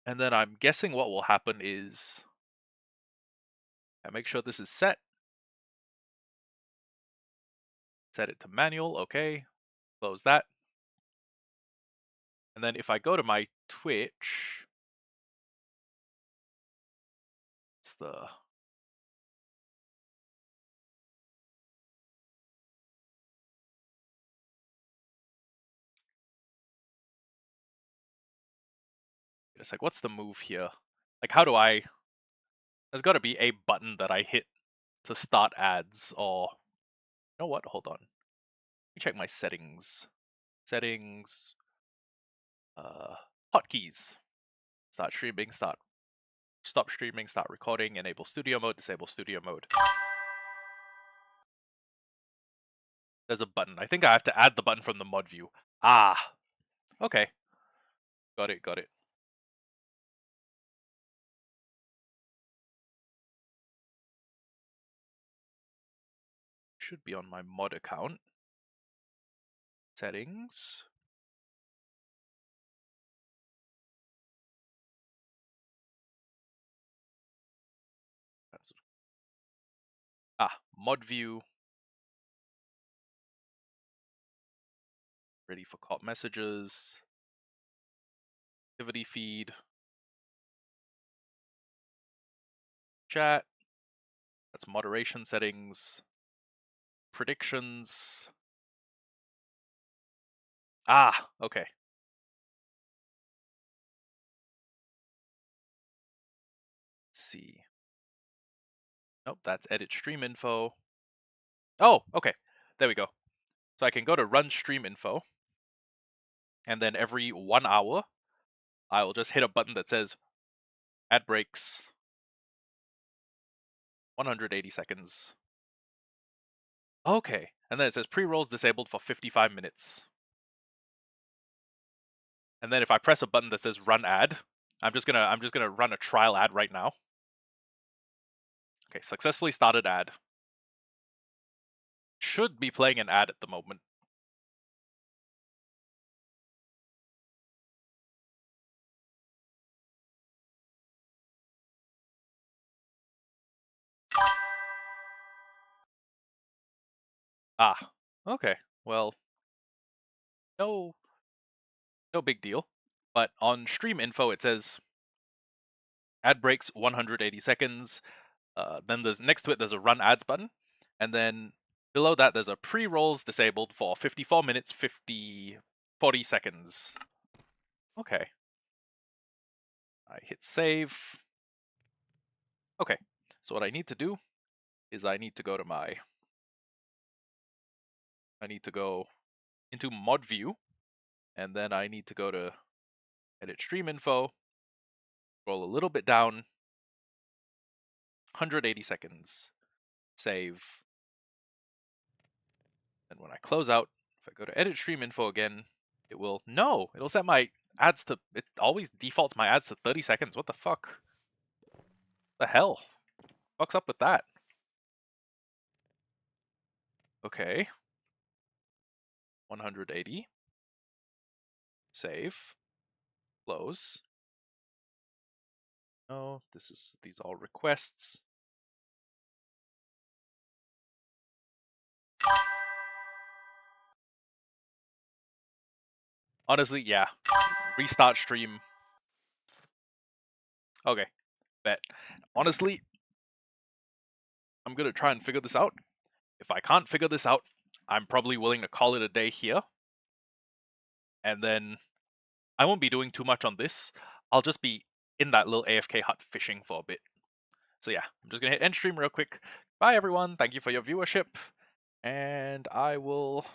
And then I'm guessing what will happen is I make sure this is set. Set it to manual. Okay. Close that. And then if I go to my Twitch, it's the it's like, what's the move here? Like, how do I? There's got to be a button that I hit to start ads, or you know what? Hold on. Let me check my settings. Settings. Hotkeys. Start streaming. Stop streaming. Start recording. Enable studio mode. Disable studio mode. There's a button. I think I have to add the button from the mod view. Ah. Okay. Got it. Got it. Should be on my mod account. Settings. That's mod view. Ready for caught messages. Activity feed. Chat. That's moderation settings. Predictions. Ah, okay. Let's see. Nope, that's edit stream info. Oh, okay. There we go. So I can go to run stream info. And then every 1 hour, I will just hit a button that says ad breaks 180 seconds. Okay. And then it says pre-rolls disabled for 55 minutes. And then if I press a button that says run ad, I'm just gonna run a trial ad right now. Okay, successfully started ad. Should be playing an ad at the moment. Ah, okay. Well, no big deal. But on stream info, it says ad breaks 180 seconds. Then there's next to it, there's a run ads button. And then below that, there's a pre-rolls disabled for 54 minutes, 40 seconds. Okay. I hit save. Okay, so what I need to do is I need to go into mod view, and then I need to go to edit stream info, scroll a little bit down, 180 seconds, save. And when I close out, if I go to edit stream info again, it'll set my ads to, it always defaults my ads to 30 seconds. What the fuck? The hell? What's up with that? Okay. 180. Save. Close. No, these all requests. Honestly, yeah. Restart stream. Okay, bet. Honestly, I'm gonna try and figure this out. If I can't figure this out, I'm probably willing to call it a day here. And then I won't be doing too much on this. I'll just be in that little AFK hut fishing for a bit. So yeah, I'm just gonna hit end stream real quick. Bye everyone, thank you for your viewership, and I will